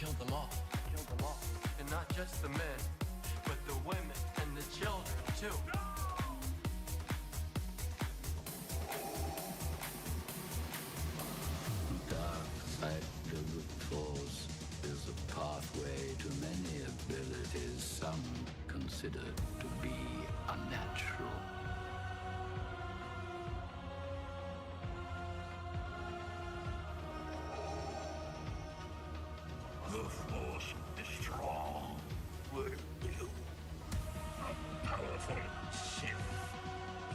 killed them all. And not just the men, but the women and the children too. Dark side of the force is a pathway to many abilities some consider to be unnatural. The force is strong. Will you? A powerful Sith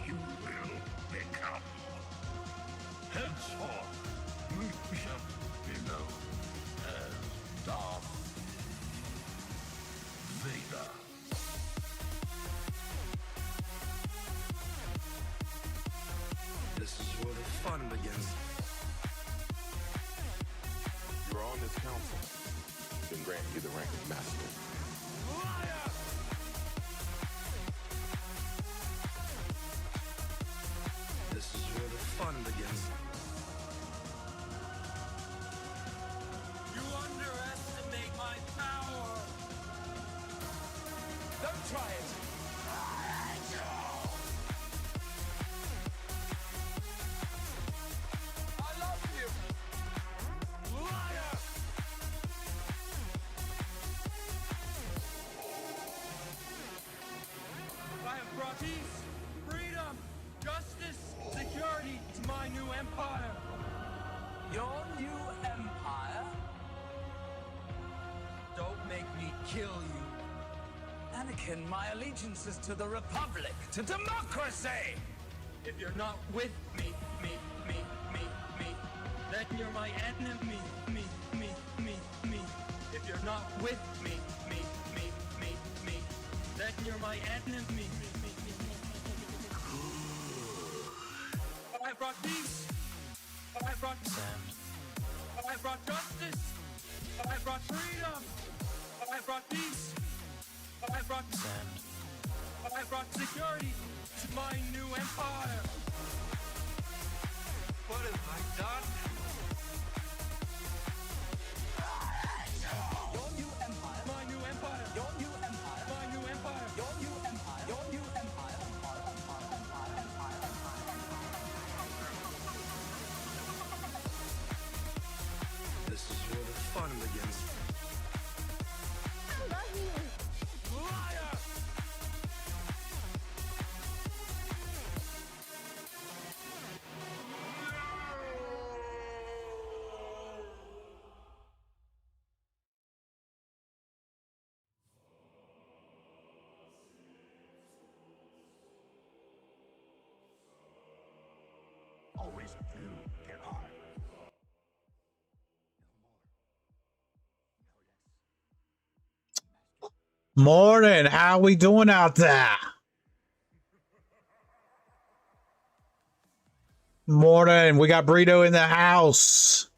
you will become. Henceforth, you shall be known as Darth Vader. This is where the fun begins. You are on this council. Been granted you the rank of master. Liar! This is where the fun begins. You underestimate my power. Don't try it. I love you. Liar! I have brought peace, freedom, justice, security to my new empire. Your new empire? Don't make me kill you. Anakin, my allegiance is to the Republic, to democracy! If you're not with me, then you're my enemy, me. If you're not with me, then you're my enemy, I brought peace. I brought I brought justice. I brought freedom. I brought peace. I brought security to my new empire. What have I done? Your new empire. My new empire. Your new empire. My new empire. Your new empire. Your new empire. This is where the fun begins. I love you. Liar! Always do get high. Morning, how we doing out there? Morning, we got Burrito in the house.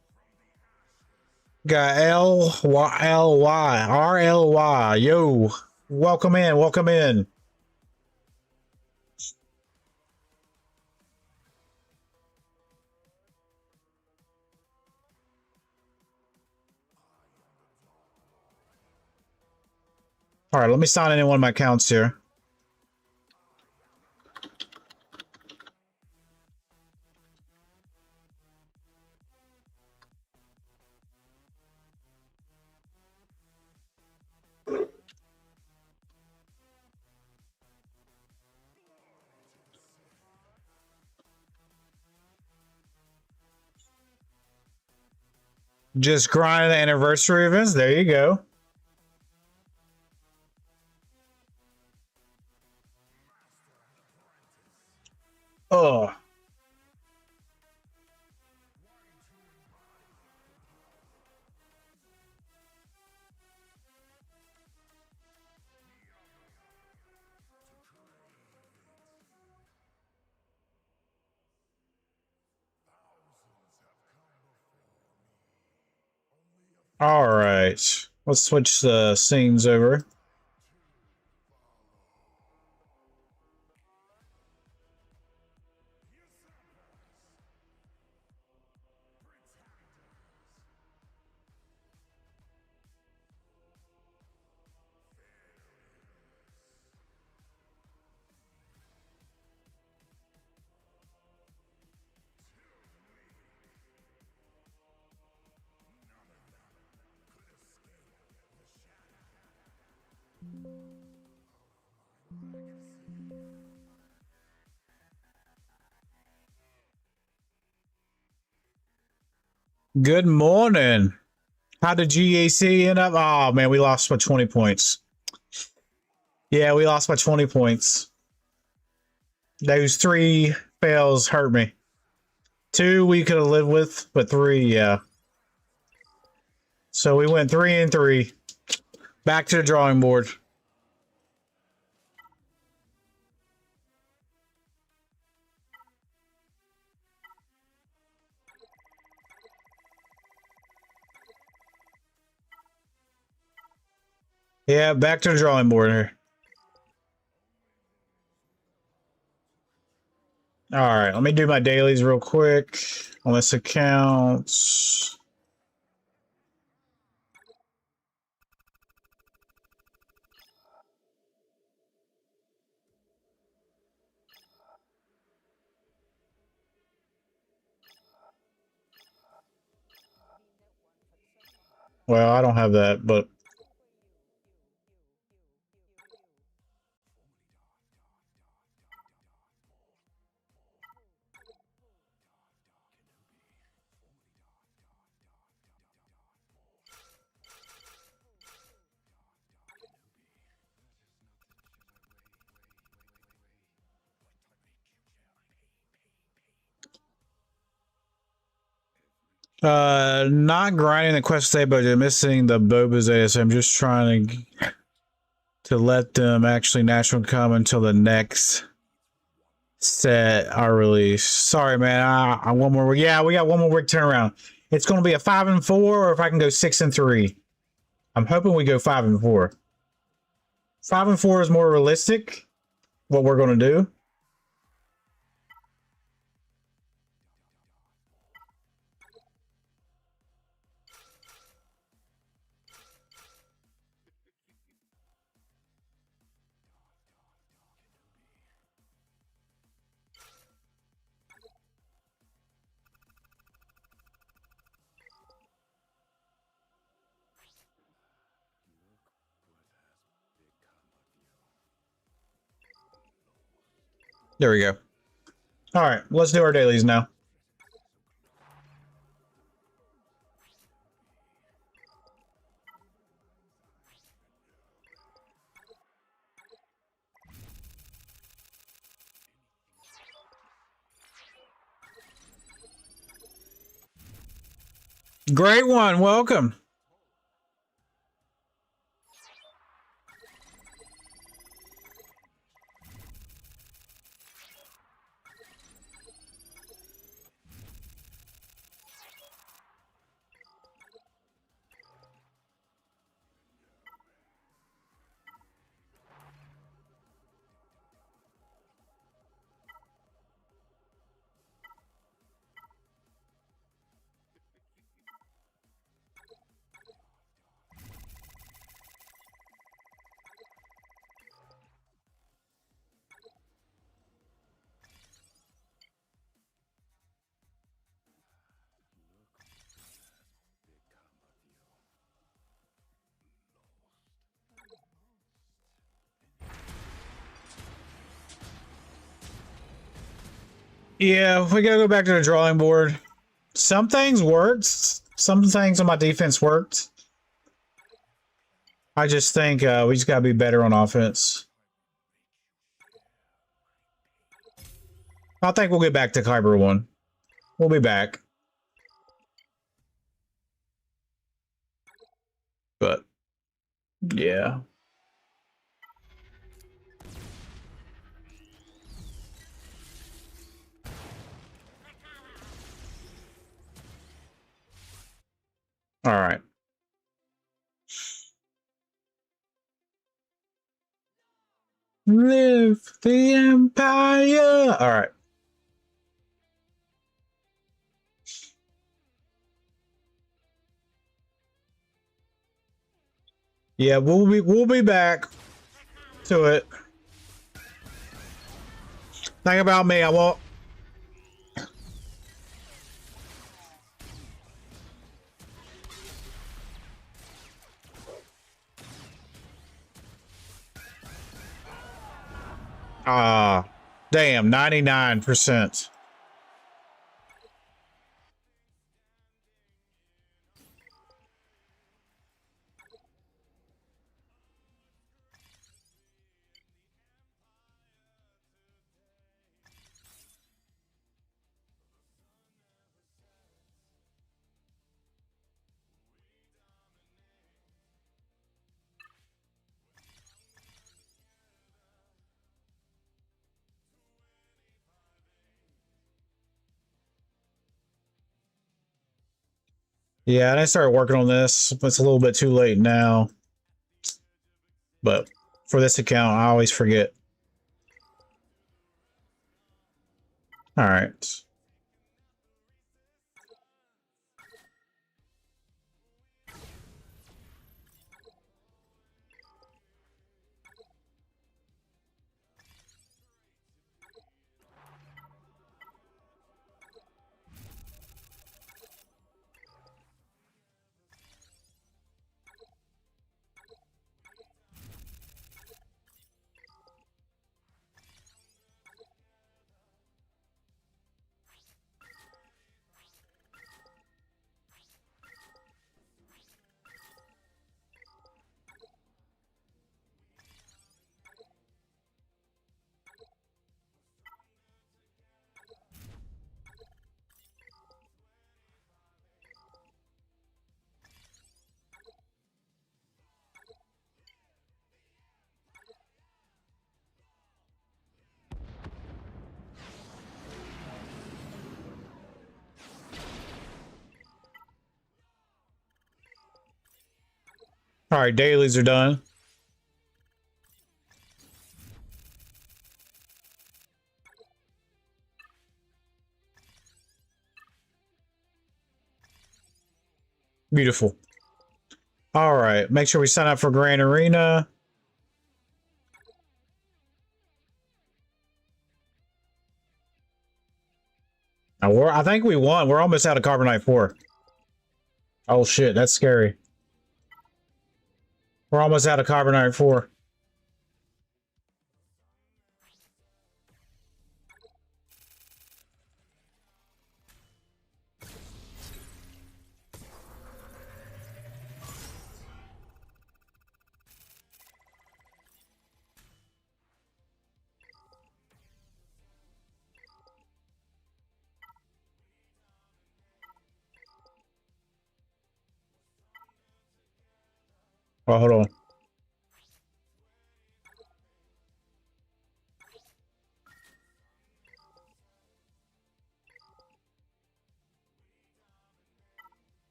Got RLY. Yo, welcome in, welcome in. All right, let me sign in one of my accounts here. Just grind the anniversary events. There you go. Oh. All right. Let's switch the scenes over. Good morning. How did GAC end up? Oh man, we lost by 20 points. Yeah, we lost by 20 points. Those 3 fails hurt me. 2 we could have lived with, but 3, yeah. So we went 3-3. Back to the drawing board. Yeah, back to the drawing board here. All right, let me do my dailies real quick on this account. Well, I don't have that, but not grinding the quest today, but missing the Bobas. So I'm just trying to let them actually natural come until the next set are released. Sorry, man. I one more. Yeah, we got one more week turnaround. It's going to be a 5-4, or if I can go 6-3. I'm hoping we go 5-4. 5-4 is more realistic. What we're going to do. There we go. All right, let's do our dailies now. Great one. Welcome. Yeah, we gotta go back to the drawing board. Some things worked. Some things on my defense worked. I just think we just gotta be better on offense. I think we'll get back to Kyber 1. We'll be back. But, yeah. All right. Live the empire. All right. Yeah, we'll be back to it. Think about me. I won't. Damn, 99%. Yeah, and I started working on this. It's a little bit too late now. But for this account, I always forget. All right. All right, dailies are done. Beautiful. All right, make sure we sign up for Grand Arena. Now I think we won. We're almost out of Carbonite 4. Oh shit, that's scary. We're almost out of Carbonite 4. Oh, hold on.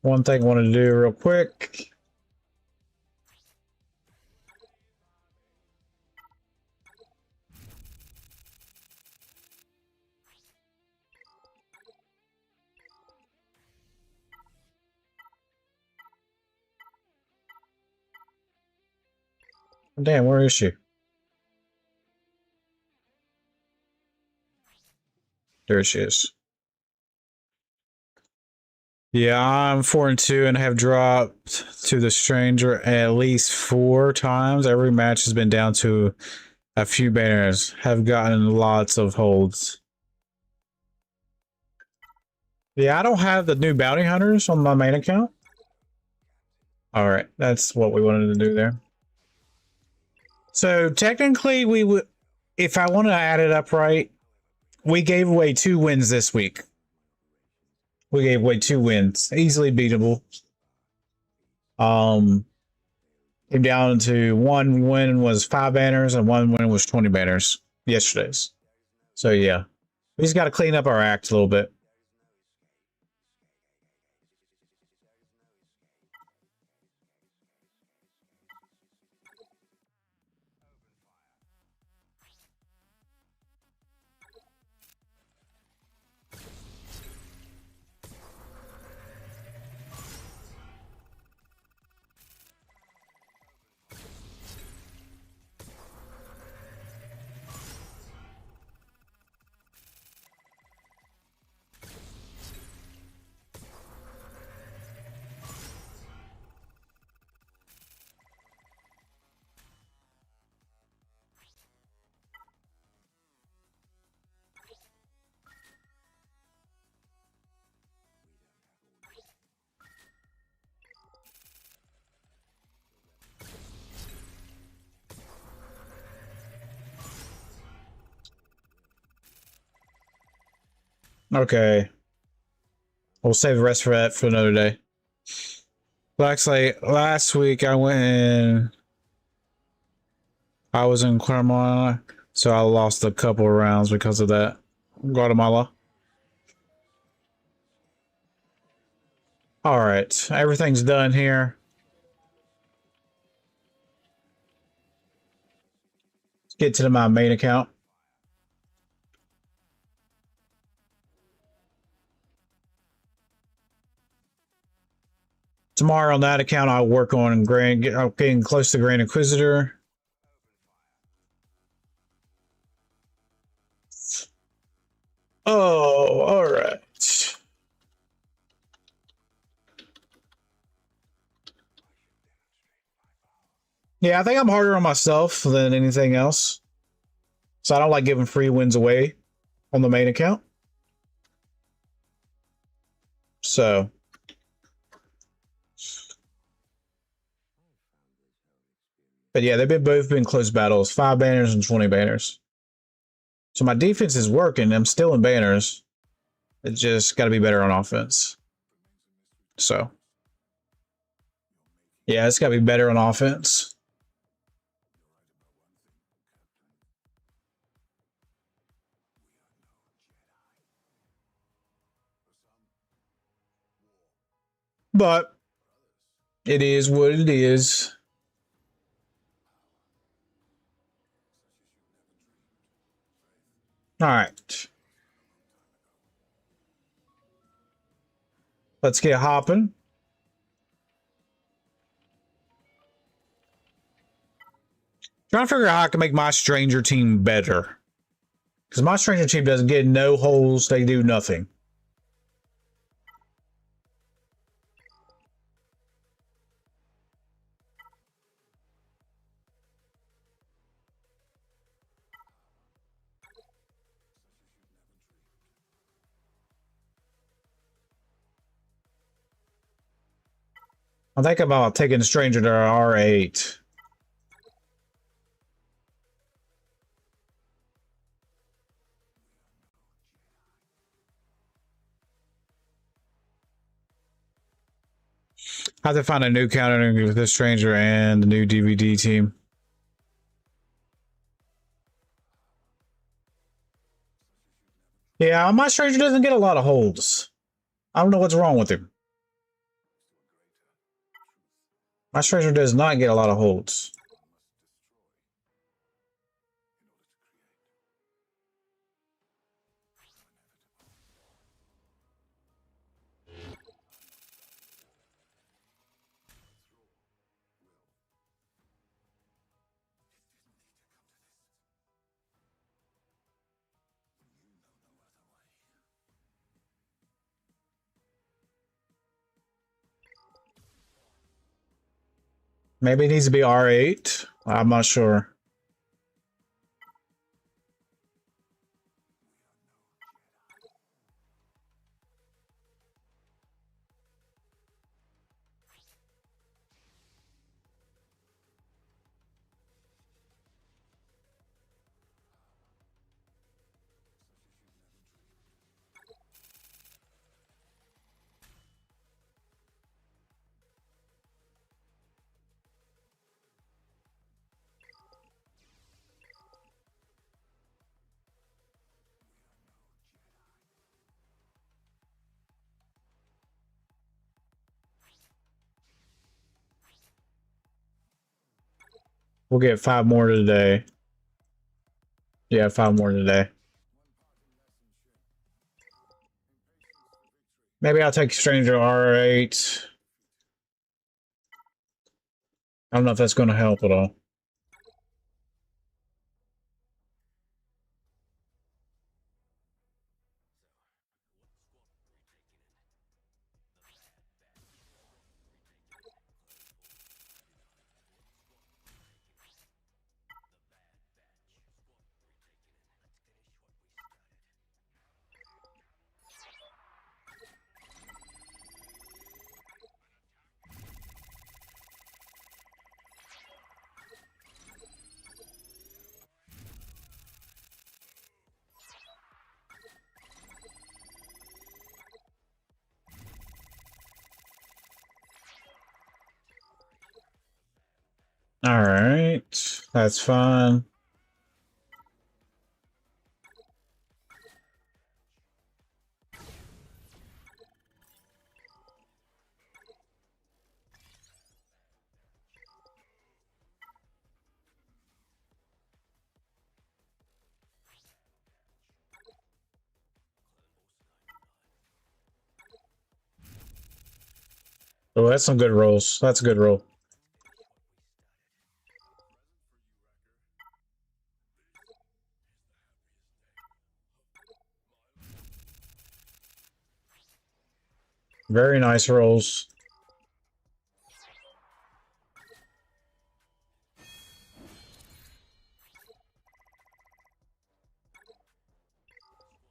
One thing I wanted to do real quick. Damn, where is she? There she is. Yeah, I'm 4-2 and have dropped to the stranger at least 4 times. Every match has been down to a few banners. Have gotten lots of holds. Yeah, I don't have the new bounty hunters on my main account. All right, that's what we wanted to do there. So technically, we would, if I want to add it up right, we gave away 2 wins this week. We gave away 2 wins, easily beatable. Came down to 1 win was 5 banners and 1 win was 20 banners yesterday's. So yeah, we just got to clean up our act a little bit. Okay. We'll save the rest for that for another day. Like last week I went in, I was in Guatemala, so I lost a couple of rounds because of that. Guatemala. All right, everything's done here. Let's get to my main account. Tomorrow on that account, I'll work on getting close to Grand Inquisitor. Oh, all right. Yeah, I think I'm harder on myself than anything else. So I don't like giving free wins away on the main account. So. But yeah, they've both been close battles. 5 banners and 20 banners. So my defense is working. I'm still in banners. It just got to be better on offense. So. Yeah, it's got to be better on offense. But it is what it is. All right. Let's get hopping. Trying to figure out how I can make my stranger team better. Because my stranger team doesn't get no holes. They do nothing. I think about taking the stranger to R8. I have to find a new counter with this stranger and the new DVD team. Yeah, my stranger doesn't get a lot of holds. I don't know what's wrong with him. My stranger does not get a lot of holds. Maybe it needs to be R8. I'm not sure. We'll get 5 more today. Yeah, 5 more today. Maybe I'll take stranger R8. I don't know if that's going to help at all. All right, that's fine. Oh, that's some good rolls. That's a good roll. Very nice rolls.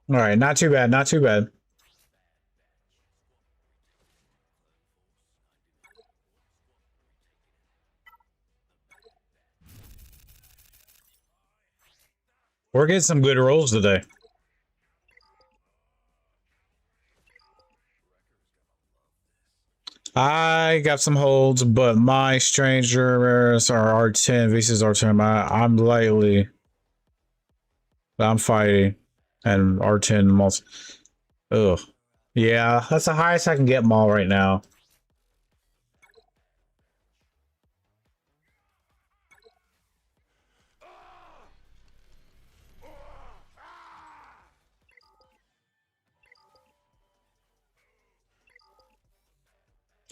All right, not too bad, not too bad. We're getting some good rolls today. I got some holds, but my strangers are R10, VC's R10. I'm lightly, I'm fighting, and R10 multi. Ugh. Yeah, that's the highest I can get them all right now.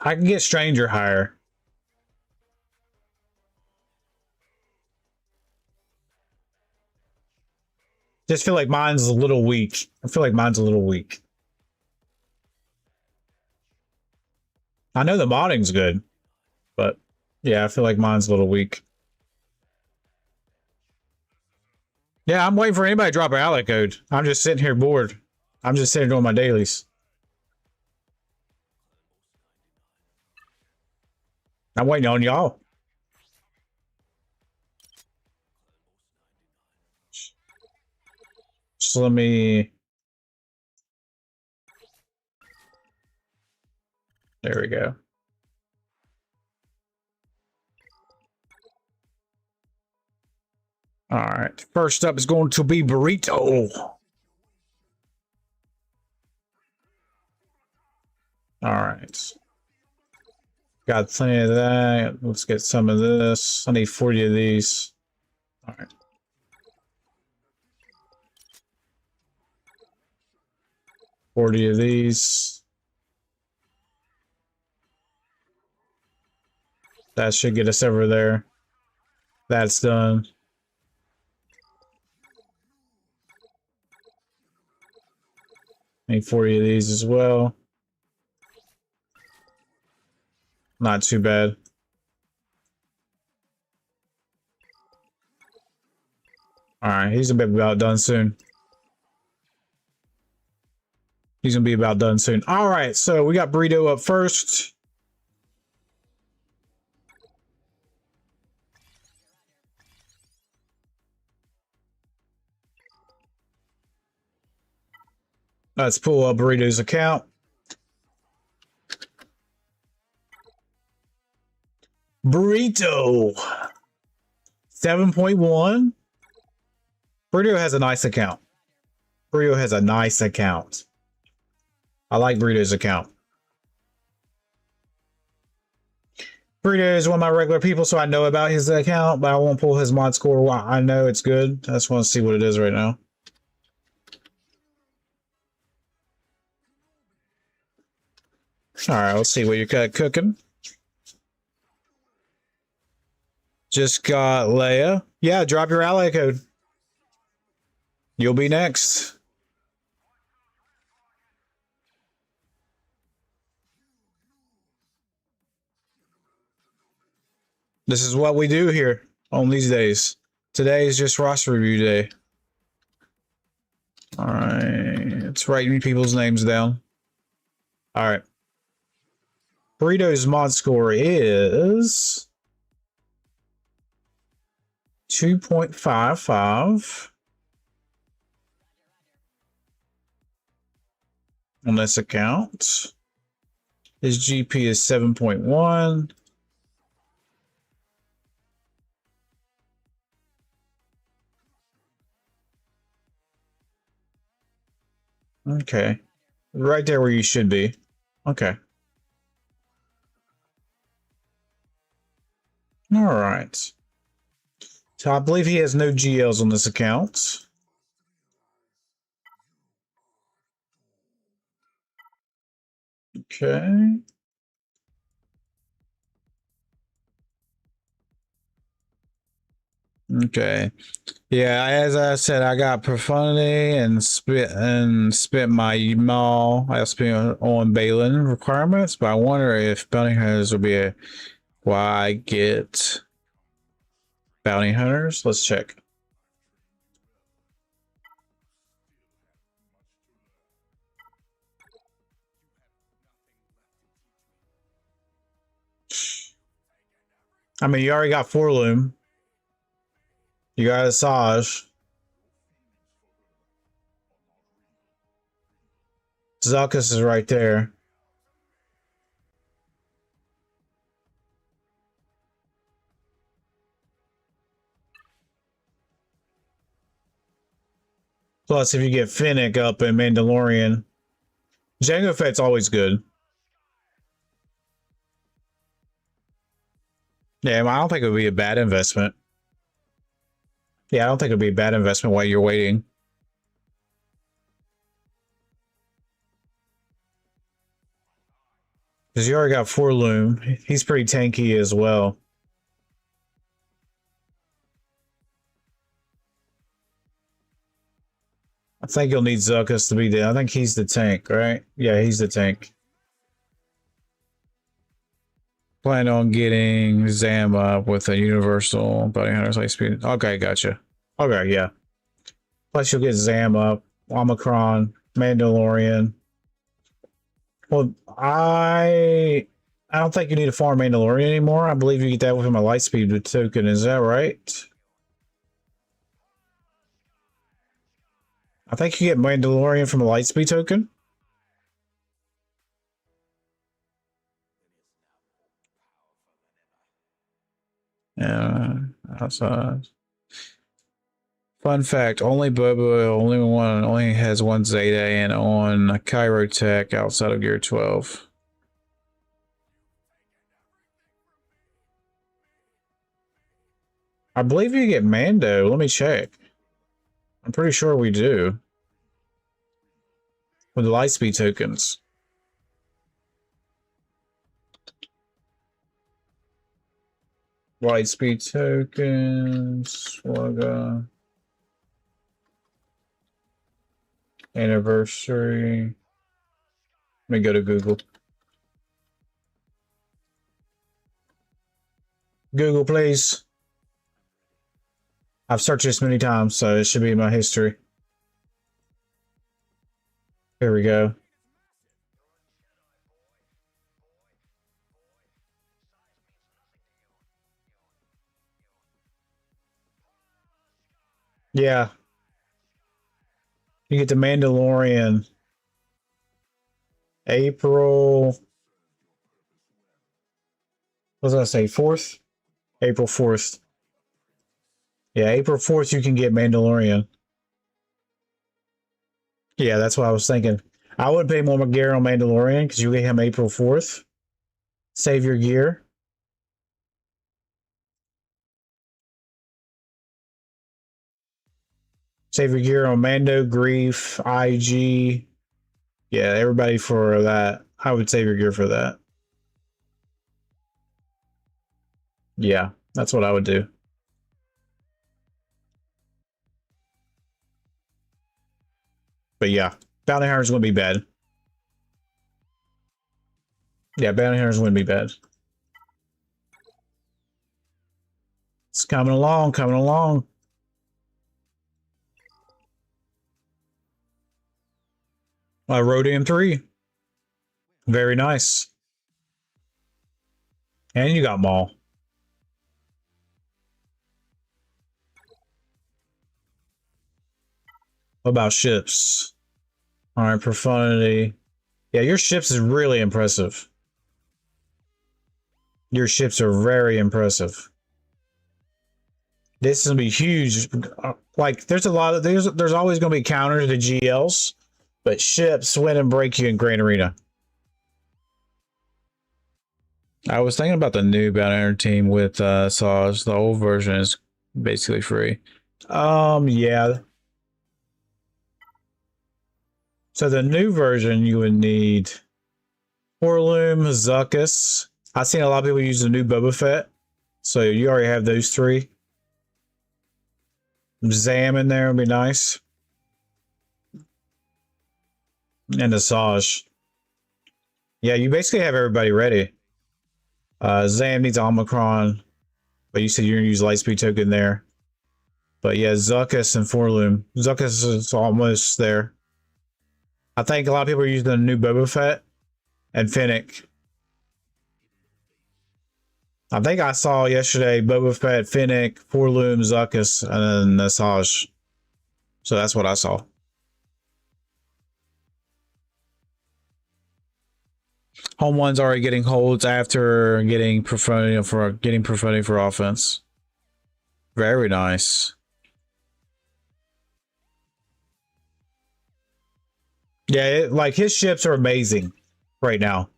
I can get stranger higher. Just feel like mine's a little weak. I feel like mine's a little weak. I know the modding's good, but yeah, I feel like mine's a little weak. Yeah, I'm waiting for anybody to drop an ally code. I'm just sitting here bored. I'm just sitting doing my dailies. I'm waiting on y'all. So let me... There we go. All right. First up is going to be Burrito. All right. Got plenty of that. Let's get some of this. I need 40 of these. All right. 40 of these. That should get us over there. That's done. Need 40 of these as well. Not too bad. All right, he's gonna be about done soon. He's gonna be about done soon. All right, so we got Burrito up first. Let's pull up Burrito's account. Burrito 7.1. Burrito has a nice account. Burrito has a nice account. I like Burrito's account. Burrito is one of my regular people, so I know about his account, but I won't pull his mod score. I know it's good. I just want to see what it is right now. All right, let's see what you got cooking. Just got Leia. Yeah, drop your ally code. You'll be next. This is what we do here on these days. Today is just roster review day. All right, it's writing people's names down. All right. Burrito's mod score is 2.55 on this account. His GP is 7.1. Okay. Right there where you should be. Okay. All right. So I believe he has no GLs on this account. Okay. Okay. Yeah, as I said, I got profundity and spent my maul. I spent on Balin requirements, but I wonder if bounty hunters will be a why I get bounty hunters. Let's check. I mean, you already got Forloom. You got Asajj. Zuckuss is right there. Plus, if you get Finnick up in Mandalorian, Jango Fett's always good. Yeah, I don't think it would be a bad investment. Yeah, I don't think it would be a bad investment while you're waiting. Because you already got Forloom. He's pretty tanky as well. I think you'll need Zuckuss to be there. I think he's the tank, right? Yeah, he's the tank. Plan on getting Zam up with a universal bounty hunter's light speed. Okay, gotcha. Okay, yeah. Plus you'll get Zam up, Omicron, Mandalorian. Well, I don't think you need to farm Mandalorian anymore. I believe you get that with my light speed token. Is that right? I think you get Mandalorian from a lightspeed token. Yeah, that's fun fact. Only Boba only has one Zeta and on Cairo Tech outside of Gear 12. I believe you get Mando. Let me check. I'm pretty sure we do. With the lightspeed tokens. Lightspeed tokens. SWGoH. Anniversary. Let me go to Google. Google, please. I've searched this many times, so it should be in my history. Here we go. Yeah. You get the Mandalorian. April. What was I say? 4th? April 4th. Yeah, April 4th you can get Mandalorian. Yeah, that's what I was thinking. I would pay more gear on Mandalorian because you get him April 4th. Save your gear. Save your gear on Mando, Grief, IG. Yeah, everybody for that. I would save your gear for that. Yeah, that's what I would do. But yeah, Bounty Hunters wouldn't be bad. Yeah, Bounty Hunters wouldn't be bad. It's coming along, coming along. I wrote M3. Very nice. And you got Maul. What about ships? All right, Profundity. Yeah, your ships is really impressive. Your ships are very impressive. This is gonna be huge. Like, there's a lot of there's always gonna be counters to GLs, but ships win and break you in Grand Arena. I was thinking about the new Bounty Hunter team with Asajj. The old version is basically free. Yeah. So the new version you would need Forloom, Zuckuss. I've seen a lot of people use the new Boba Fett. So you already have those three. Zam in there would be nice. And Asajj. Yeah, you basically have everybody ready. Zam needs Omicron, but you said you're gonna use Lightspeed token there. But yeah, Zuckuss and Forloom. Zuckuss is almost there. I think a lot of people are using the new Boba Fett and Fennec. I think I saw yesterday Boba Fett, Fennec, Forloom, Zuckuss, and then Asajj. So that's what I saw. Home one's already getting holds after getting Profundity for offense. Very nice. Yeah, like his ships are amazing right now.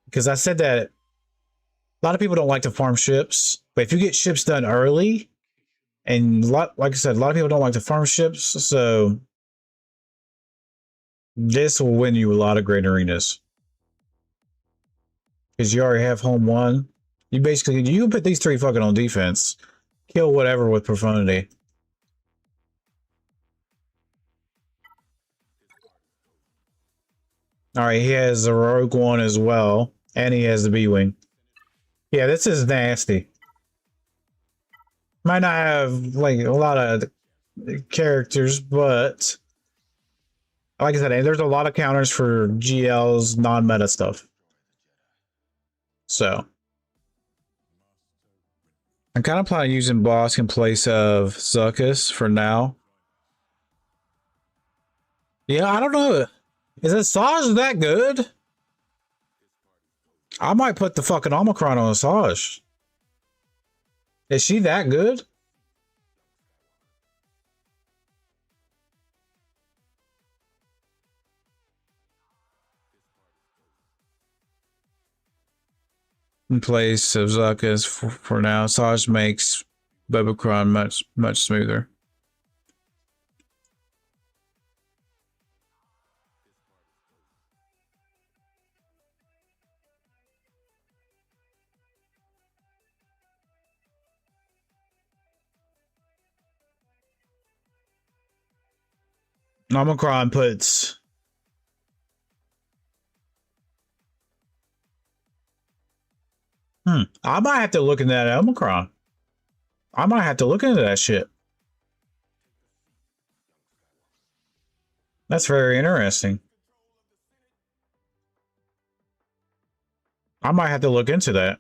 Because I said that a lot of people don't like to farm ships, but if you get ships done early, and like I said, a lot of people don't like to farm ships, so this will win you a lot of great arenas. Because you already have home one. You can put these three fucking on defense. Kill whatever with Profundity. Alright, he has the Rogue One as well. And he has the B-Wing. Yeah, this is nasty. Might not have like a lot of characters, but like I said, there's a lot of counters for GL's non-meta stuff. So I'm kind of planning on using Bosk in place of Zuckuss for now. Yeah, I don't know. Is Asajj that good? I might put the fucking Omicron on Asajj. Is she that good? In place of Zuckuss for now. Asajj makes Bobacron much smoother. Omicron puts I might have to look into that Omicron. I might have to look into that shit. That's very interesting. I might have to look into that.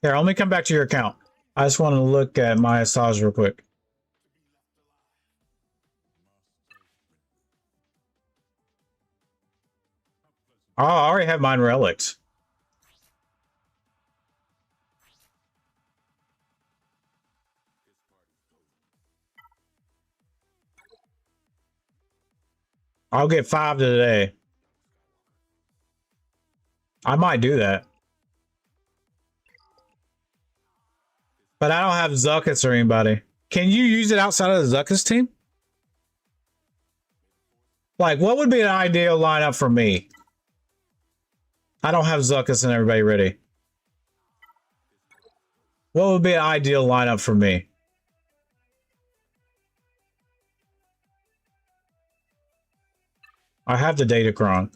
Here, let me come back to your account. I just want to look at my Asajj real quick. Oh, I already have mine relics. I'll get 5 today. I might do that. But I don't have Zuckuss or anybody. Can you use it outside of the Zuckuss team? Like, what would be an ideal lineup for me? I don't have Zuckuss and everybody ready. What would be an ideal lineup for me? I have the Datacron.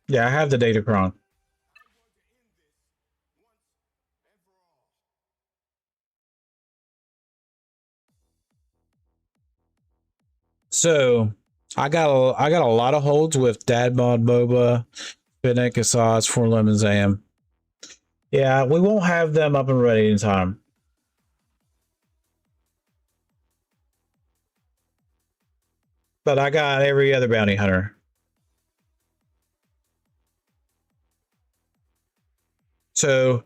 Yeah, I have the Datacron. So I got a lot of holds with Dad Mod Boba, Fennec, Asajj, Forloom, and Zam. Yeah, we won't have them up and ready in time. But I got every other bounty hunter. So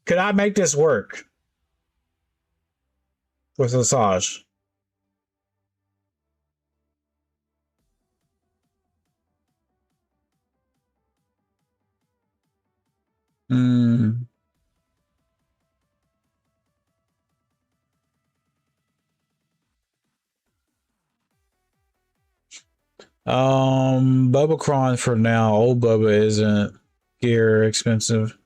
could I make this work with Asajj? Hmm. Bobacron for now. Old Boba isn't gear expensive.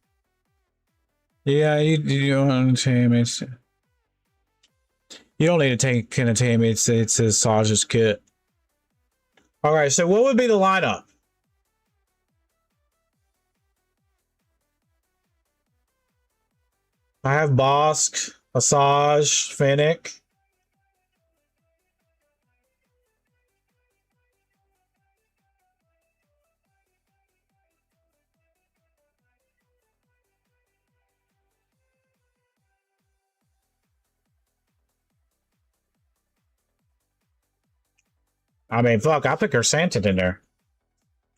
Yeah, you on team. It's You don't need to take Kenatame. It's his Saj's kit. All right, so what would be the lineup? I have Bosk, Asajj, Fennec. I mean, fuck, I put Ursantin in there.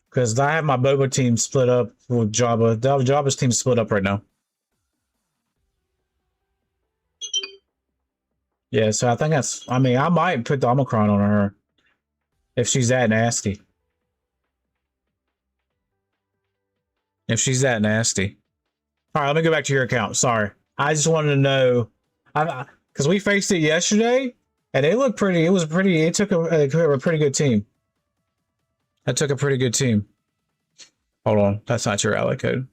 Because I have my Boba team split up with Jabba. Jabba's team split up right now. Yeah, so I think that's... I mean, I might put the Omicron on her. If she's that nasty. If she's that nasty. All right, let me go back to your account. Sorry. I just wanted to know... Because we faced it yesterday, and it looked pretty... It was pretty... It took a pretty good team. I took a pretty good team. Hold on. That's not your ally code.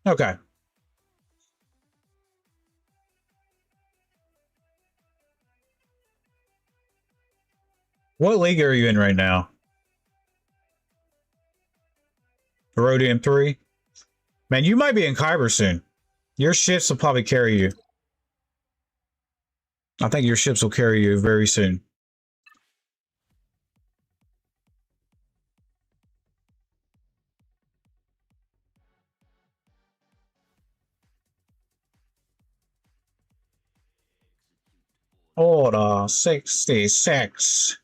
Okay. What league are you in right now? Herodian 3? Man, you might be in Kyber soon. Your ships will probably carry you. I think your ships will carry you very soon. Order 66.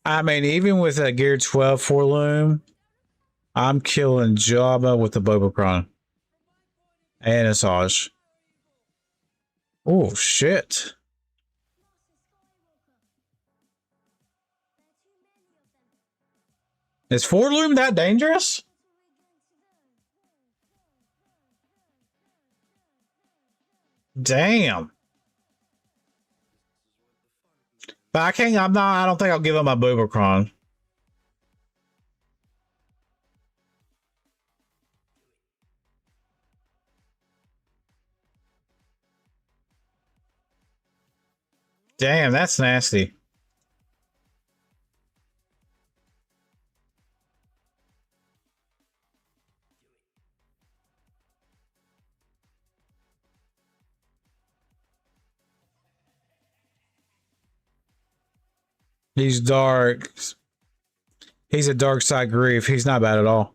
I mean, even with a Gear 12 Forloom, I'm killing Jabba with the Bobocron. And Asajj. Oh, shit. Is Forloom that dangerous? Damn. But I can't, I don't think I'll give him my Bobocron. Damn, that's nasty. He's dark. He's a dark side grief. He's not bad at all.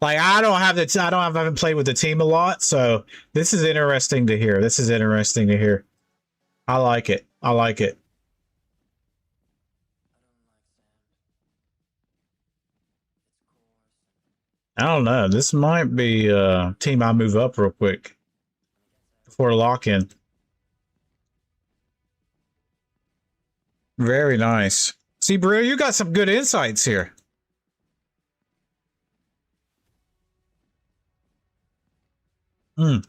Like, I haven't played with the team a lot, so this is interesting to hear. This is interesting to hear. I like it. I like it. I don't know. This might be a team I move up real quick before lock-in. Very nice. See, Brio, you got some good insights here. We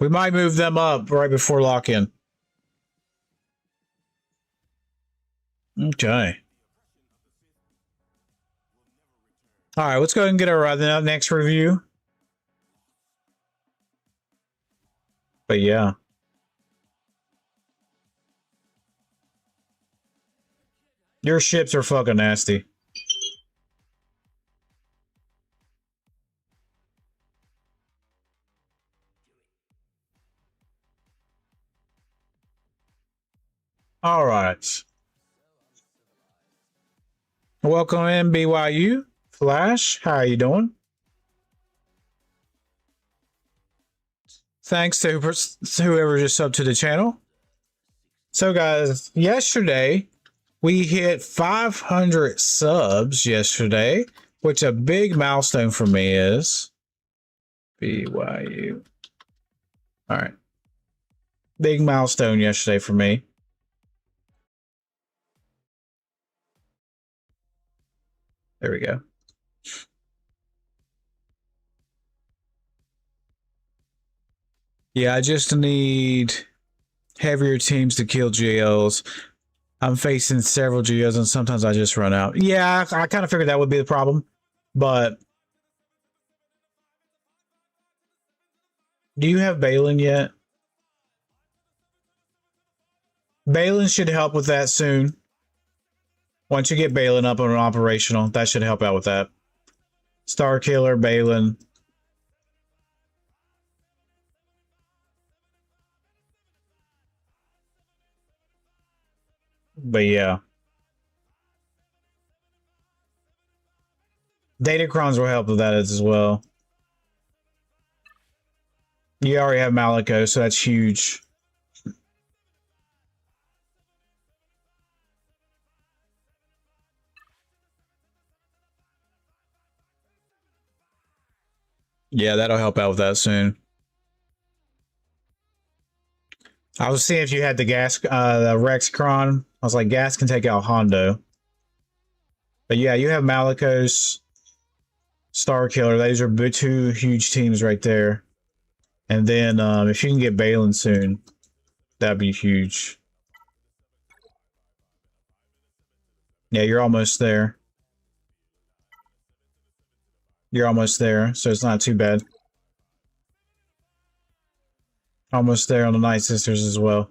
might move them up right before lock-in. Okay. All right, let's go ahead and get our next review. But yeah. Your ships are fucking nasty. All right. Welcome in, BYU. Flash, how are you doing? Thanks to whoever just subbed to the channel. So guys, yesterday we hit 500 subs yesterday, which a big milestone for me is BYU. All right. Big milestone yesterday for me. There we go. Yeah, I just need heavier teams to kill GLs. I'm facing several GLs and sometimes I just run out. Yeah, I kind of figured that would be the problem. But do you have Balin yet? Balin should help with that soon. Once you get Balin up and operational, that should help out with that. Star Killer, Balin. But yeah. Datacrons will help with that as well. You already have Malico, so that's huge. Yeah, that'll help out with that soon. I was seeing if you had the the Rexcron. I was like, gas can take out Hondo. But yeah, you have Malicos, Star Killer. Those are two huge teams right there. And then if you can get Balin soon, that'd be huge. Yeah, you're almost there. You're almost there, so it's not too bad. Almost there on the Night Sisters as well.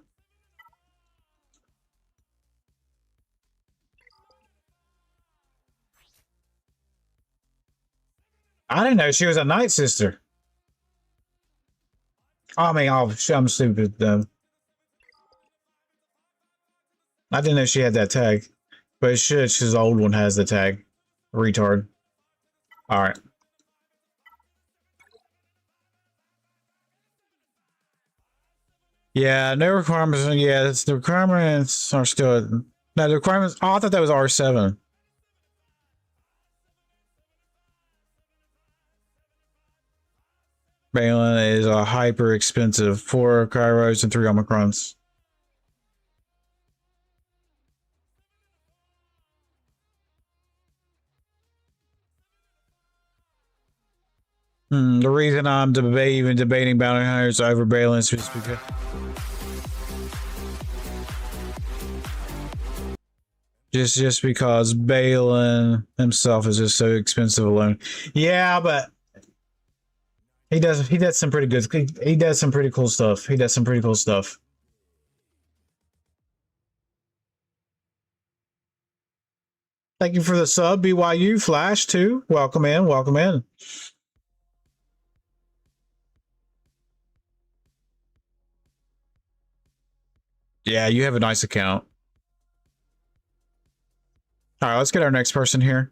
I didn't know she was a Night Sister. I mean, I'm stupid though. I didn't know she had that tag. But it should, she's the old one has the tag. Retard. Alright. Yeah, no requirements. Yeah, it's, the requirements are still... No, the requirements... Oh, I thought that was R7. Balin is a hyper expensive. 4 Kairos and 3 Omicrons. The reason I'm even debating bounty hunters over Balin is just because... Just because Balin himself is just so expensive alone. Yeah, but he does some pretty good. He does some pretty cool stuff. He does some pretty cool stuff. Thank you for the sub, BYU Flash too. Welcome in, welcome in. Yeah, you have a nice account. All right, let's get our next person here.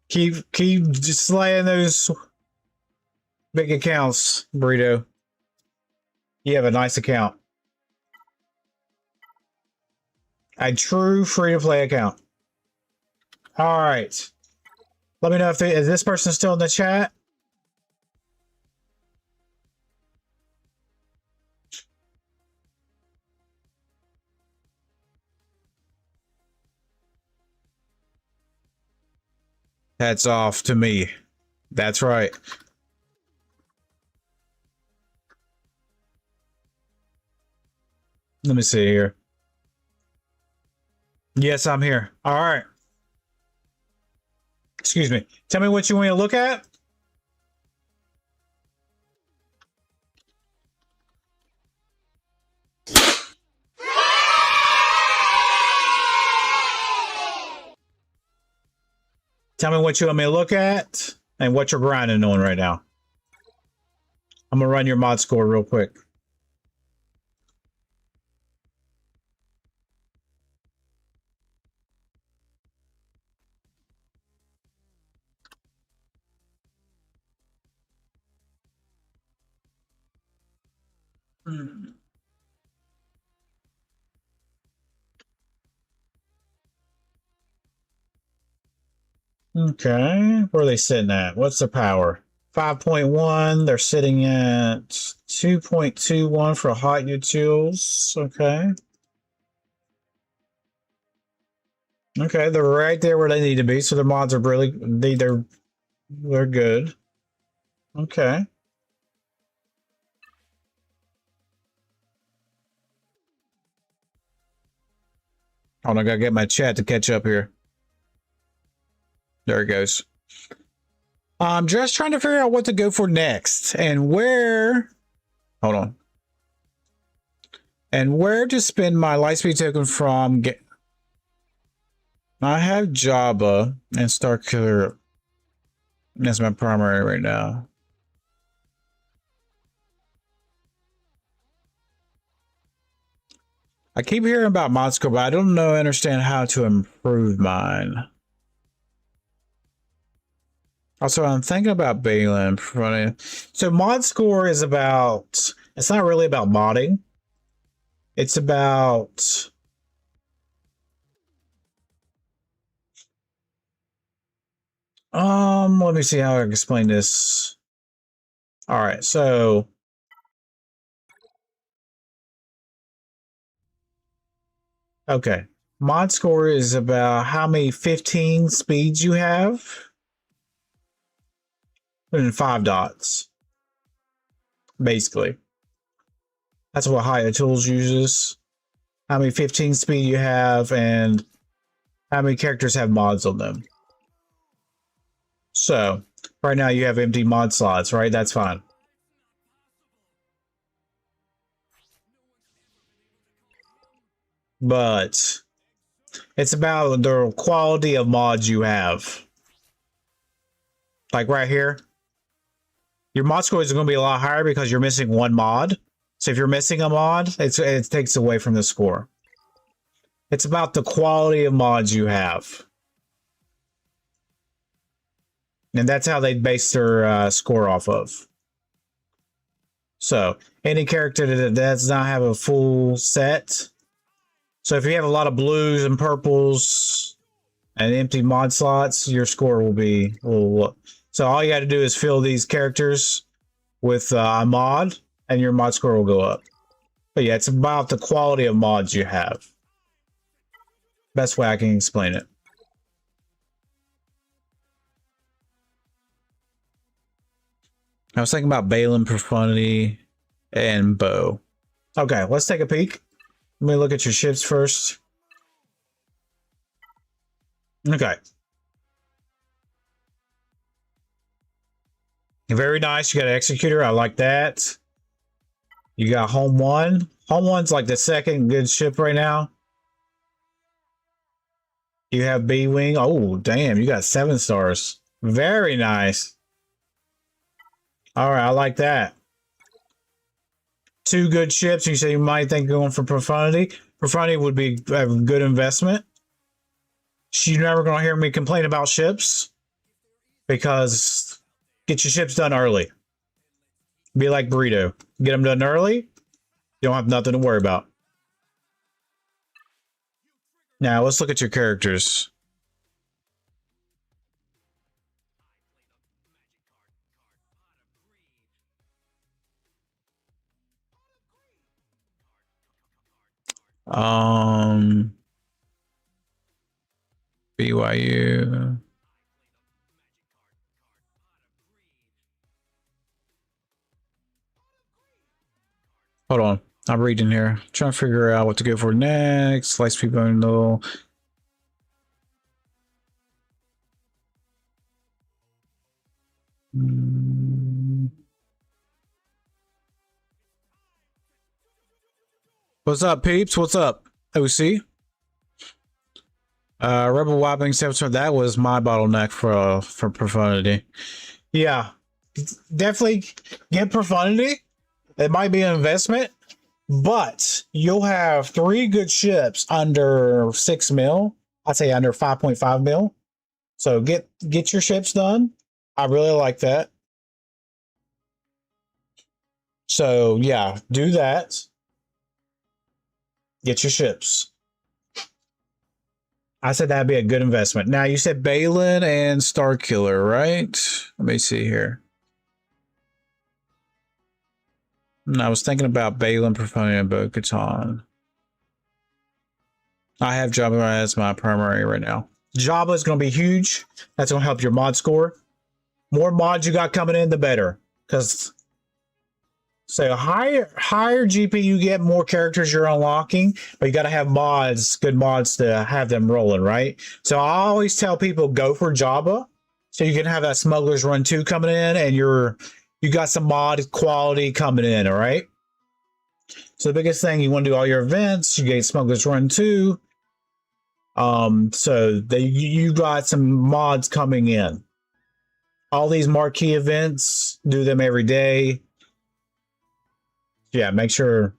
Keep just slaying those big accounts, Burrito. You have a nice account. A true free-to-play account. All right. Let me know if is this person still in the chat? Hats off to me. That's right. Let me see here. Yes, I'm here. All right. Excuse me. Tell me what you want to look at. Tell me what you want me to look at and what you're grinding on right now. I'm going to run your mod score real quick. Okay, where are they sitting at? What's the power? 5.1. They're sitting at 2.21 for hot utils. Okay. Okay, they're right there where they need to be. So their mods are really they're good. Okay. Hold on, I gotta get my chat to catch up here. There it goes. I'm just trying to figure out what to go for next and where. Hold on. And where to spend my Lightspeed token from. I have Java and Starkiller as my primary right now. I keep hearing about ModScore, but I don't understand how to improve mine. Also, I'm thinking about Balin. So ModScore is about, it's not really about modding. It's about let me see how I can explain this. All right, so okay. Mod score is about how many 15 speeds you have. And 5 dots. Basically. That's what Higher Tools uses. How many 15 speed you have and how many characters have mods on them. So, right now you have empty mod slots, right? That's fine. But it's about the quality of mods you have. Like right here, your mod score is going to be a lot higher because you're missing one mod. So if you're missing a mod, it takes away from the score. It's about the quality of mods you have. And that's how they base their score off of. So any character that does not have a full set. So if you have a lot of blues and purples and empty mod slots, your score will be low. So all you got to do is fill these characters with a mod and your mod score will go up. But yeah, it's about the quality of mods you have. Best way I can explain it. I was thinking about Balin, Profundity, and Bow. Okay, let's take a peek. Let me look at your ships first. Okay. Very nice. You got an Executor. I like that. You got Home 1. Home 1's like the second good ship right now. You have B-Wing. Oh, damn. You got 7 stars. Very nice. All right. I like that. 2 good ships. You say you might think going for Profundity. Profundity would be a good investment. You're never going to hear me complain about ships because get your ships done early. Be like Burrito. Get them done early. You don't have nothing to worry about. Now, let's look at your characters. BYU. Hold on. I'm reading here. Trying to figure out what to go for next. Lightspeed bundle. What's up, peeps? What's up, OC? Rebel Whopping 7. That was my bottleneck for Profundity. Yeah, definitely get Profundity. It might be an investment, but you'll have 3 good ships under 6 mil. I'd say under 5.5 mil. So get your ships done. I really like that. So yeah, do that. Get your ships. I said that'd be a good investment. Now you said Balin and Starkiller, right? Let me see here. And I was thinking about Balin, Profanity, and Bo-Katan. I have Jabba as my primary right now. Jabba is going to be huge. That's going to help your mod score. More mods you got coming in, the better. Because so higher GP you get, more characters you're unlocking. But you got to have mods, good mods to have them rolling, right? So I always tell people go for Jabba, so you can have that Smuggler's Run 2 coming in, and you got some mod quality coming in, all right? So the biggest thing, you want to do all your events, you get Smuggler's Run 2. So you got some mods coming in. All these marquee events, do them every day. Yeah, make sure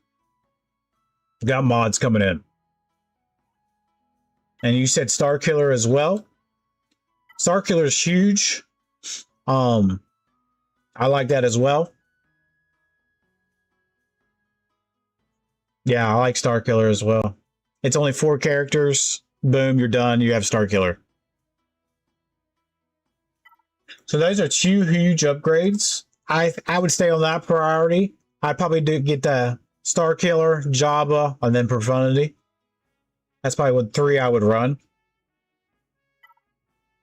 you got mods coming in. And you said Star Killer as well. Star Killer is huge. I like that as well. Yeah, I like Star Killer as well. It's only 4 characters. Boom, you're done. You have Star Killer. So those are 2 huge upgrades. I would stay on that priority. I'd probably get the Star Killer, Jabba, and then Profundity. That's probably what 3 I would run.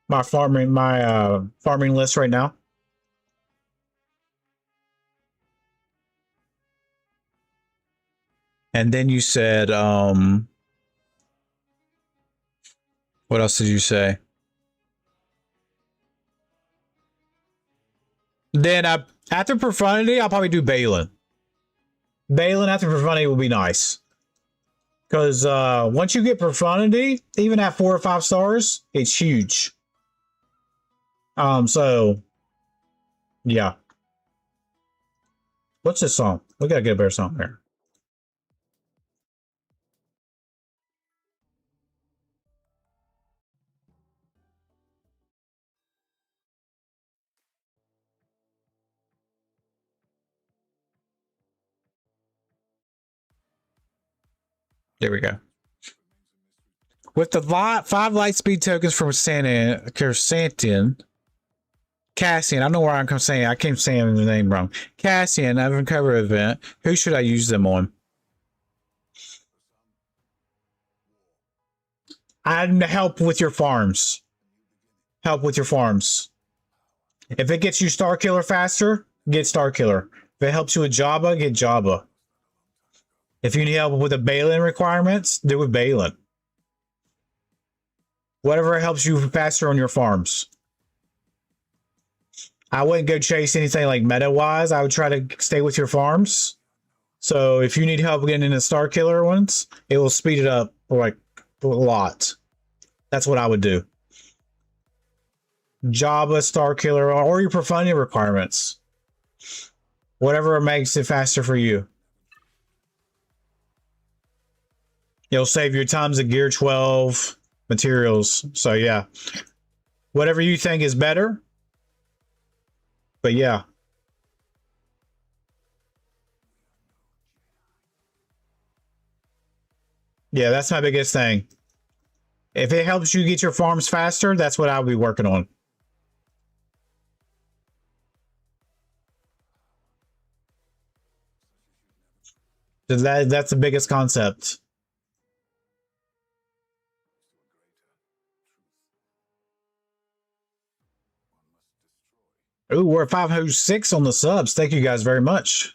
My farming list right now. And then you said, what else did you say? Then after Profundity, I'll probably do Balin. Balin after Profundity will be nice. Because once you get Profundity, even at 4 or 5 stars, it's huge. So, yeah. What's this song? We gotta get a better song here. There we go. With the 5 light speed tokens from Cassian, I don't know where I'm saying. I keep saying the name wrong. Cassian, I've uncovered event. Who should I use them on? I'd help with your farms. Help with your farms. If it gets you Star Killer faster, get Star Killer. If it helps you with Jabba, get Jabba. If you need help with the Balin requirements, do with Balin. Whatever helps you faster on your farms. I wouldn't go chase anything like meta-wise. I would try to stay with your farms. So if you need help getting into Star Killer ones, it will speed it up like a lot. That's what I would do. Jabba, Star Killer, or your Profundity requirements. Whatever makes it faster for you. It'll save you tons of gear 12 materials. So yeah, whatever you think is better. But yeah. Yeah, that's my biggest thing. If it helps you get your farms faster, that's what I'll be working on. That's the biggest concept. Ooh, we're at 506 on the subs. Thank you guys very much.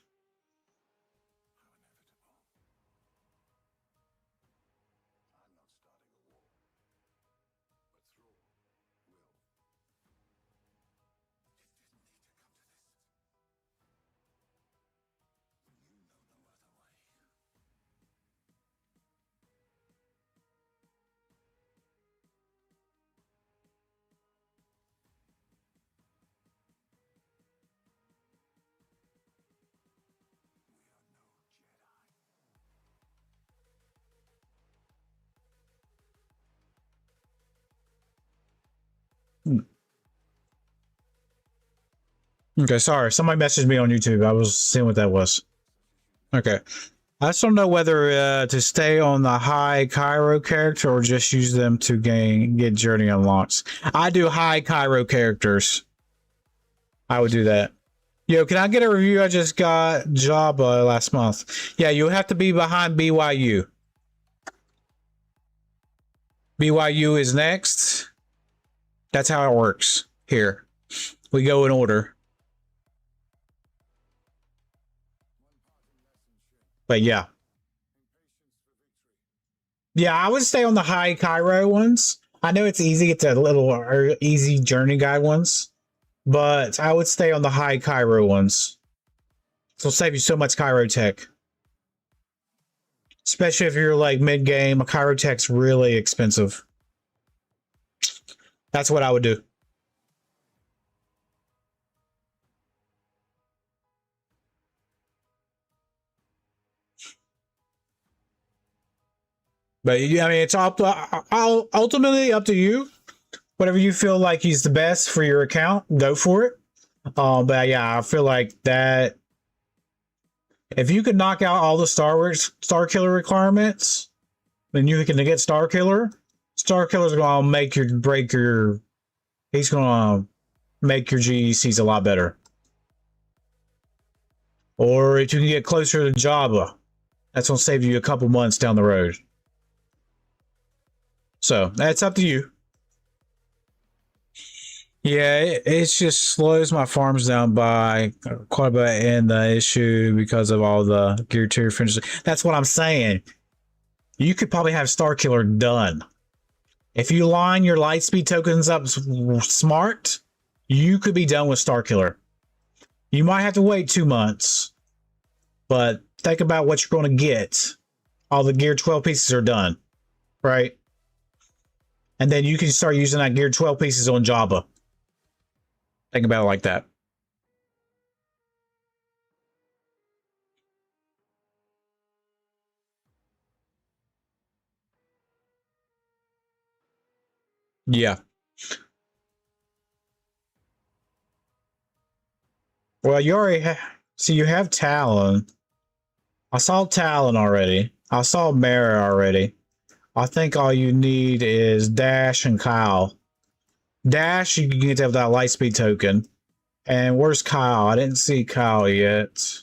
Okay, sorry. Somebody messaged me on YouTube. I was seeing what that was. Okay. I just don't know whether to stay on the high Cairo character or just use them to get journey unlocks. I do high Cairo characters. I would do that. Yo, can I get a review? I just got Jabba last month. Yeah, you have to be behind BYU. BYU is next. That's how it works here. We go in order. But yeah. Yeah, I would stay on the high Cairo ones. I know it's easy. It's a little easy journey guide ones. But I would stay on the high Cairo ones. It'll save you so much Cairo tech. Especially if you're like mid-game. A Cairo tech's really expensive. That's what I would do. But I mean, it's ultimately up to you. Whatever you feel like is the best for your account, go for it. But yeah, I feel like that if you could knock out all the Star Killer requirements, then you can get Star Killer. Star Killer's gonna make your break your. He's gonna make your GECs a lot better. Or if you can get closer to Jabba, that's gonna save you a couple months down the road. So that's up to you. Yeah, it just slows my farms down by quite a bit in the issue because of all the gear tier finishes. That's what I'm saying. You could probably have Star Killer done. If you line your Lightspeed tokens up smart, you could be done with Star Killer. You might have to wait 2 months, but think about what you're going to get. All the gear 12 pieces are done, right? And then you can start using that gear 12 pieces on Jabba. Think about it like that. Yeah. Well, you already see you have Talon. I saw Talon already. I saw Mara already. I think all you need is Dash and Kyle. Dash, you can get to have that Lightspeed token. And where's Kyle? I didn't see Kyle yet.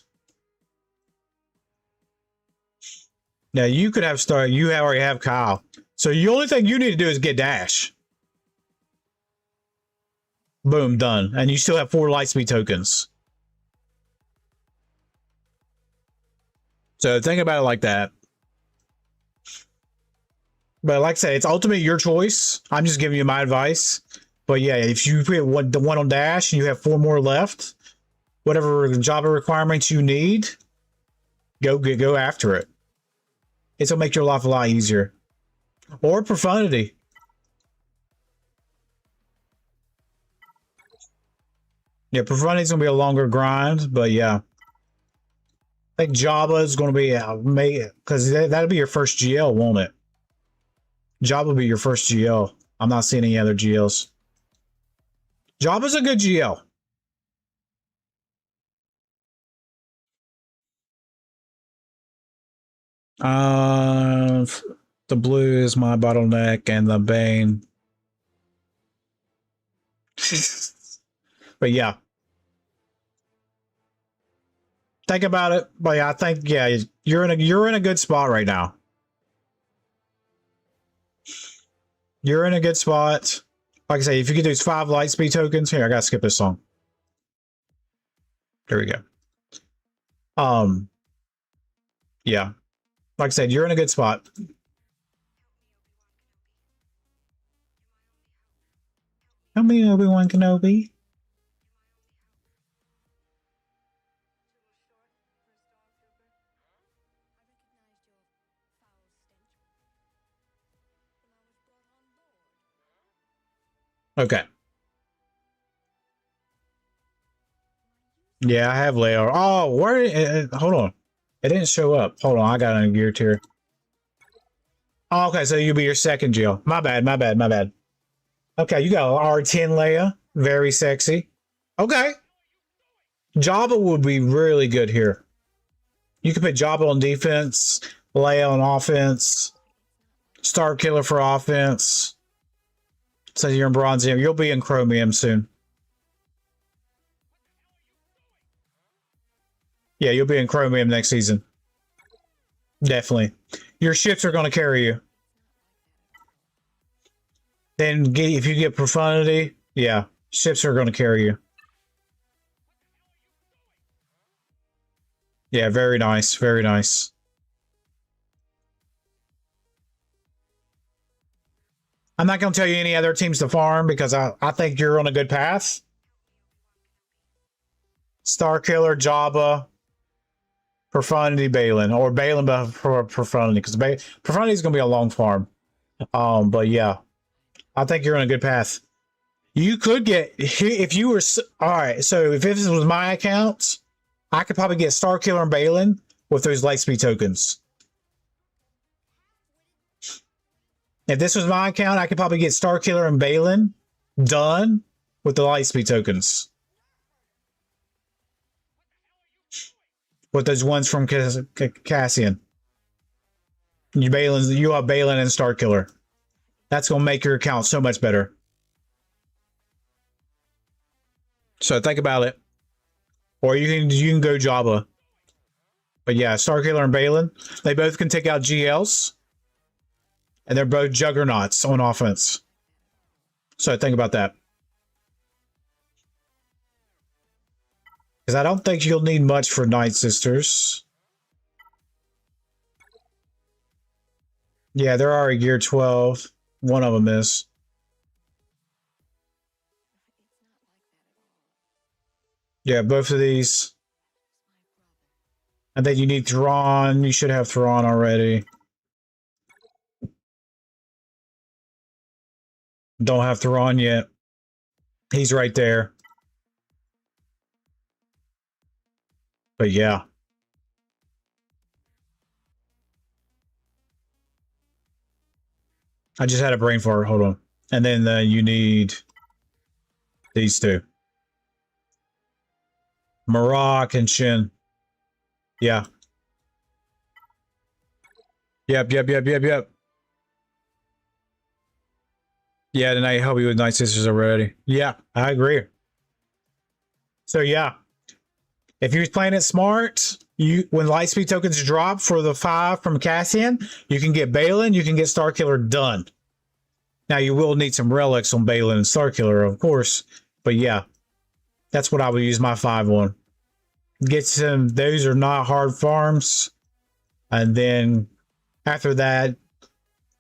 Now you could have Star. You already have Kyle. So the only thing you need to do is get Dash. Boom, done. And you still have 4 Lightspeed tokens. So think about it like that. But like I said, it's ultimately your choice. I'm just giving you my advice. But yeah, if you put the one on Dash and you have 4 more left, whatever Jabba requirements you need, go after it. It'll make your life a lot easier. Or Profundity. Yeah, Profundity's gonna be a longer grind, but yeah. I think Jabba is gonna be because that'll be your first GL, won't it? Jabba will be your first GL. I'm not seeing any other GLs. Jabba's a good GL. The blue is my bottleneck and the Bane. But yeah. Think about it. But yeah, I think you're in a good spot right now. You're in a good spot. Like I say, if you get those 5 Lightspeed tokens, here, I gotta skip this song. There we go. Yeah. Like I said, you're in a good spot. Help me, Obi-Wan Kenobi. Okay. Yeah, I have Leo. Oh, where? Hold on. It didn't show up. Hold on, I got a gear tier. Oh, okay, so you'll be your second Jill. My bad, my bad, my bad. Okay, you got R10 Leia. Very sexy. Okay. Jabba would be really good here. You could put Jabba on defense, Leia on offense, Star Killer for offense. So you're in Bronzium. You'll be in Chromium soon. Yeah, you'll be in Chromium next season. Definitely. Your ships are going to carry you. Then if you get Profundity, yeah, ships are going to carry you. Yeah, very nice. Very nice. I'm not going to tell you any other teams to farm because I think you're on a good path. Starkiller, Jabba, Profundity, Balin, or Balin for Profundity, because Profundity is going to be a long farm. But yeah, I think you're on a good path. You could get, if you were, all right, so if this was my account, I could probably get Starkiller and Balin with those Lightspeed tokens. If this was my account, I could probably get Starkiller and Balin done with the Lightspeed tokens. With those ones from Cassian. You have Balin and Starkiller. That's going to make your account so much better. So think about it. Or you can go Jabba. But yeah, Starkiller and Balin, they both can take out GLs. And they're both juggernauts on offense. So think about that. Because I don't think you'll need much for Night Sisters. Yeah, there are a gear 12. One of them is. Yeah, both of these. And then you need Thrawn. You should have Thrawn already. Don't have Thrawn yet. He's right there. But yeah. I just had a brain fart. Hold on. And then you need these two. Marak and Shin. Yeah. Yep. Yeah, then I help you with Night Sisters already. Yeah, I agree. So yeah. If you're playing it smart, when Lightspeed tokens drop for the 5 from Cassian, you can get Balin, you can get Starkiller done. Now you will need some relics on Balin and Starkiller, of course. But yeah, that's what I would use my 5 on. Get some, those are not hard farms. And then after that,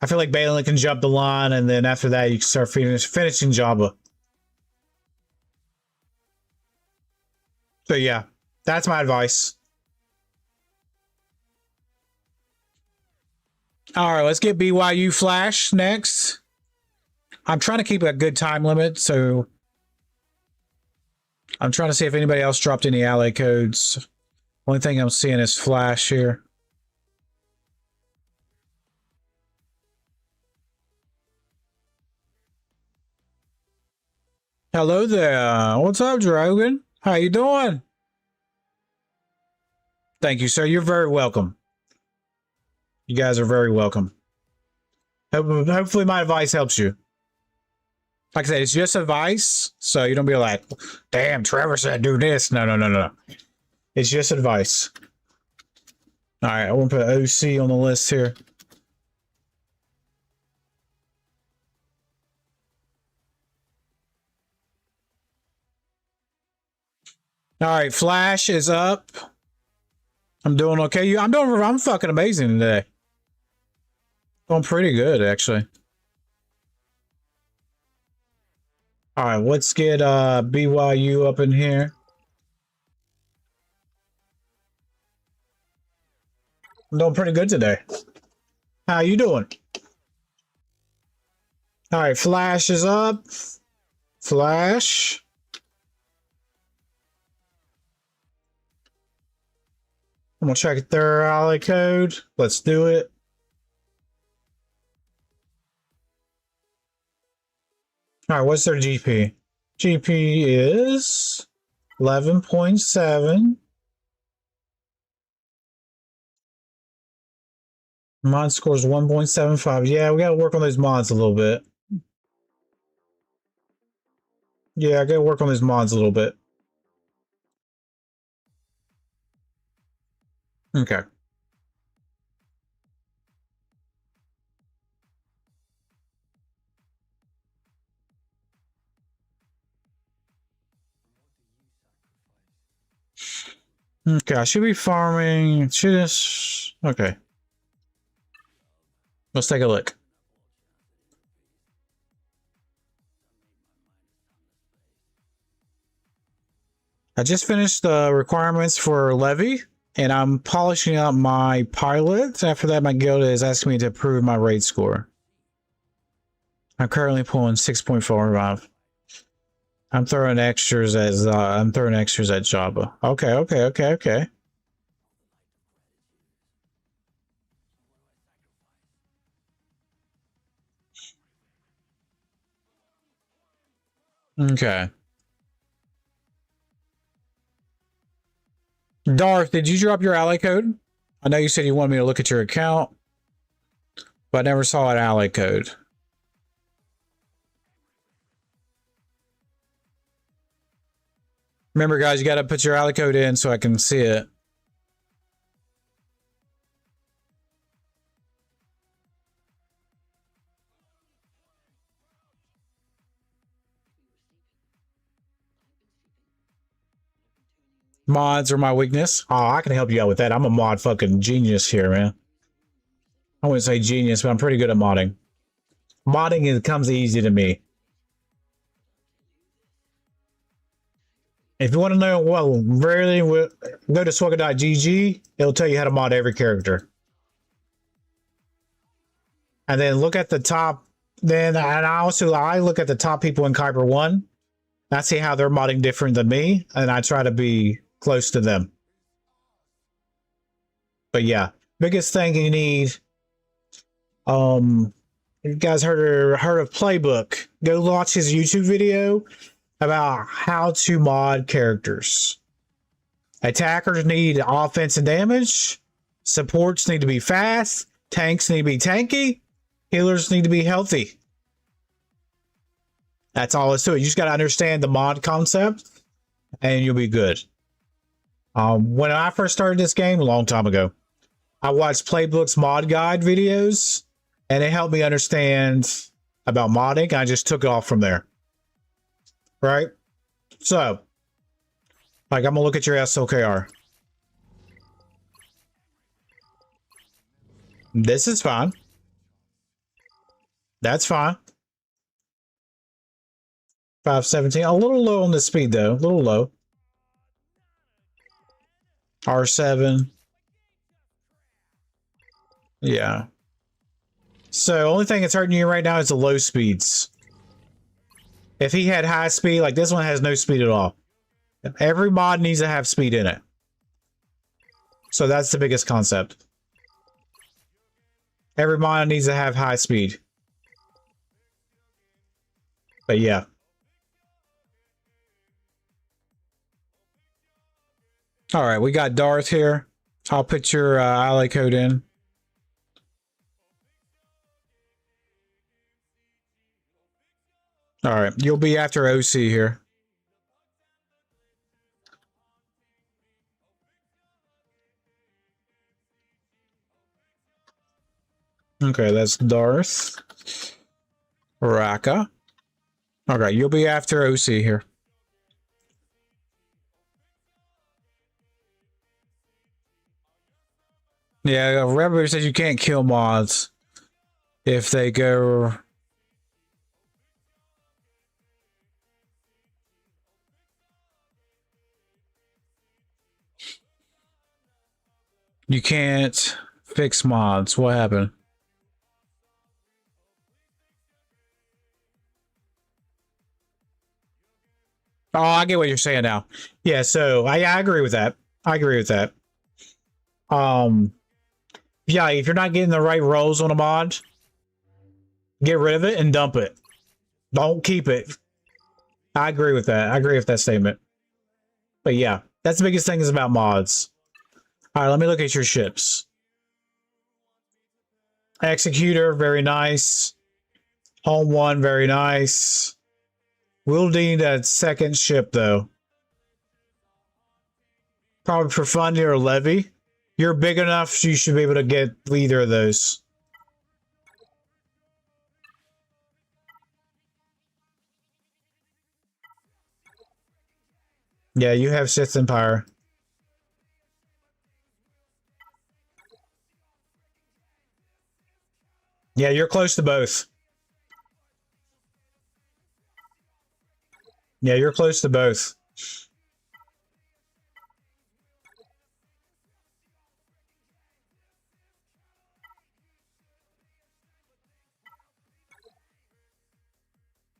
I feel like Balin can jump the line, and then after that you can start finishing Jabba. So yeah, that's my advice. All right, let's get BYU Flash next. I'm trying to keep a good time limit, so I'm trying to see if anybody else dropped any ally codes. Only thing I'm seeing is Flash here. Hello there. What's up, Dragon? How you doing? Thank you, sir. You're very welcome. You guys are very welcome. Hopefully my advice helps you. Like I said, it's just advice, so you don't be like, damn, Trevor said do this. No. It's just advice. All right, I want to put OC on the list here. All right, Flash is up. I'm doing okay. I'm fucking amazing today. Going pretty good, actually. All right, let's get BYU up in here. I'm doing pretty good today. How you doing? All right, Flash is up. Flash. I'm gonna check their ally code. Let's do it. All right, what's their GP? GP is 11.7. Mod scores 1.75. Yeah, we gotta work on those mods a little bit. Yeah, I gotta work on those mods a little bit. Okay. Okay, I should be farming. Should this? Okay. Let's take a look. I just finished the requirements for Levy, and I'm polishing up my pilot. After that, my guild is asking me to improve my raid score. I'm currently pulling 6.45. I'm throwing extras at Java. Okay. Okay. Darth, did you drop your ally code? I know you said you wanted me to look at your account, but I never saw an ally code. Remember, guys, you got to put your ally code in so I can see it. Mods are my weakness. Oh, I can help you out with that. I'm a mod fucking genius here, man. I wouldn't say genius, but I'm pretty good at modding. Modding comes easy to me. If you want to know, well, really, go to SWGoH.gg. It'll tell you how to mod every character. And then look at the top. Then, and I look at the top people in Kyber 1. I see how they're modding different than me, and I try to be close to them. But yeah, biggest thing you need. You guys heard of Playbook? Go watch his YouTube video about how to mod characters. Attackers need offense and damage. Supports need to be fast. Tanks need to be tanky. Healers need to be healthy. That's all it's to it. You just got to understand the mod concept, and you'll be good. When I first started this game a long time ago, I watched Playbook's mod guide videos, and it helped me understand about modding. I just took it off from there. Right? So, like, I'm going to look at your SLKR. This is fine. That's fine. 517. A little low on the speed, though. A little low. R7. Yeah. So, only thing that's hurting you right now is the low speeds. If he had high speed, like this one has no speed at all. Every mod needs to have speed in it. So that's the biggest concept. Every mod needs to have high speed. But yeah. All right, we got Darth here. I'll put your ally code in. All right, you'll be after OC here. Okay, that's Darth. Raka. Okay, you'll be after OC here. Yeah, Rebel says you can't kill mods if they go. You can't fix mods. What happened? Oh, I get what you're saying now. Yeah, so I agree with that. I agree with that. Yeah, if you're not getting the right rolls on a mod, get rid of it and dump it. Don't keep it. I agree with that. I agree with that statement. But yeah, that's the biggest thing is about mods. All right, let me look at your ships. Executor, very nice. Home 1, very nice. We'll need a second ship, though. Probably Profundity or Levy. You're big enough, so you should be able to get either of those. Yeah, you have Sith Empire. Yeah, you're close to both. Yeah, you're close to both.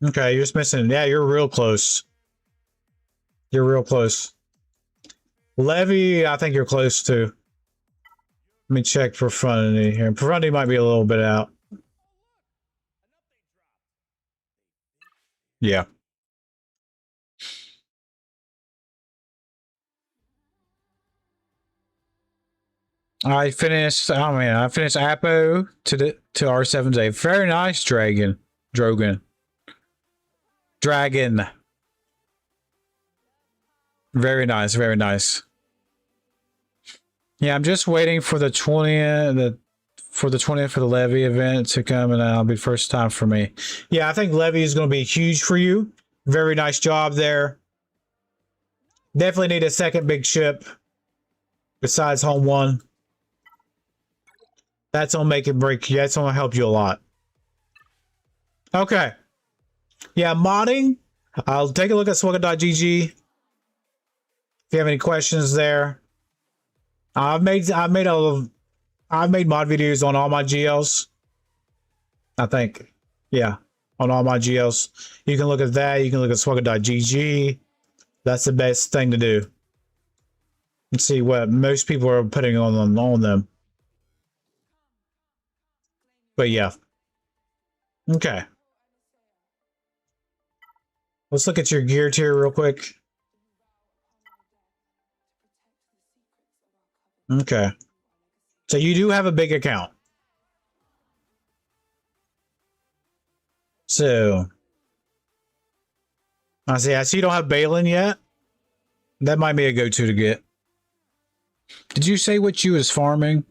Okay, you're just missing. Yeah, you're real close. You're real close. Levy, I think you're close to. Let me check Profundity here. Profundity might be a little bit out. Yeah. I finished. Oh man, I finished Apo to R7's. Very nice, Dragon. Very nice, very nice. Yeah, I'm just waiting for the 20th, for the Levy event to come, and that'll be first time for me. Yeah, I think Levy is going to be huge for you. Very nice job there. Definitely need a second big ship besides Home 1. That's gonna make it break. Yeah, that's gonna help you a lot. Okay. Yeah, modding. I'll take a look at SWGoH.gg. If you have any questions there, I've made mod videos on all my GLs. I think, yeah, on all my GLs. You can look at that. You can look at SWGoH.gg. That's the best thing to do. And see what most people are putting on them. But yeah. Okay. Let's look at your gear tier real quick. Okay. So you do have a big account. So I see you don't have Balin yet. That might be a go-to to get. Did you say what you was farming?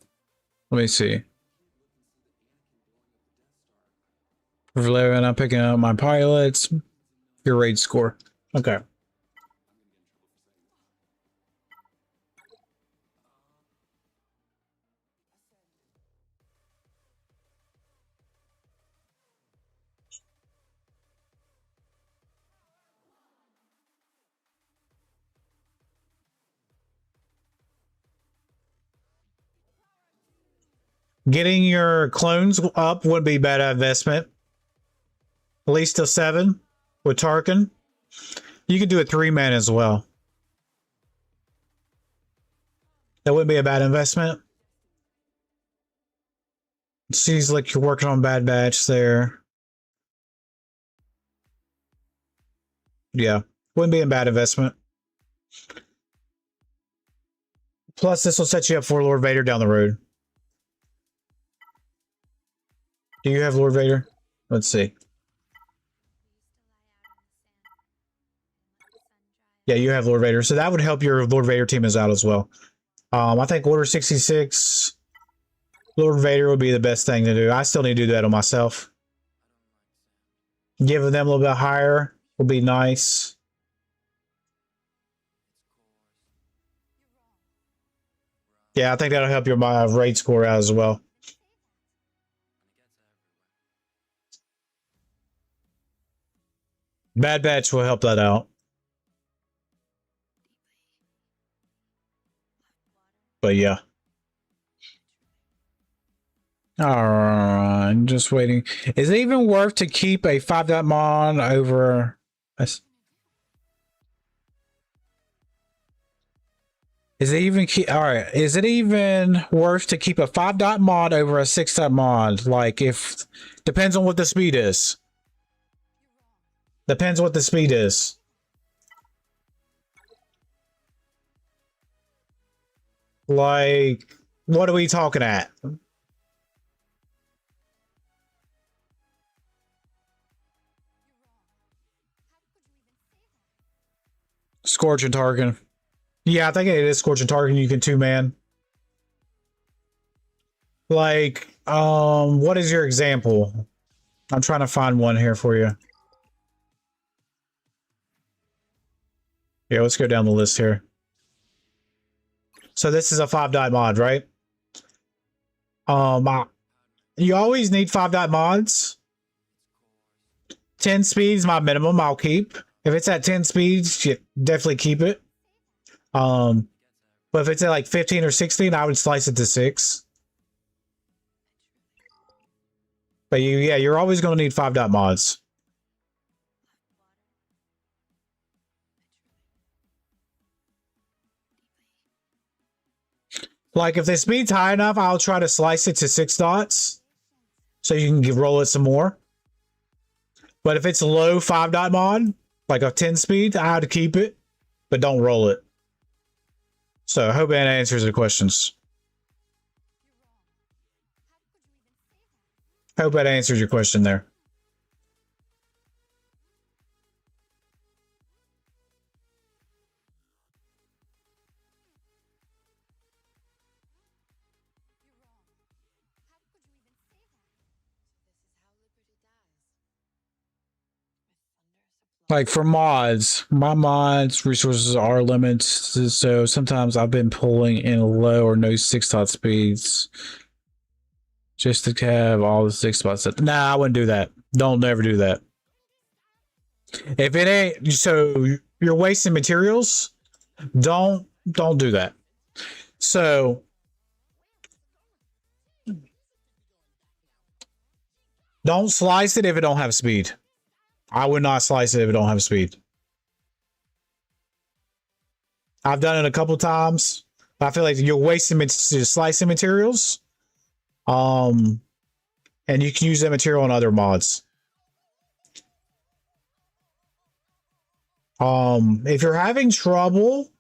Let me see. For 11, I'm picking up my pilots. Your raid score. Okay. Getting your clones up would be bad investment. At least to 7 with Tarkin. You could do a 3-man as well. That wouldn't be a bad investment. It seems like you're working on Bad Batch there. Yeah, wouldn't be a bad investment. Plus, this will set you up for Lord Vader down the road. Do you have Lord Vader? Let's see. Yeah, you have Lord Vader. So that would help your Lord Vader team out as well. I think Order 66, Lord Vader would be the best thing to do. I still need to do that on myself. Giving them a little bit higher would be nice. Yeah, I think that'll help your raid score out as well. Bad Batch will help that out. But yeah. Alright, I'm just waiting. Is it even worth to keep a 5-dot mod over a... Is it even alright, is it even worth to keep a 5-dot mod over a 6-dot mod? Like, if depends on what the speed is. Depends what the speed is. Like, what are we talking at? Scorch and Tarkin. Yeah, I think it is Scorch and Tarkin. You can 2-man. Like, what is your example? I'm trying to find one here for you. Yeah, let's go down the list here. So this is a 5-dot mod, right? You always need 5-dot mods. 10 speeds, my minimum, I'll keep. If it's at 10 speeds, you definitely keep it. But if it's at like 15 or 16, I would slice it to 6. But yeah, you're always going to need 5-dot mods. Like if the speed's high enough, I'll try to slice it to 6 dots. So you can roll it some more. But if it's a low 5-dot mod, like a 10 speed, I'd keep it, but don't roll it. So I hope that answers the questions. Hope that answers your question there. Like for mods, my mods resources are limited, so sometimes I've been pulling in low or no 6-dot speeds just to have all the 6 spots. Nah, I wouldn't do that. Don't never do that. If it ain't, so you're wasting materials, don't do that. So don't slice it if it don't have speed. I would not slice it if it don't have speed. I've done it a couple times. I feel like you're wasting slicing materials. And you can use that material on other mods. If you're having trouble,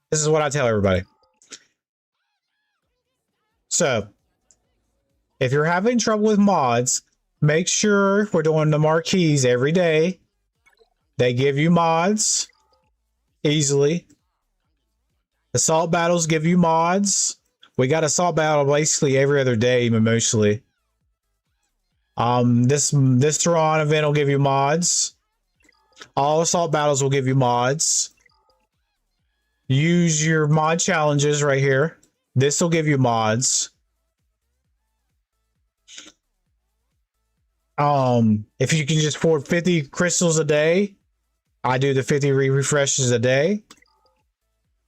this is what I tell everybody. So, if you're having trouble with mods, make sure we're doing the marquees every day. They give you mods easily. Assault battles give you mods. We got assault battle basically every other day, even mostly. This Tehran event will give you mods. All assault battles will give you mods. Use your mod challenges right here. This will give you mods. If you can just afford 50 crystals a day, I do the 50 refreshes a day.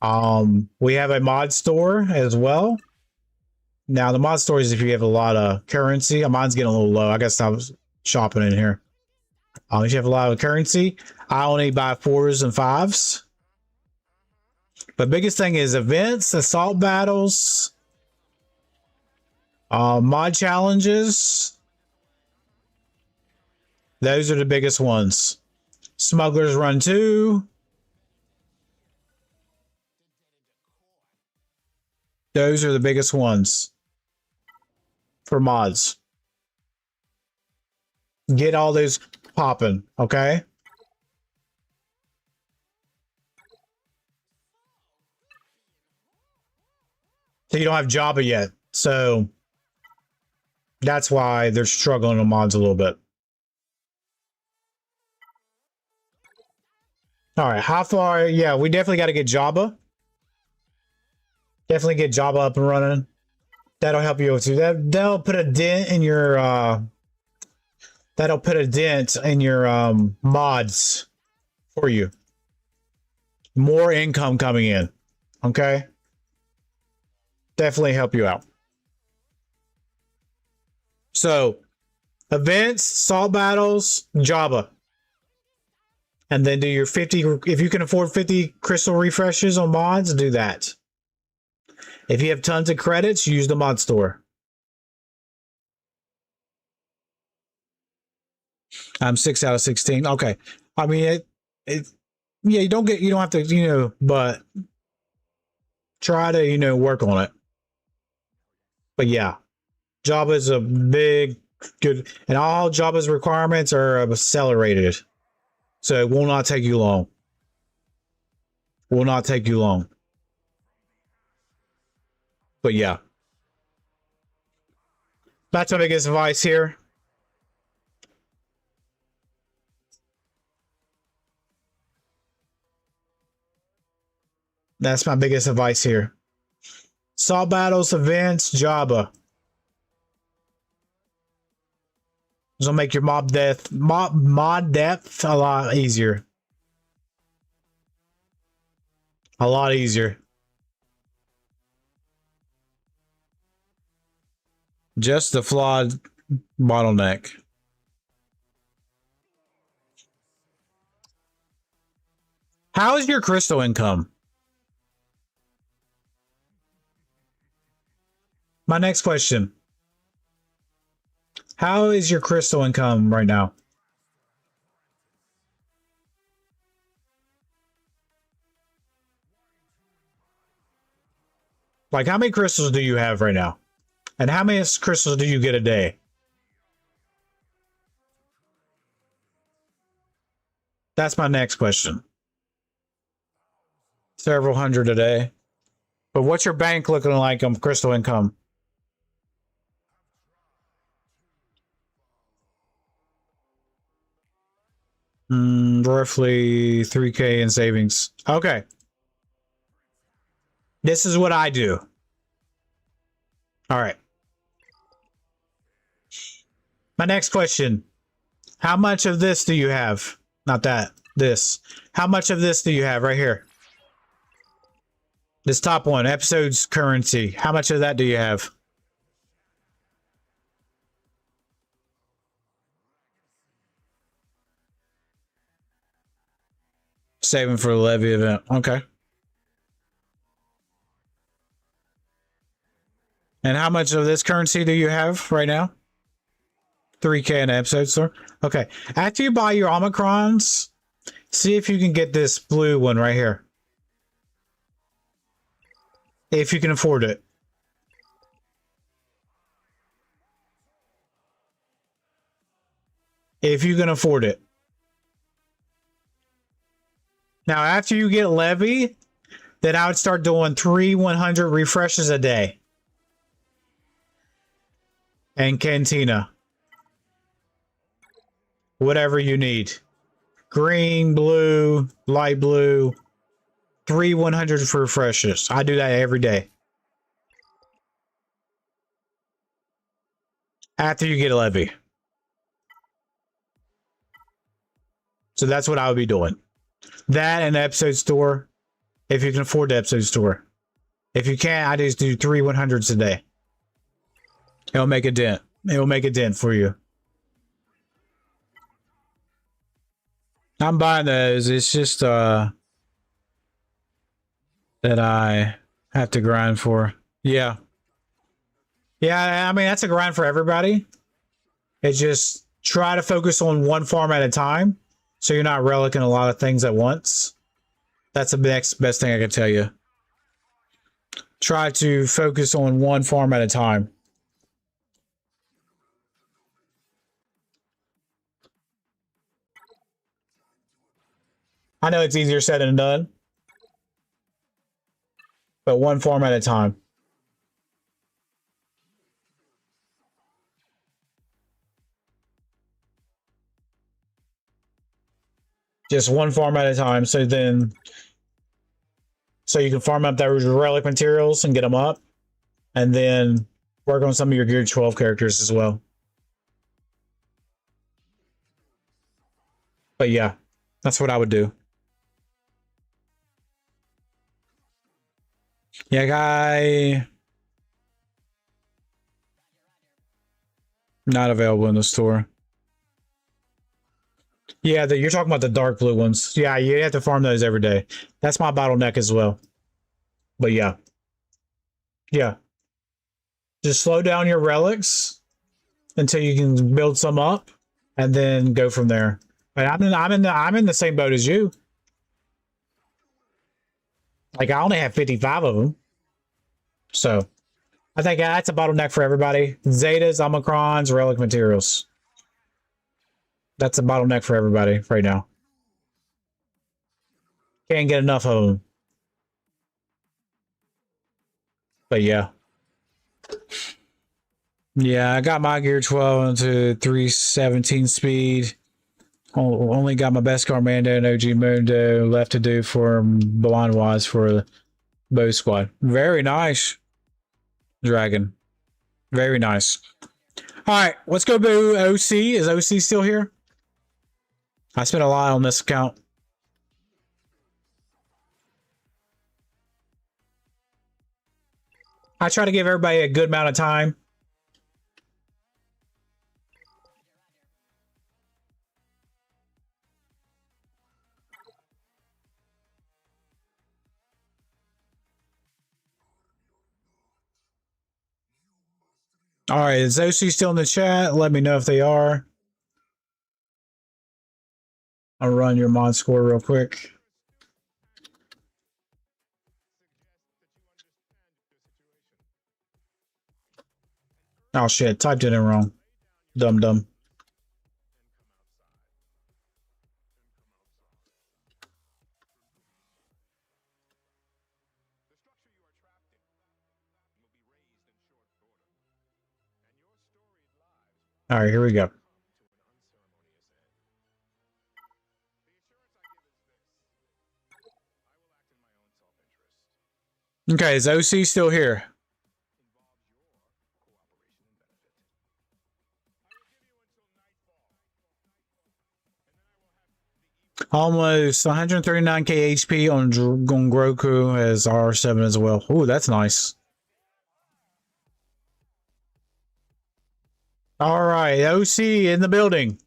We have a mod store as well. Now the mod store is if you have a lot of currency. Mine's getting a little low. I gotta stop shopping in here. If you have a lot of currency, I only buy 4s and 5s. But biggest thing is events, assault battles, mod challenges. Those are the biggest ones. Smugglers Run 2. Those are the biggest ones for mods. Get all those popping, okay? So you don't have Jabba yet. So that's why they're struggling on mods a little bit. All right, how far? Yeah, we definitely got to get Jabba. Definitely get Jabba up and running. That'll help you out too. That'll put a dent in your mods for you. More income coming in. Okay? Definitely help you out. So, events, salt battles, Jabba. And then do your 50, if you can afford 50 crystal refreshes on mods, do that. If you have tons of credits, use the mod store. I'm 6 out of 16. Okay. I mean, yeah, you don't have to, but try to, work on it. But yeah, Jabba is a big, good, and all Jabba's requirements are accelerated. So it will not take you long. Will not take you long. But yeah. That's my biggest advice here. That's my biggest advice here. Saw battles, events, Jabba. This will make your mod depth a lot easier. A lot easier. Just the flawed bottleneck. How is your crystal income? My next question. How is your crystal income right now? Like, how many crystals do you have right now? And how many crystals do you get a day? That's my next question. Several hundred a day. But what's your bank looking like on crystal income? Roughly 3K in savings. Okay. This is what I do. All right. My next question. How much of this do you have? Not that. This. How much of this do you have right here? This top one. Episodes currency. How much of that do you have? Saving for the levy event. Okay. And how much of this currency do you have right now? 3K in the episode store. Okay. After you buy your Omicrons, see if you can get this blue one right here. If you can afford it. If you can afford it. Now, after you get levy, then I would start doing 100 refreshes a day. And Cantina. Whatever you need. Green, blue, light blue. 100 for refreshes. I do that every day. After you get a levy. So that's what I would be doing. That and the episode store. If you can afford the episode store. If you can't, I just do 100s a day. It'll make a dent. It'll make a dent for you. I'm buying those. It's just that I have to grind for. Yeah. Yeah, I mean, that's a grind for everybody. It's just try to focus on one farm at a time. So you're not relicing a lot of things at once. That's the best thing I can tell you. Try to focus on one farm at a time. I know it's easier said than done. But one farm at a time. Just one farm at a time. So then, so you can farm up those relic materials and get them up. And then work on some of your Gear 12 characters as well. But yeah, that's what I would do. Yeah, guy. Not available in the store. Yeah, you're talking about the dark blue ones. Yeah, you have to farm those every day. That's my bottleneck as well. But yeah. Yeah. Just slow down your relics until you can build some up and then go from there. But I'm in the same boat as you. Like, I only have 55 of them. So I think that's a bottleneck for everybody. Zetas, Omicrons, relic materials. That's a bottleneck for everybody right now. Can't get enough of them. But yeah. Yeah, I got my gear 12 into 317 speed. Only got my best car Mando and OG Mundo left to do for blind wise for the bow squad. Very nice, Dragon. Very nice. All right, let's go boo OC. Is OC still here? I spent a lot on this account. I try to give everybody a good amount of time. All right, is OC still in the chat? Let me know if they are. I'll run your mod score real quick. Oh shit, typed it in wrong. Dumb. All right, here we go. Okay, is OC still here? Almost 139k HP on Gongroku as R7 as well. Ooh, that's nice. All right, OC in the building.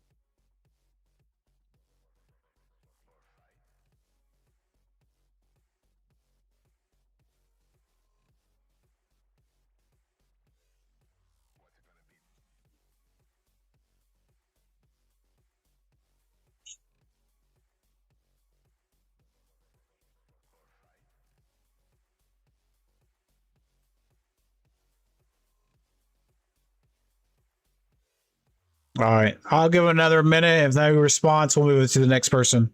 All right, I'll give another minute. If no response, we'll move it to the next person.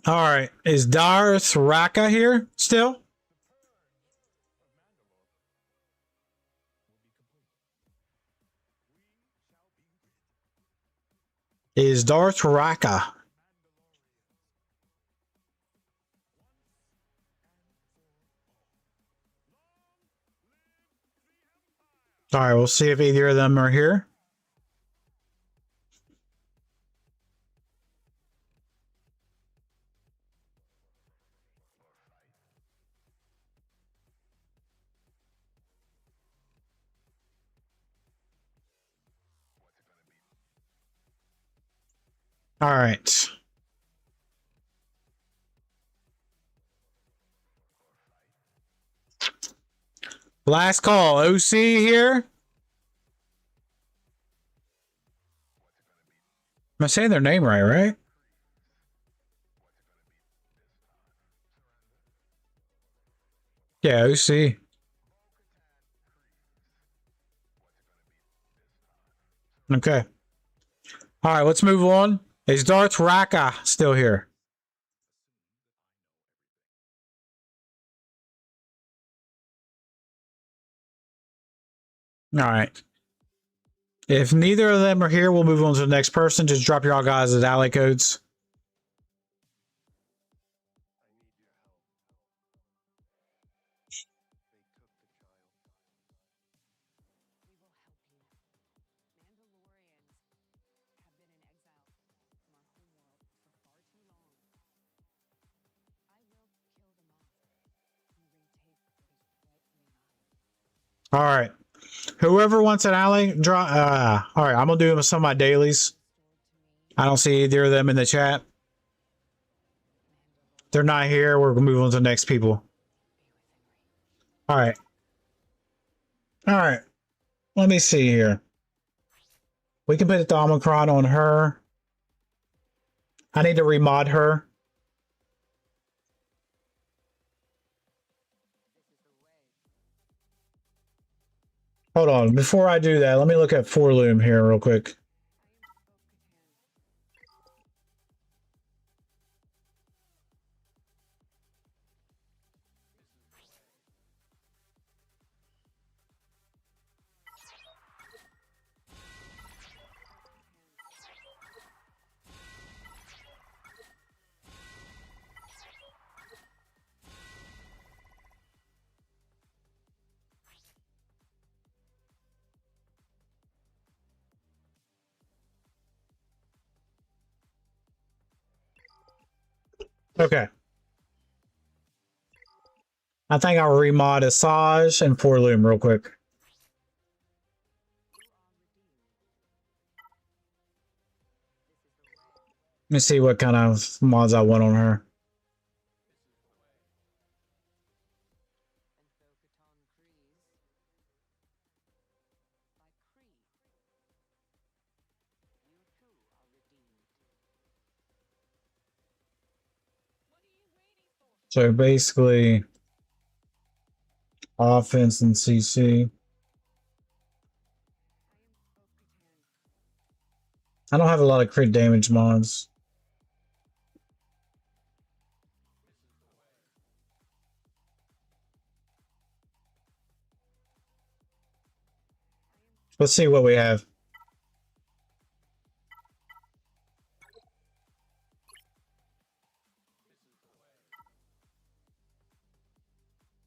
All right, is Darth Raka here still? Is Darth Raka? All right, we'll see if either of them are here. All right. Last call. OC here. Am I saying their name right? Yeah, OC. Okay. All right, let's move on. Is Darth Raka still here? All right. If neither of them are here, we'll move on to the next person. Just drop your all guys' ally codes. All right. Whoever wants an ally, drop. All right, I'm gonna do some of my dailies. I don't see either of them in the chat. They're not here. We're gonna move on to the next people. All right. All right. Let me see here. We can put the Omicron on her. I need to remod her. Hold on. Before I do that, let me look at Forloom here real quick. Okay. I think I'll remod Asajj and Forloom real quick. Let me see what kind of mods I want on her. So basically, offense and CC. I don't have a lot of crit damage mods. Let's see what we have.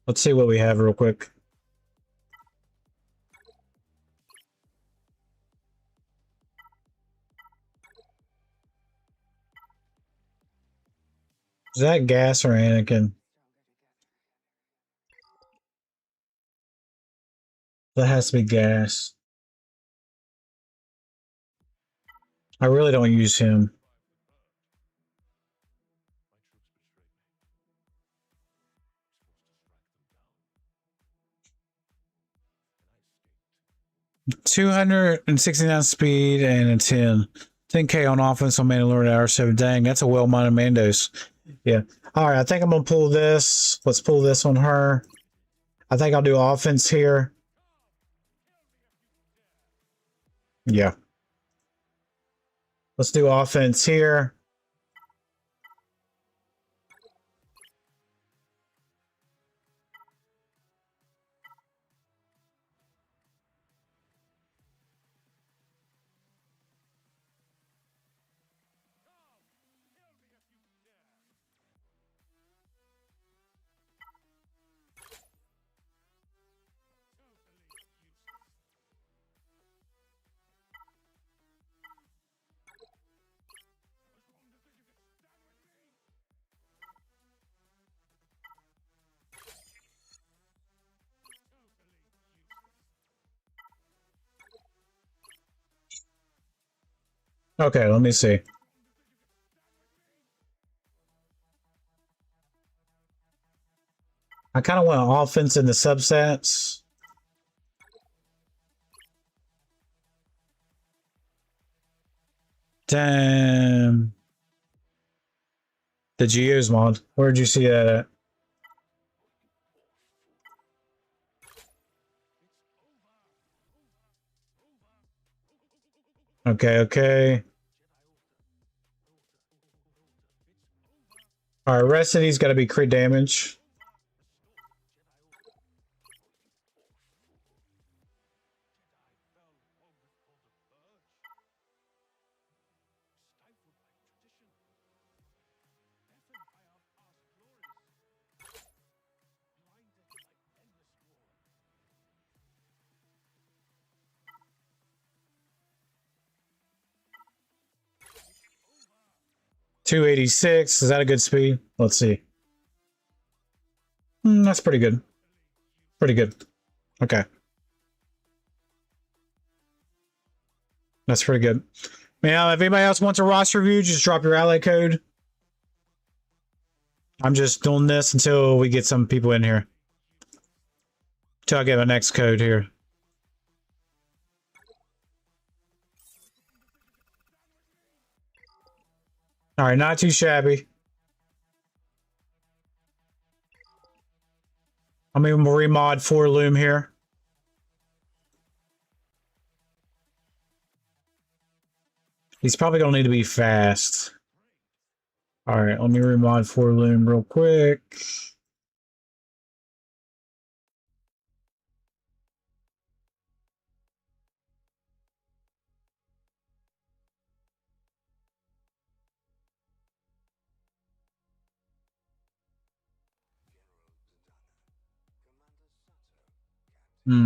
Let's see what we have real quick. Is that Gas or Anakin? That has to be Gas. I really don't use him. $269 speed and a 10K on offense on Mandalorian Hour 7. Dang, that's a well-minded Mandos. Yeah. All right, I think I'm going to pull this. Let's pull this on her. I think I'll do offense here. Yeah. Let's do offense here. Okay, let me see. I kind of want offense in the substats. Damn. The Geos mod. Where'd you see that at? Okay, okay. All right, rest of these got to be crit damage. $286. Is that a good speed? Let's see. That's pretty good. Pretty good. Okay. That's pretty good. Now, if anybody else wants a roster review, just drop your ally code. I'm just doing this until we get some people in here. Until I get my next code here. All right, not too shabby. I'm even remod Forloom here. He's probably gonna need to be fast. All right, let me remod for loom real quick.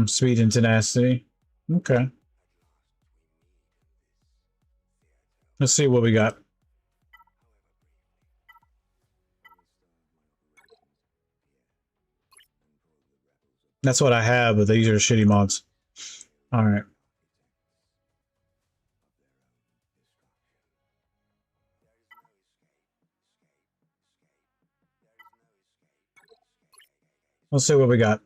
Speed and tenacity. Okay. Let's see what we got. That's what I have, but these are shitty mods. All right. Let's see what we got.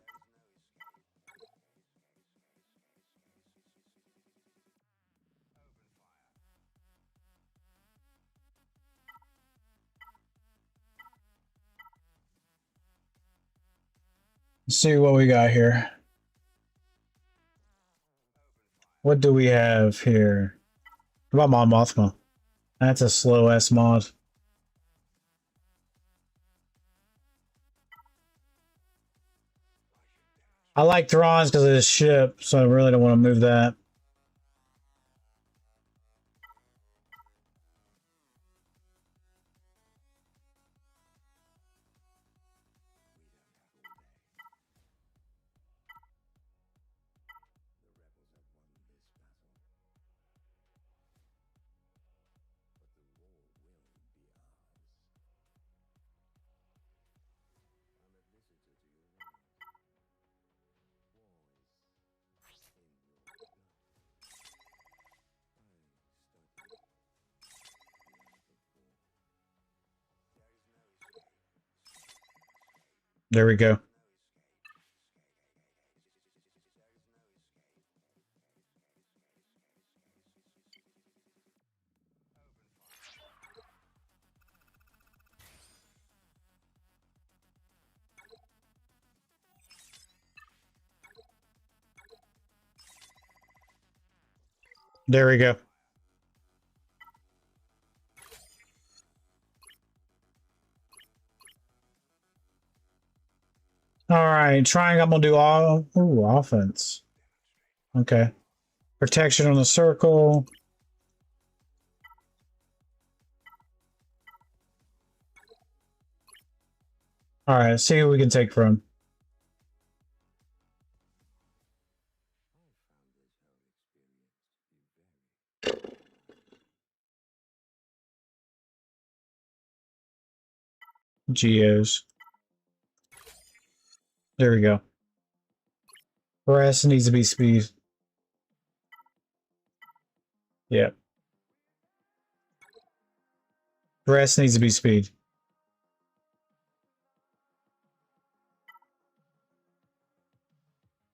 Let's see what we got here. What do we have here? What about Mon Mothma? That's a slow ass mod. I like Thrawn's because of his ship, so I really don't want to move that. There we go. There we go. All right, trying. I'm gonna do all offense. Okay, protection on the circle. All right, let's see who we can take from. Geos. There we go. Rest needs to be speed. Yep. Rest needs to be speed.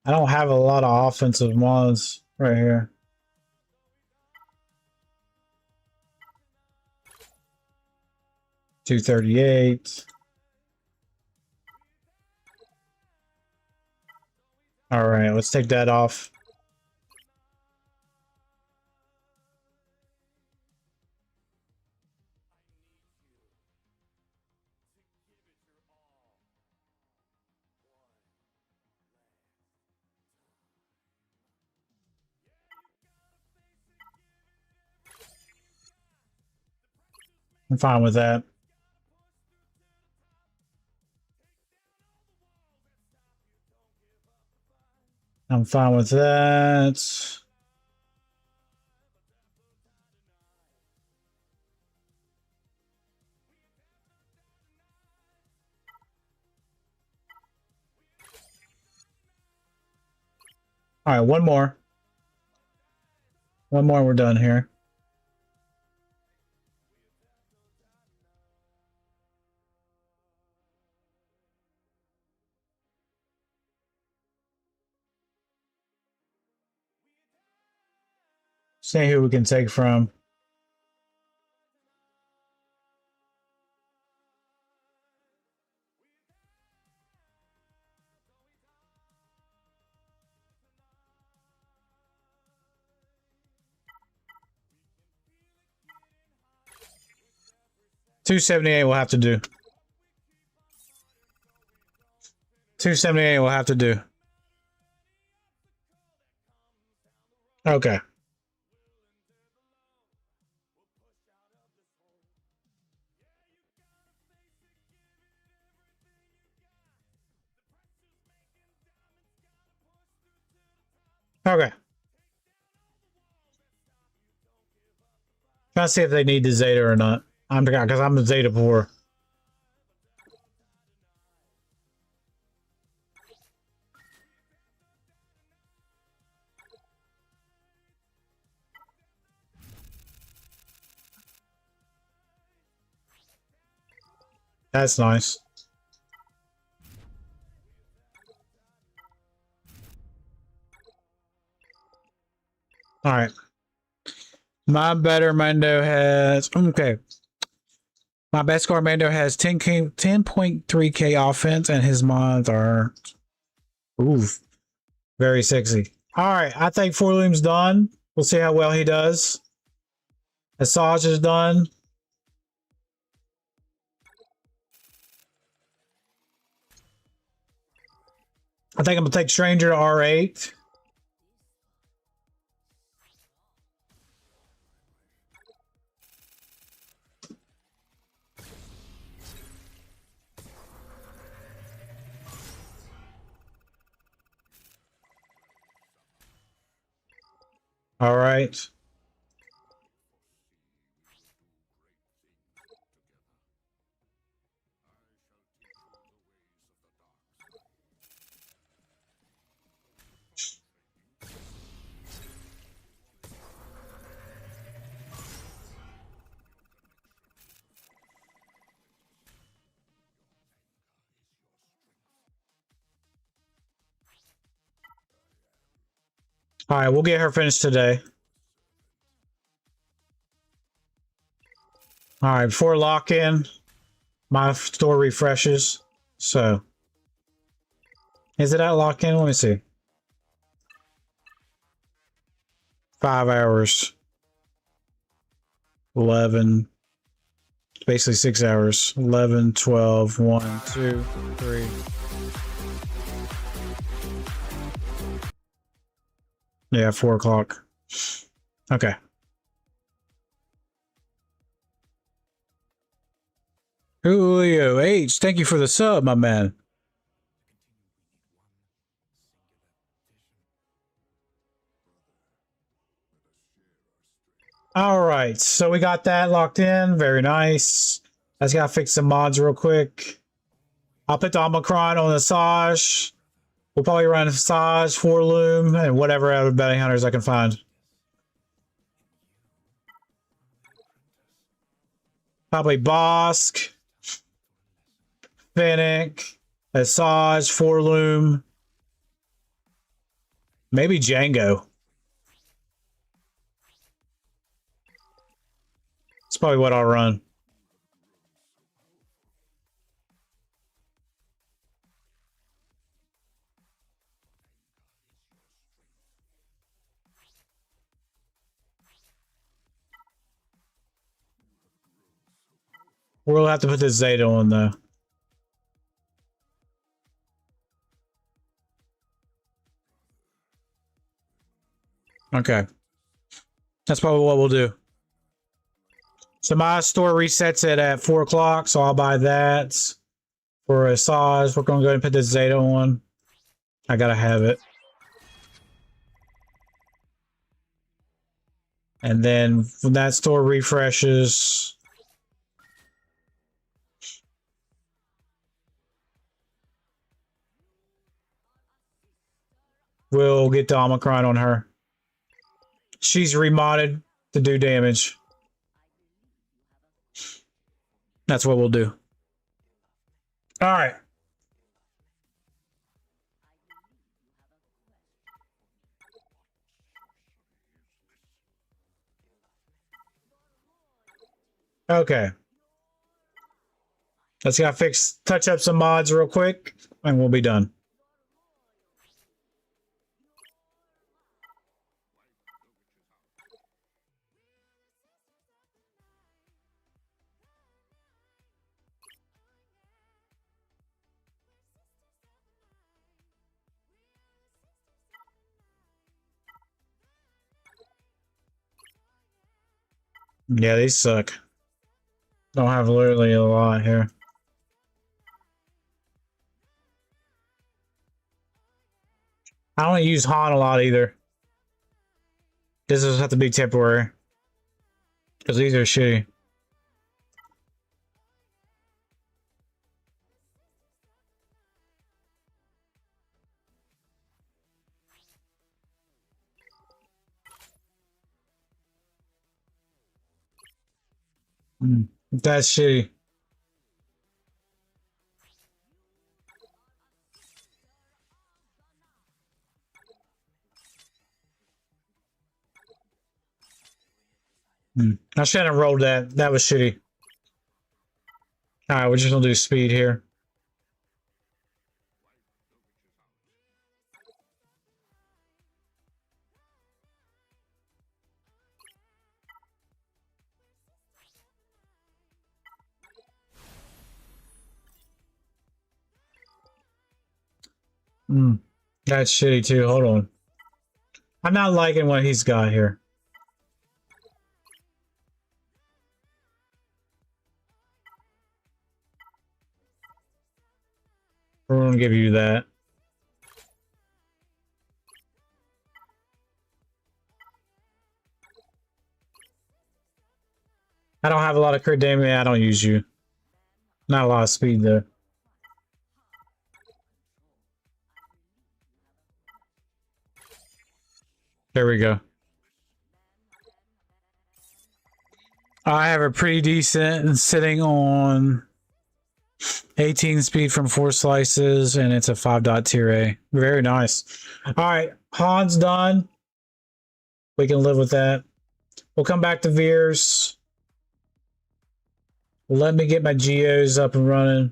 I don't have a lot of offensive mods right here. $238. All right, let's take that off. I'm fine with that. I'm fine with that. All right, one more. One more, we're done here. See who we can take from. 278 will have to do. 278 will have to do. Okay. Okay. Trying to see if they need the Zeta or not. I'm because I'm the Zeta poor. That's nice. All right. My better Mando has okay. My best score Mando has 10.3k offense, and his mods are oof, very sexy. All right, I think Forloom's done. We'll see how well he does. Asajj is done. I think I'm gonna take Stranger to R8. All right. All right, we'll get her finished today. All right, before lock-in, my store refreshes. So, is it at lock-in? Let me see. 5 hours. 11. Basically 6 hours. 11, 12, 1, 2, 3. Yeah, 4 o'clock. Okay. Julio H, thank you for the sub, my man. All right, so we got that locked in. Very nice. I just gotta fix some mods real quick. I'll put the Omicron on the Asajj. We'll probably run Asajj, Forloom, and whatever other bounty hunters I can find. Probably Bosk, Fennec, Asajj, Forloom, maybe Django. That's probably what I'll run. We'll have to put this Zeta on though. Okay. That's probably what we'll do. So my store resets it at 4 o'clock, so I'll buy that. For Asajj, we're going to go ahead and put this Zeta on. I gotta have it. And then when that store refreshes, we'll get the Omicron on her. She's remodded to do damage. That's what we'll do. All right. Okay. Let's gotta touch up some mods real quick, and we'll be done. Yeah, these suck. Don't have literally a lot here. I don't use Han a lot either. This doesn't have to be temporary. Because these are shitty. That's shitty. I shouldn't have rolled that. That was shitty. Alright, we're just gonna do speed here. That's shitty too. Hold on. I'm not liking what he's got here. We're gonna give you that. I don't have a lot of crit damage. I don't use you. Not a lot of speed though. There we go. I have a pretty decent sitting on 18 speed from 4 slices, and it's a 5 tier A. Very nice. All right, Han's done. We can live with that. We'll come back to Veers. Let me get my geos up and running.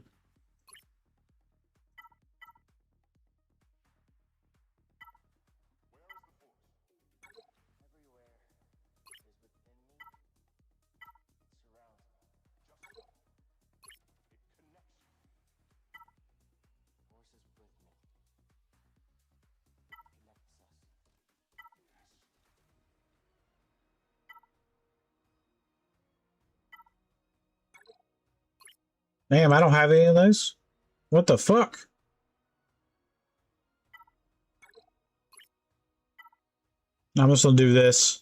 Damn, I don't have any of those. What the fuck? I'm just gonna do this.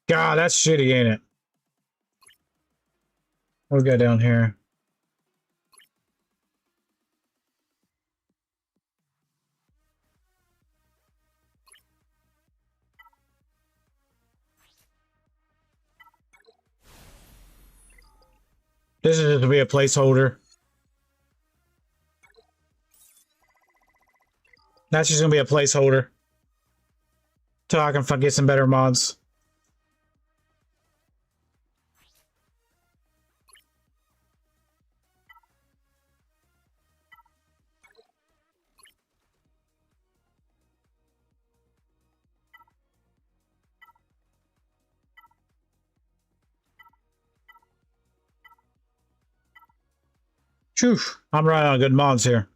God, that's shitty, ain't it? We'll go down here. This is just to be a placeholder. That's just gonna be a placeholder. Till I can get some better mods. Phew, I'm running on good mods here.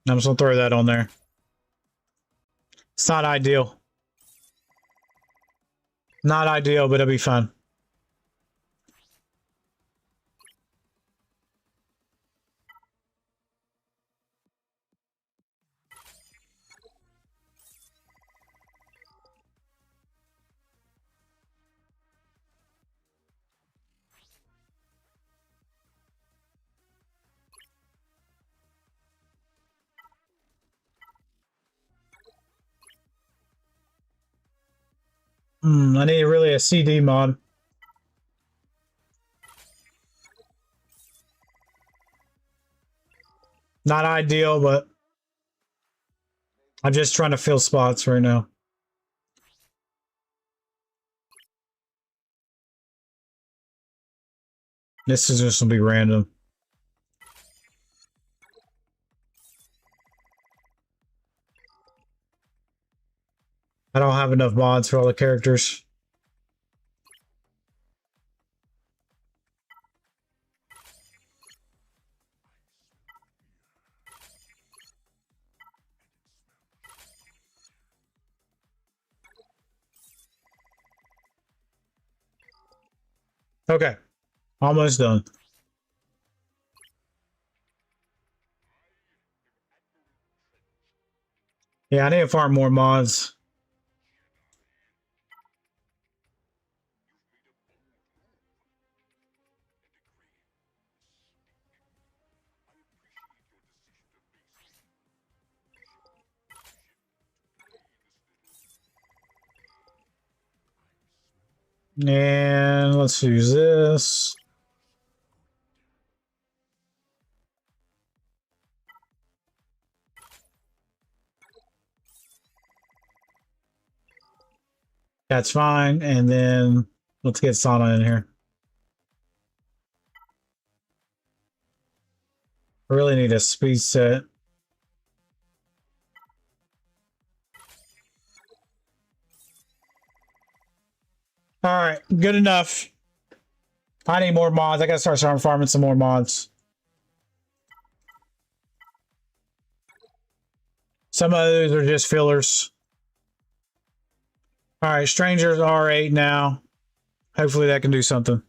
I'm just gonna throw that on there. It's not ideal. Not ideal, but it'll be fun. I need really a CD mod. Not ideal, but I'm just trying to fill spots right now. This is just gonna be random. I don't have enough mods for all the characters. Okay, almost done. Yeah, I need to farm more mods. And let's use this. That's fine. And then let's get Sauna in here. I really need a speed set. All right, good enough. I need more mods. I gotta start farming some more mods. Some of those are just fillers. All right, Strangers R8 now. Hopefully that can do something.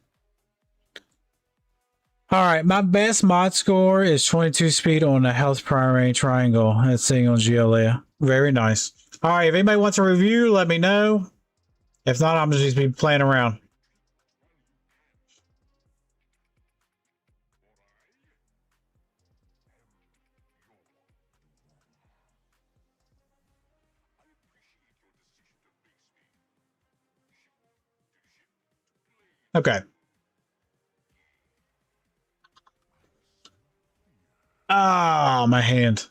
All right, my best mod score is 22 speed on the health primary triangle. That's sitting on GLA. Very nice. All right, if anybody wants a review, let me know. If not, I'm just be playing around. Okay. Ah, my hand.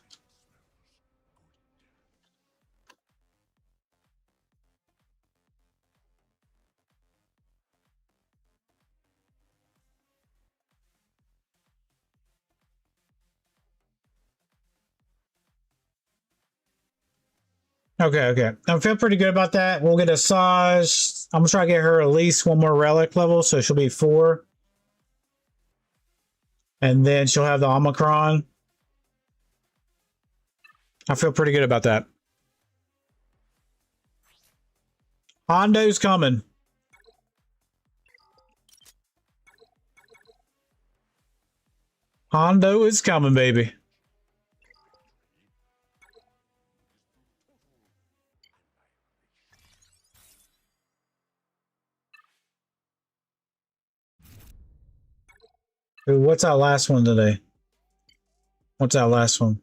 Okay. I feel pretty good about that. We'll get a Saj. I'm gonna try to get her at least one more relic level, so she'll be 4. And then she'll have the Omicron. I feel pretty good about that. Hondo's coming. Hondo is coming, baby. Ooh, what's our last one today? What's our last one?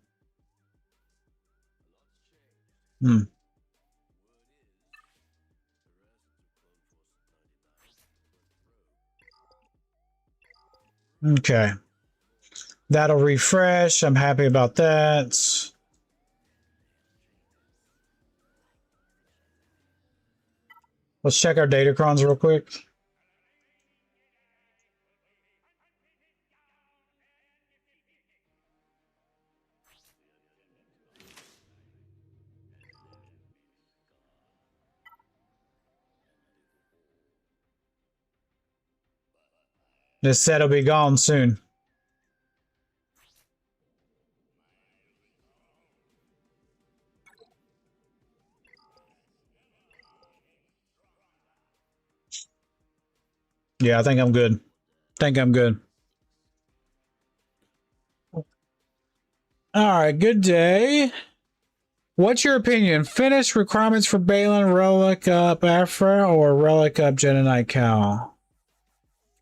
Okay. That'll refresh. I'm happy about that. Let's check our datacrons real quick. This set will be gone soon. Yeah, I think I'm good. All right, good day. What's your opinion? Finish requirements for Balin, Relic up Afra, or Relic up Jedi Cal?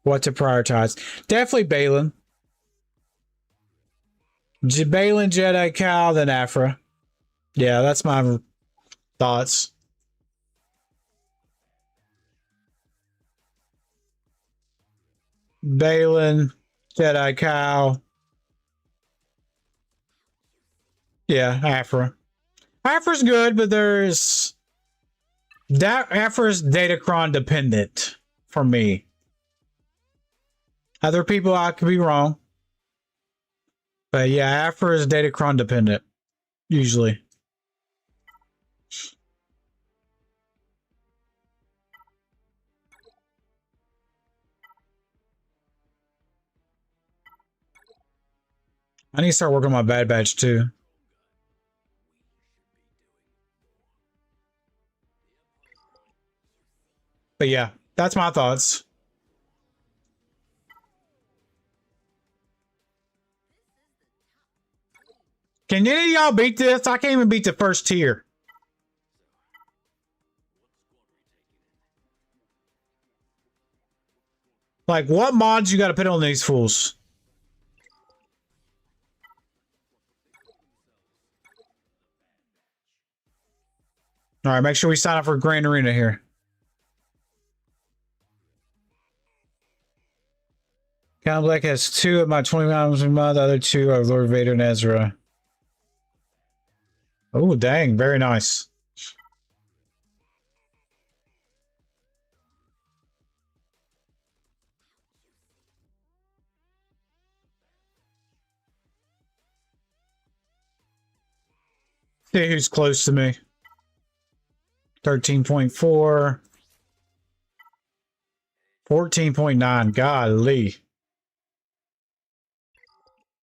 What to prioritize? Definitely Balin. Balin, Jedi Cal, then Afra. Yeah, that's my thoughts. Balin, Jedi Cal. Yeah, Afra. Afra's good, but there's that Afra's Datacron dependent for me. Other people, I could be wrong. But yeah, Afra is Datacron dependent, usually. I need to start working on my Bad Batch too. But yeah, that's my thoughts. Can any of y'all beat this? I can't even beat the first tier. Like, what mods you got to put on these fools? All right, make sure we sign up for Grand Arena here. Count Black has 2 of my 20 items a month. The other 2 are Lord Vader and Ezra. Oh, dang. Very nice. See who's close to me. 13.4. 14.9. Golly.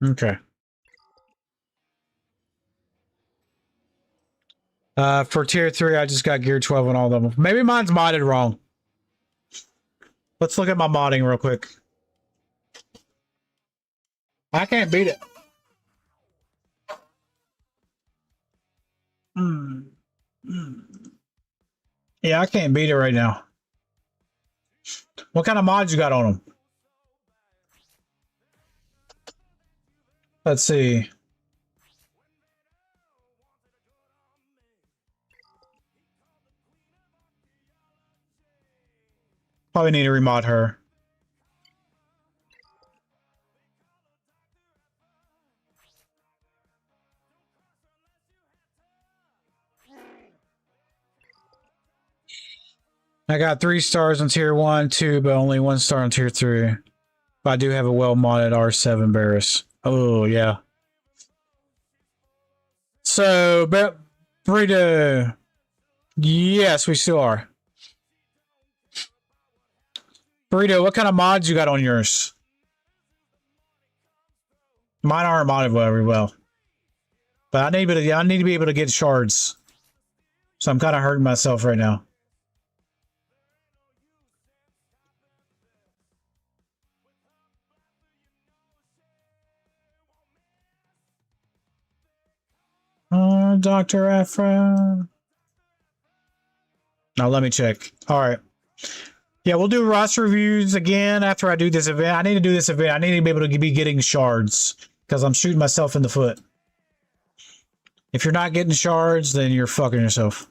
Okay. For tier 3, I just got gear 12 on all of them. Maybe mine's modded wrong. Let's look at my modding real quick. I can't beat it. Yeah, I can't beat it right now. What kind of mods you got on them? Let's see. Probably need to remod her. I got 3 stars on tier 1, 2, but only 1 star on tier 3. But I do have a well-modded R7 Barris. Oh, yeah. So, Burrito. Yes, we still are. Burrito, what kind of mods you got on yours? Mine aren't modded very well. But I need to be able to get shards. So I'm kind of hurting myself right now. Dr. Afro. Now let me check. All right. Yeah, we'll do roster reviews again after I do this event. I need to do this event. I need to be able to be getting shards because I'm shooting myself in the foot. If you're not getting shards, then you're fucking yourself.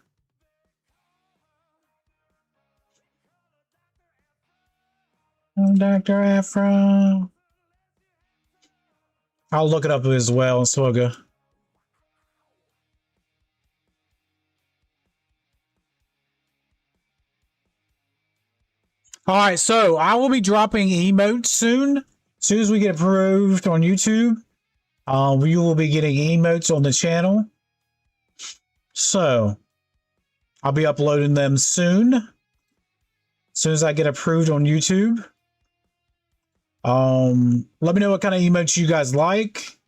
Dr. Afro. I'll look it up as well, SWGoH. All right, so I will be dropping emotes soon. As soon as we get approved on YouTube, we will be getting emotes on the channel. So I'll be uploading them soon. As soon as I get approved on YouTube. Let me know what kind of emotes you guys like.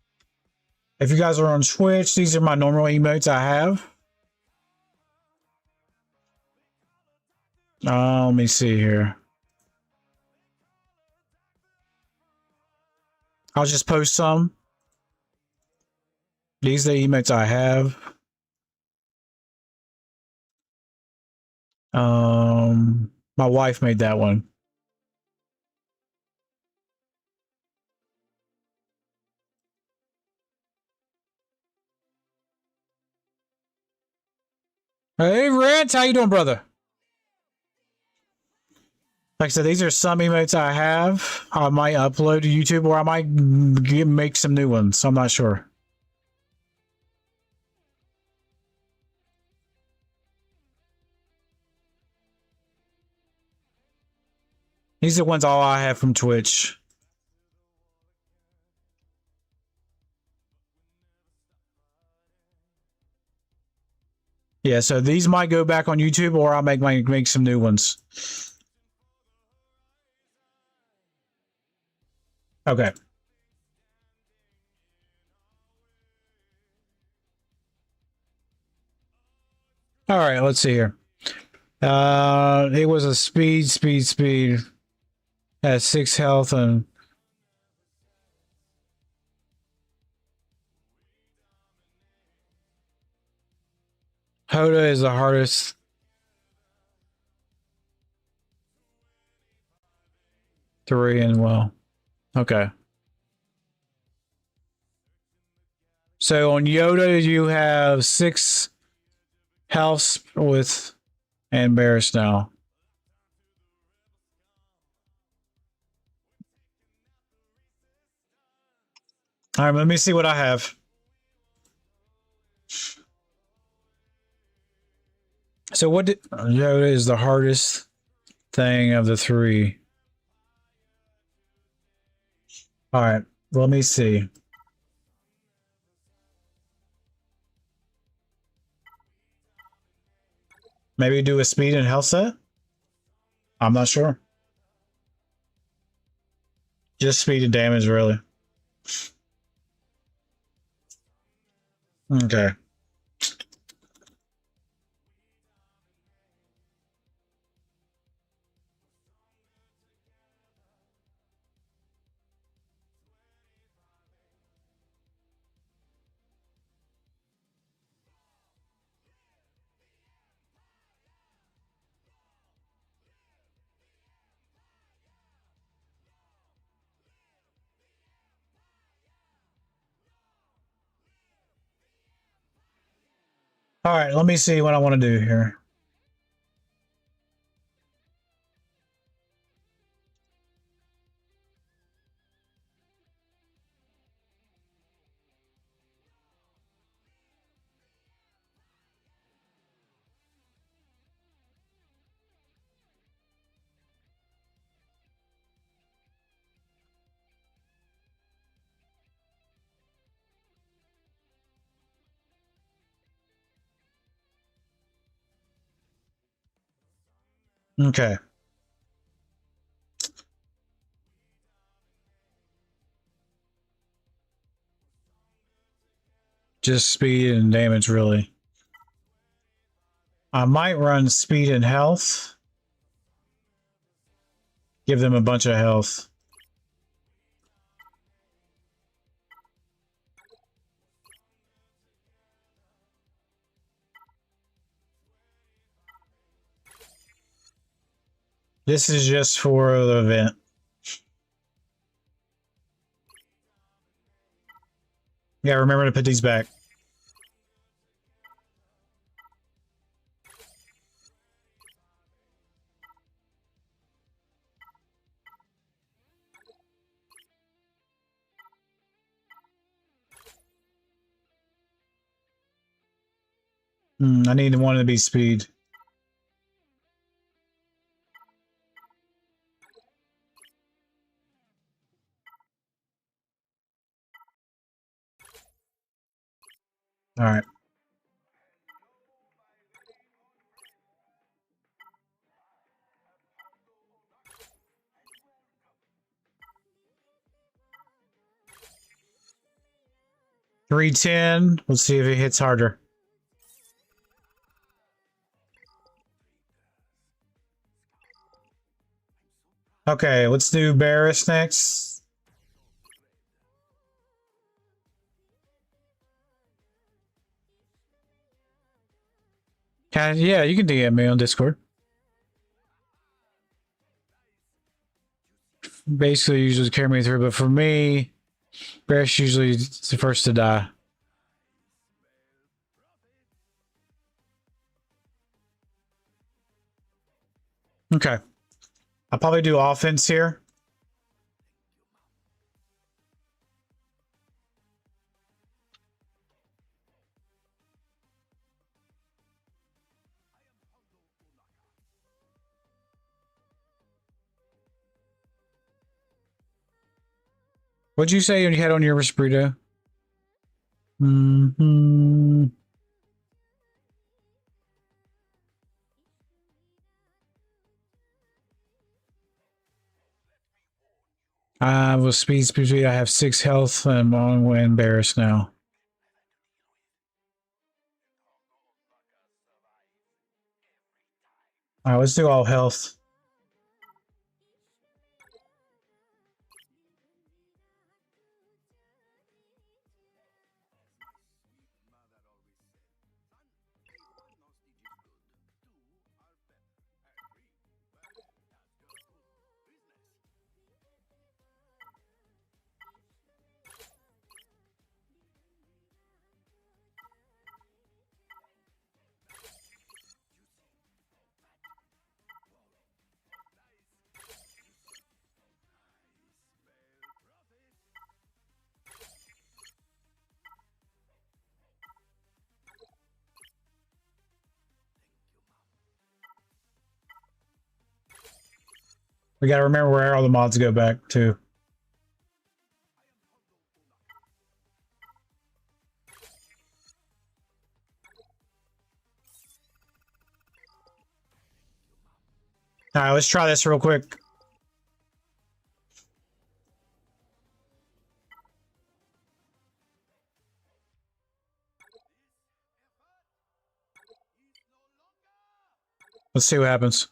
If you guys are on Twitch, these are my normal emotes I have. Let me see here. I'll just post some. These are the emotes I have. My wife made that one. Hey, Rant, how you doing, brother? Like I said, these are some emotes I have. I might upload to YouTube, or I might make some new ones. So I'm not sure. These are the ones all I have from Twitch. Yeah, so these might go back on YouTube, or I'll make some new ones. Okay. All right, let's see here. It was a speed. Has 6 health and Hoda is the hardest. Three and well. Okay. So on Yoda, you have 6 health with and Barris now. All right, let me see what I have. So what did Yoda is the hardest thing of the 3. All right, let me see. Maybe do a speed and health set? I'm not sure. Just speed and damage, really. Okay. All right, let me see what I want to do here. Okay. Just speed and damage, really. I might run speed and health. Give them a bunch of health. This is just for the event. Yeah, remember to put these back. I need one to be speed. All right. $310. Let's see if it hits harder. Okay, let's do Barris next. Yeah, you can DM me on Discord. Basically, usually carry me through, but for me, Barris usually is the first to die. Okay. I'll probably do offense here. What'd you say when you had on your burrito? With speed, I have 6 health and I'm on embarrassed now. All right, let's do all health. We gotta remember where all the mods go back to. All right, let's try this real quick. Let's see what happens.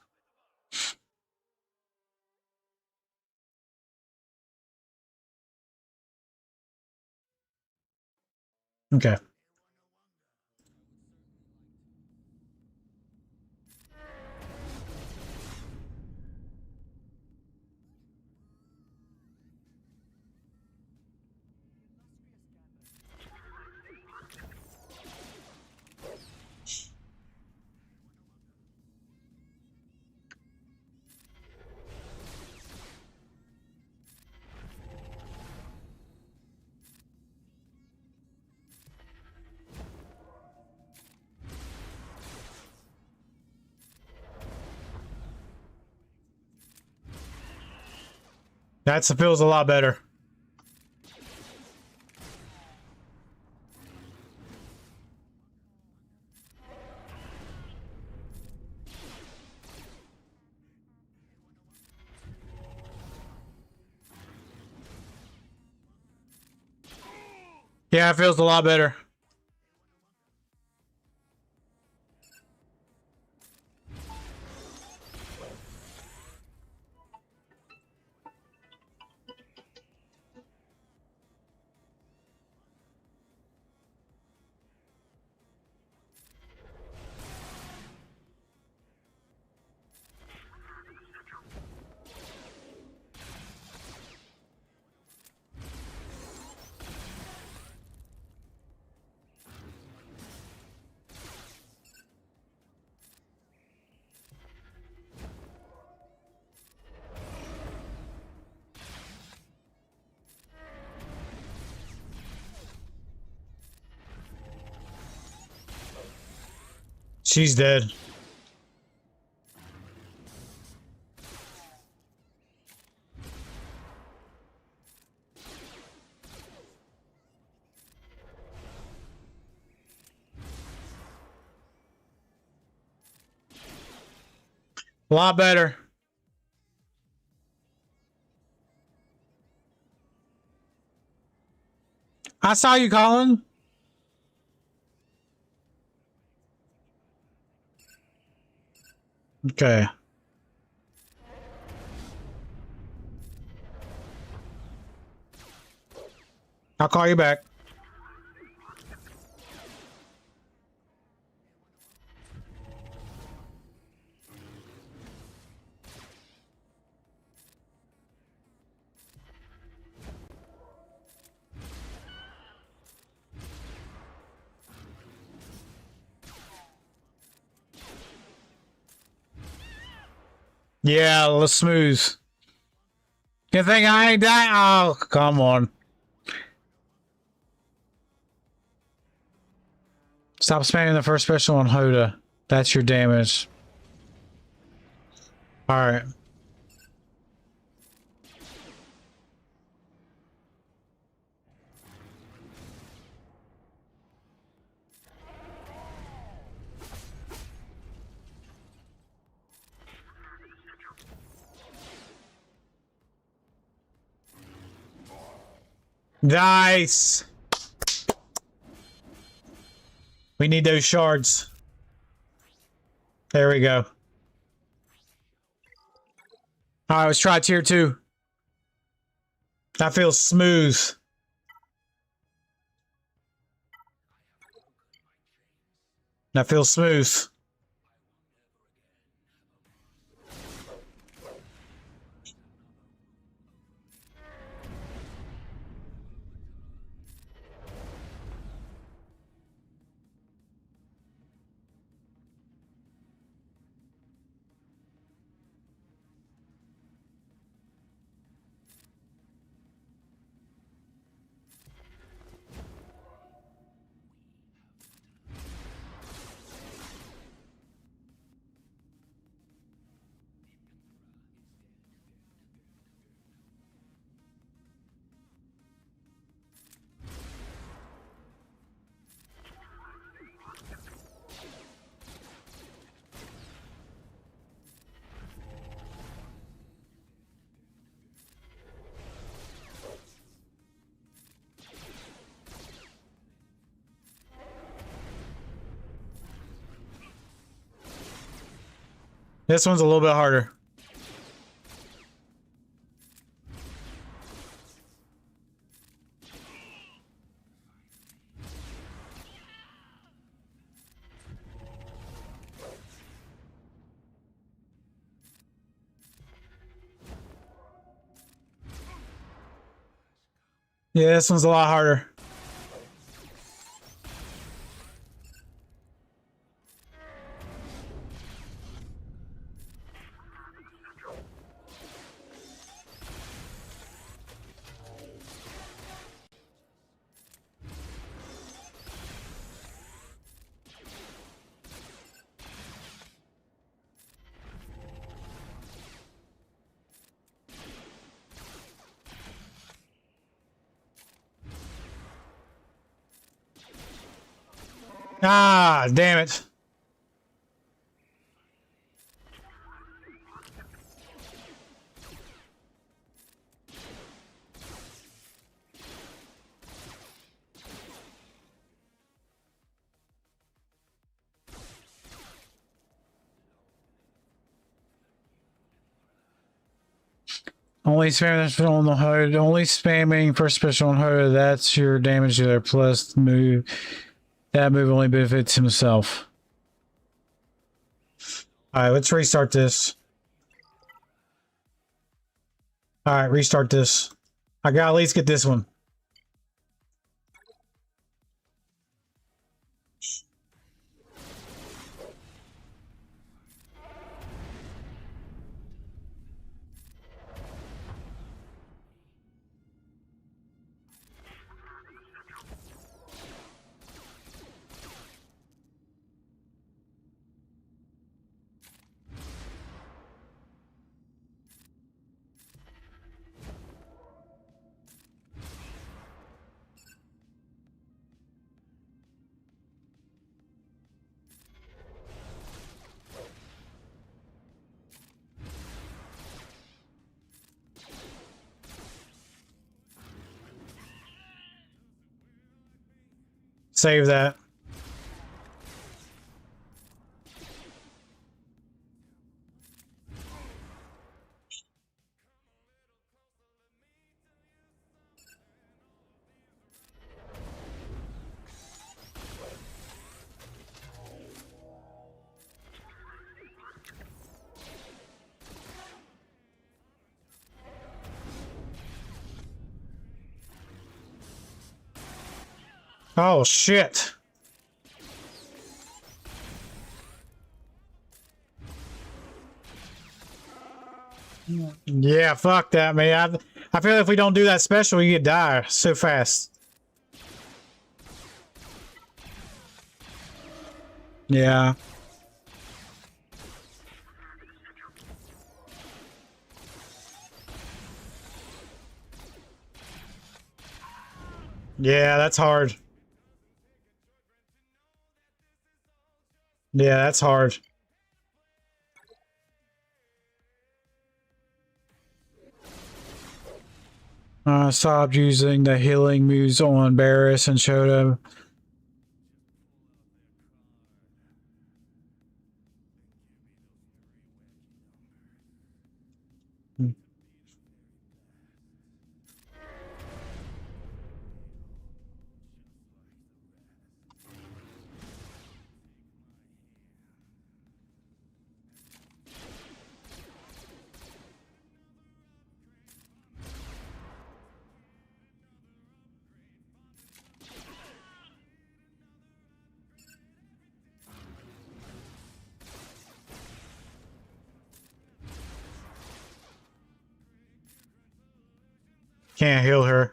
Okay. That feels a lot better. Yeah, it feels a lot better. She's dead. A lot better. I saw you, Colin. Okay. I'll call you back. Yeah, let's smooth. You think I ain't dying? Oh, come on. Stop spamming the first special on Hoda. That's your damage. Alright. Nice! We need those shards. There we go. All right, let's try tier 2. That feels smooth. That feels smooth. This one's a little bit harder. Yeah, this one's a lot harder. Ah, damn it. Only spamming special on the HUD. Only spamming first special on HUD. That's your damage dealer plus move. That move only benefits himself. Alright, let's restart this. Alright, restart this. I gotta at least get this one. Save that. Oh, shit. Yeah, fuck that, man. I feel like if we don't do that special, you could die so fast. Yeah. Yeah, that's hard. Yeah, that's hard. Stopped using the healing moves on Barris and showed him. Can't heal her.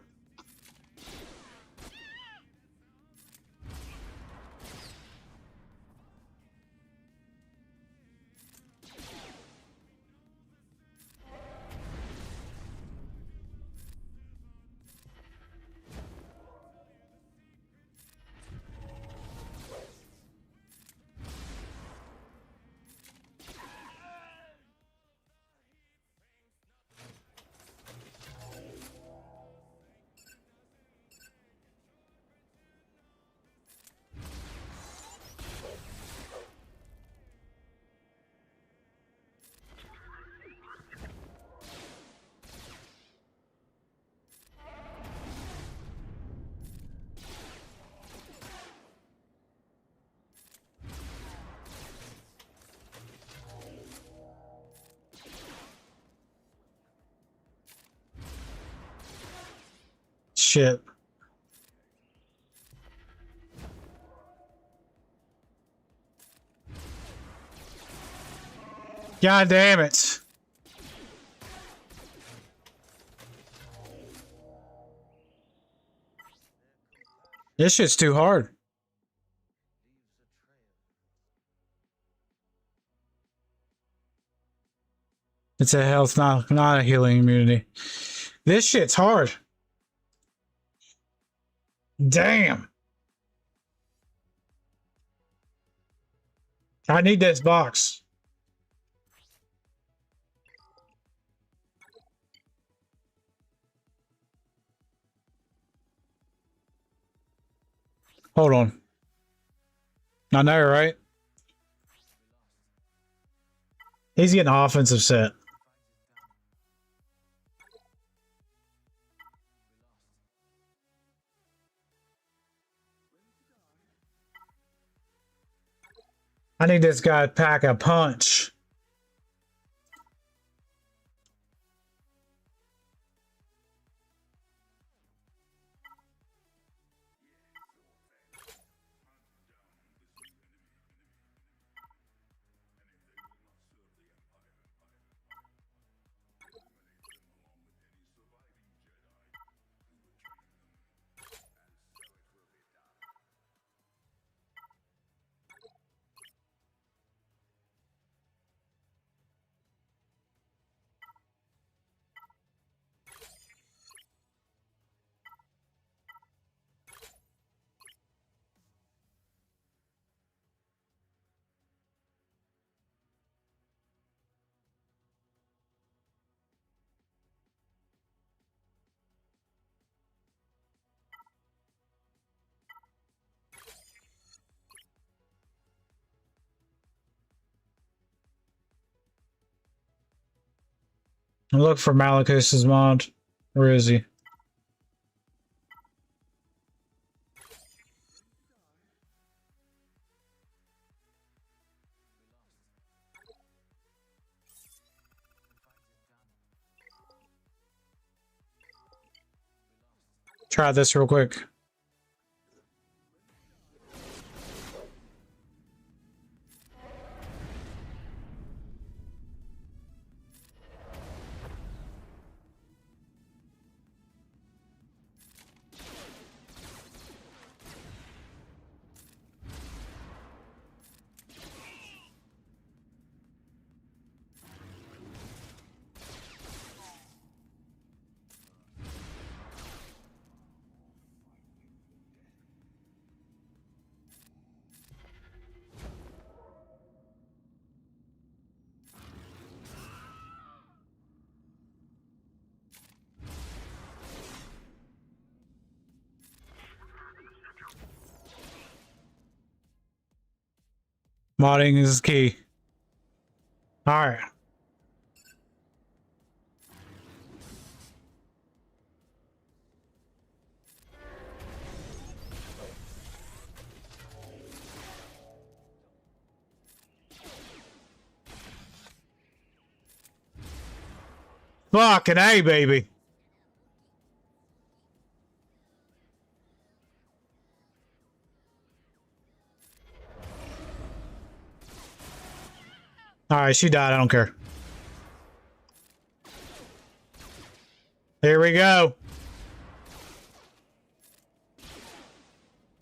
Shit. God damn it. This shit's too hard. It's a health, not a healing immunity. This shit's hard. Damn. I need this box. Hold on. I know, right? He's getting offensive set. I need this guy to pack a punch. Look for Malicus's mod. Where is he? Try this real quick. Modding is key. All right. Fucking A, baby. All right, she died. I don't care. Here we go.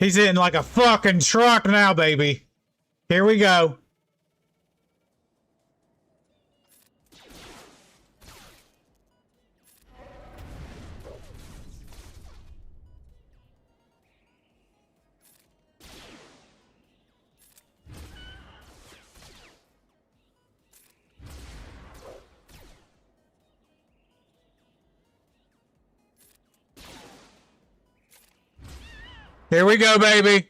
He's in like a fucking truck now, baby. Here we go. Here we go, baby.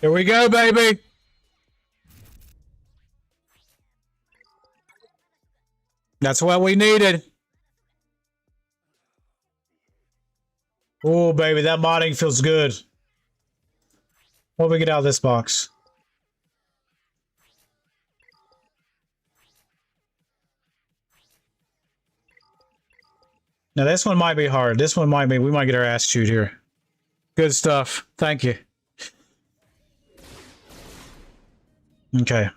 Here we go, baby. That's what we needed. Oh, baby, that modding feels good. What do we get out of this box? Now, this one might be hard. This one might be, we might get our ass chewed here. Good stuff. Thank you. Okay.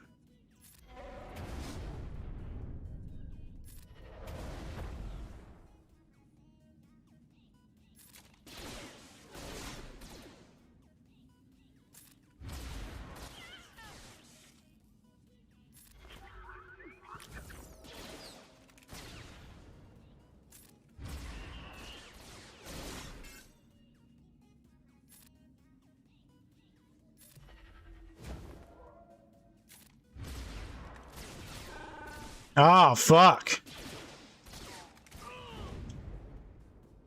Oh, fuck.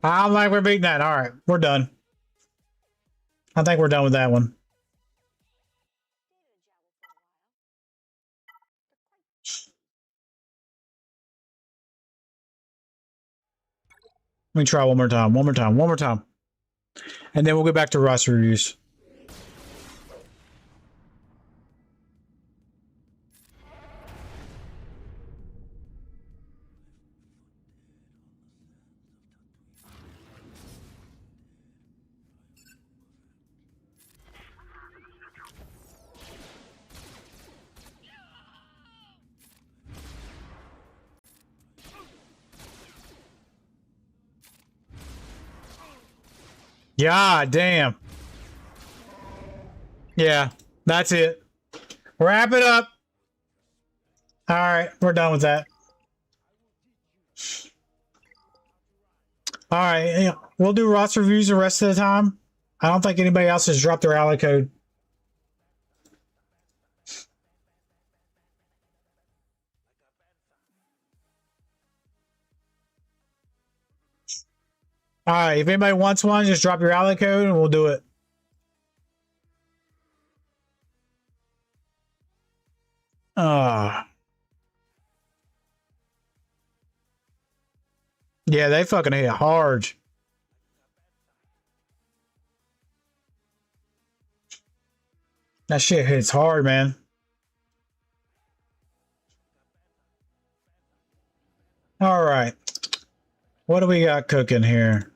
I don't think we're beating that. All right, we're done. I think we're done with that one. Let me try one more time, one more time, one more time. And then we'll get back to roster reviews. God damn. Yeah, that's it. Wrap it up. All right, we're done with that. All right, yeah, we'll do roster reviews the rest of the time. I don't think anybody else has dropped their ally code. All right, if anybody wants one, just drop your ally code and we'll do it. Yeah, they fucking hit hard. That shit hits hard, man. All right. What do we got cooking here?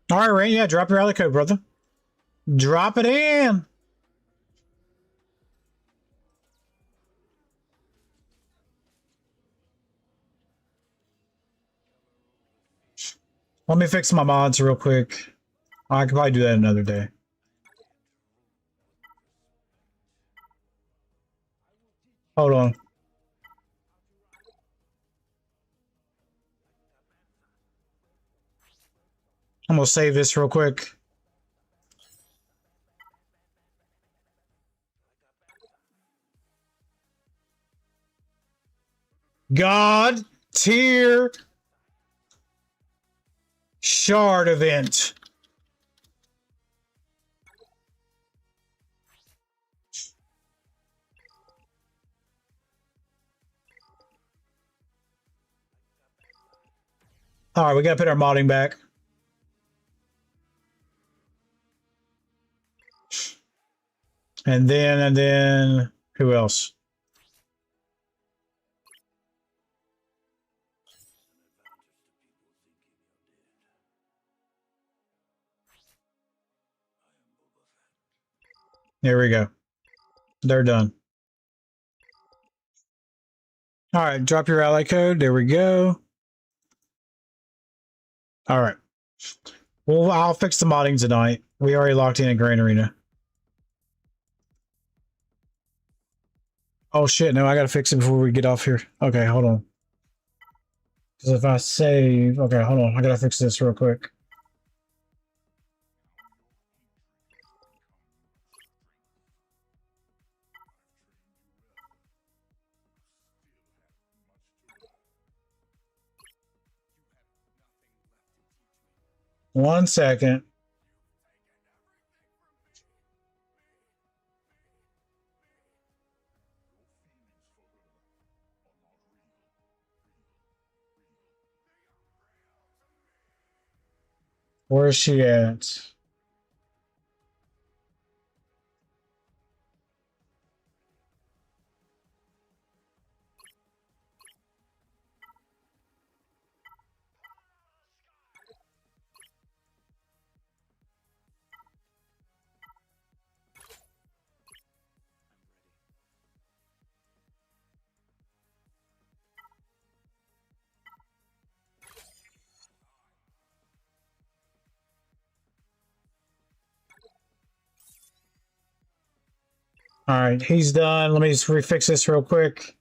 All right, Ray, yeah, drop your ally code, brother. Drop it in. Let me fix my mods real quick. I could probably do that another day. Hold on. I'm gonna save this real quick. God tier Shard event. All right, we gotta put our modding back. And then who else? There we go. They're done. All right, drop your ally code. There we go. All right. Well, I'll fix the modding tonight. We already locked in Grand Arena. Oh shit, no, I gotta fix it before we get off here. Okay, hold on. Because if I save... Okay, hold on. I gotta fix this real quick. One second. Where is she at? All right, he's done. Let me just refix this real quick.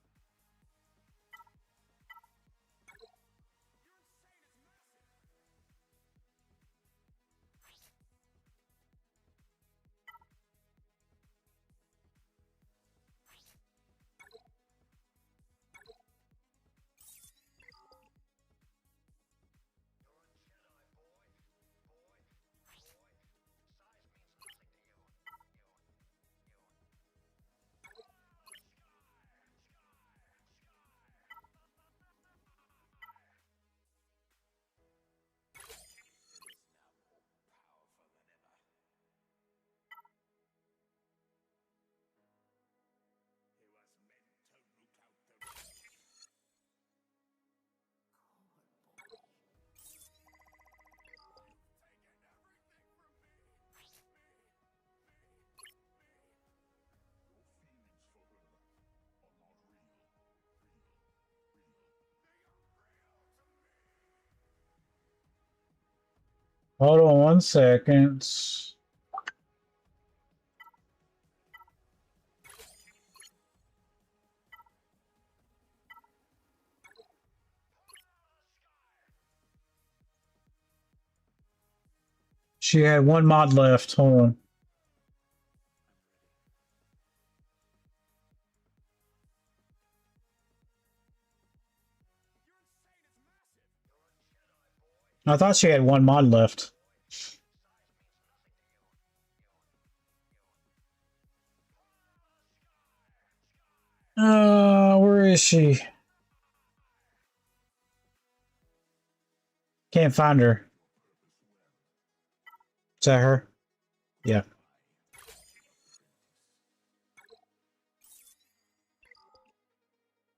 Hold on one second. She had one mod left. Hold on. I thought she had one mod left. Where is she? Can't find her. Is that her? Yeah.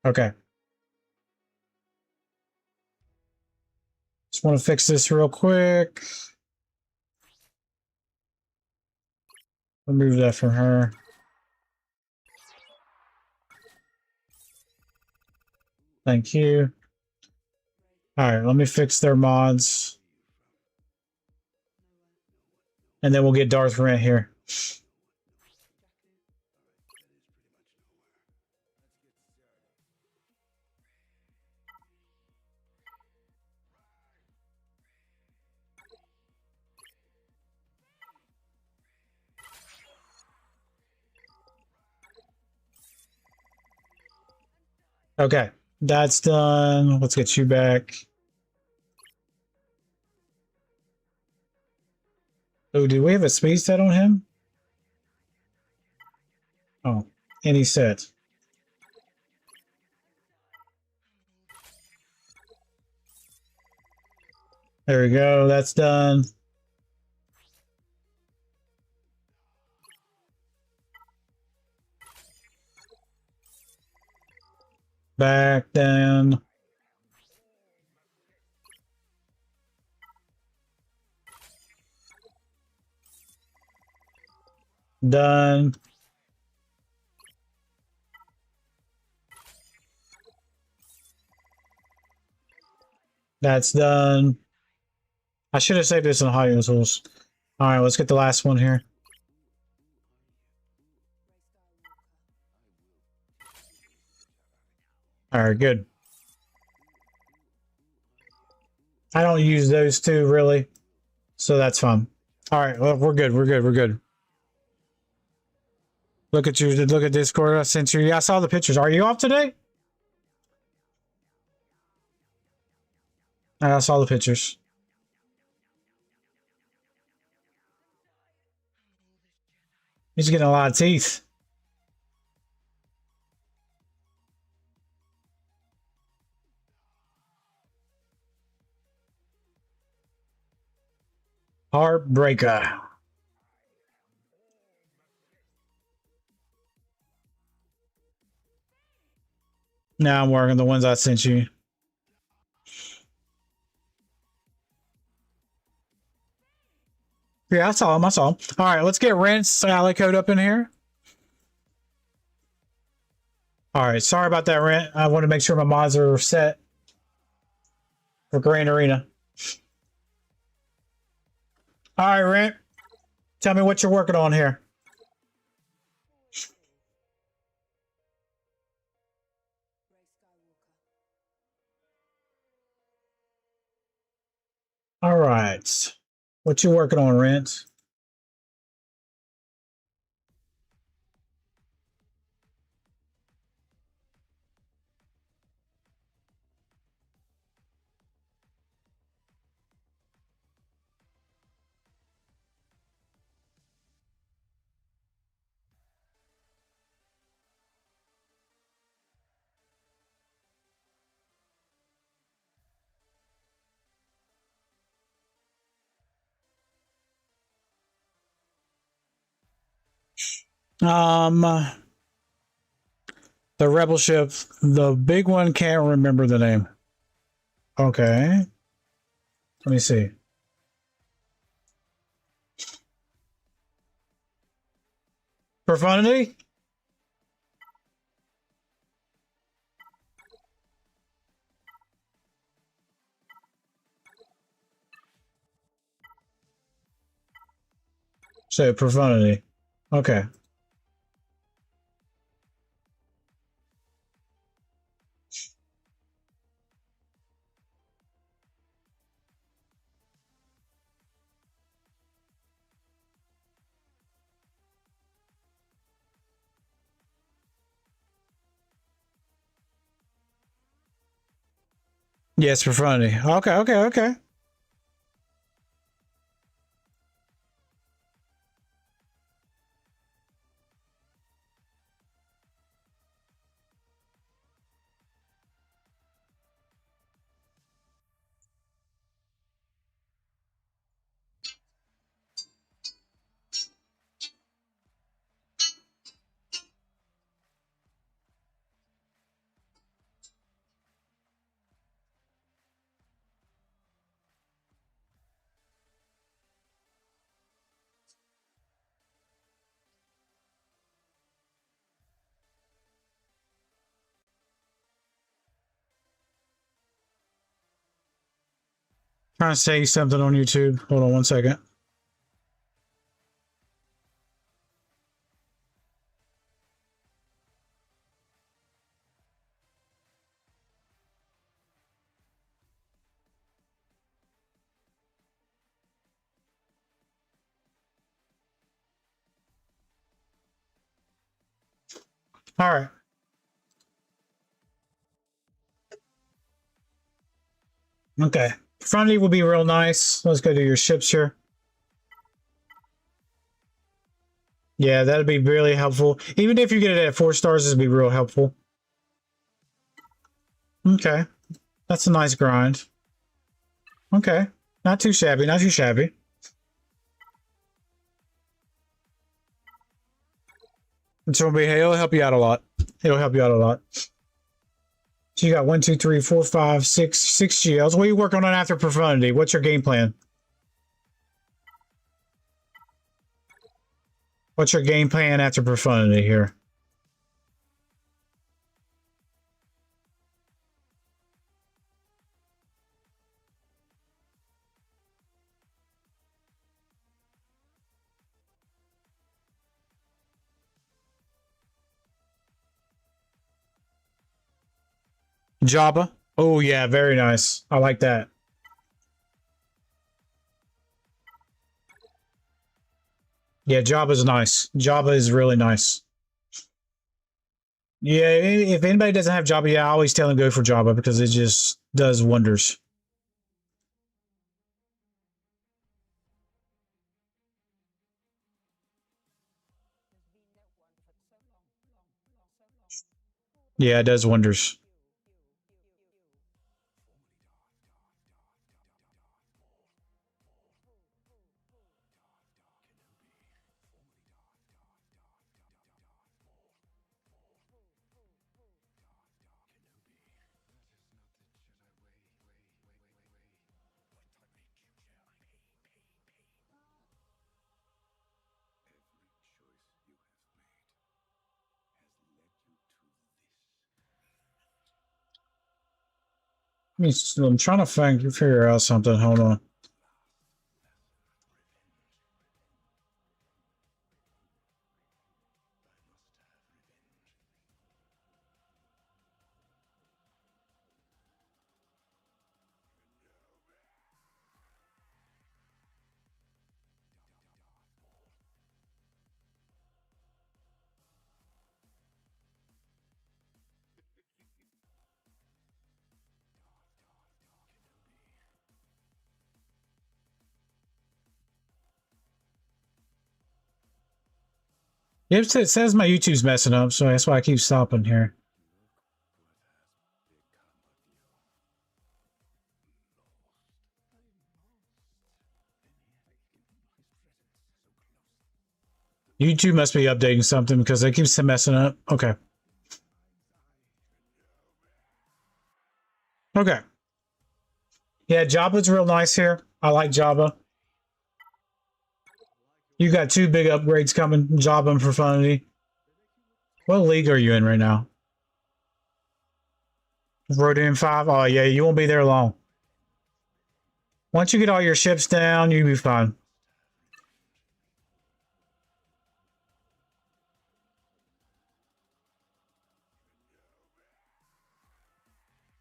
Okay. Just want to fix this real quick. Remove that from her. Thank you. All right, let me fix their mods. And then we'll get Darth Rent here. Okay, that's done. Let's get you back. Oh, do we have a speed set on him? Oh, any set. There we go. That's done. Back down. Done. That's done. I should have saved this in high tools. All right, let's get the last one here. All right, good. I don't use those two really, so that's fine. All right, well, we're good. We're good. We're good. Look at you. Look at Discord. I sent you. Yeah, I saw the pictures. Are you off today? I saw the pictures. He's getting a lot of teeth. Heartbreaker. Now I'm working the ones I sent you. Yeah, I saw him. I saw him. All right, let's get Rinse Alley Code up in here. All right, sorry about that, Rent. I want to make sure my mods are set for Grand Arena. All right, Rent. Tell me what you're working on here. All right. What you working on, Rent? The rebel ship, the big one, can't remember the name. Okay. Let me see. Profundity? So profundity. Okay. Yes, profundity. Okay, okay, okay. Trying to say something on YouTube. Hold on one second. All right. Okay. Profundity will be real nice. Let's go to your ships here. Yeah, that'd be really helpful. Even if you get it at 4 stars, it'd be real helpful. Okay. That's a nice grind. Okay. Not too shabby, not too shabby. So it'll help you out a lot. It'll help you out a lot. So you got 1, 2, 3, 4, 5, 6 GLs. What are you working on after Profundity? What's your game plan? What's your game plan after Profundity here? Java? Oh yeah, very nice. I like that. Yeah, Java's nice. Java is really nice. Yeah, if anybody doesn't have Java, yeah, I always tell them go for Java because it just does wonders. Yeah, it does wonders. I'm trying to figure out something. Hold on. It says my YouTube's messing up, so that's why I keep stopping here. YouTube must be updating something because it keeps messing up. Okay. Okay. Yeah, Java's real nice here. I like Java. You got 2 big upgrades coming, Java and Profundity. What league are you in right now? Rhodium 5? Oh, yeah, you won't be there long. Once you get all your ships down, you'll be fine.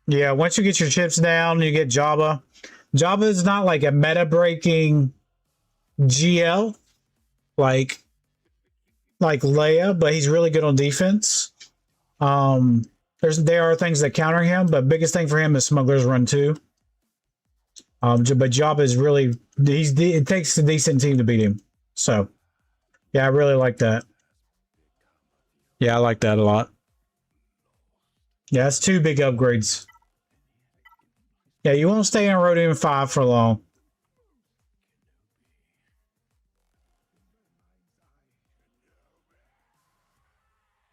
Yeah, once you get your ships down, you get Java. Java is not like a meta-breaking GL, like Leia, but he's really good on defense. There are things that counter him, but biggest thing for him is Smuggler's Run 2. But Java is really it takes a decent team to beat him. So yeah, I really like that. Yeah, I like that a lot. Yeah, that's 2 big upgrades. Yeah, you won't stay in Rhodium 5 for long.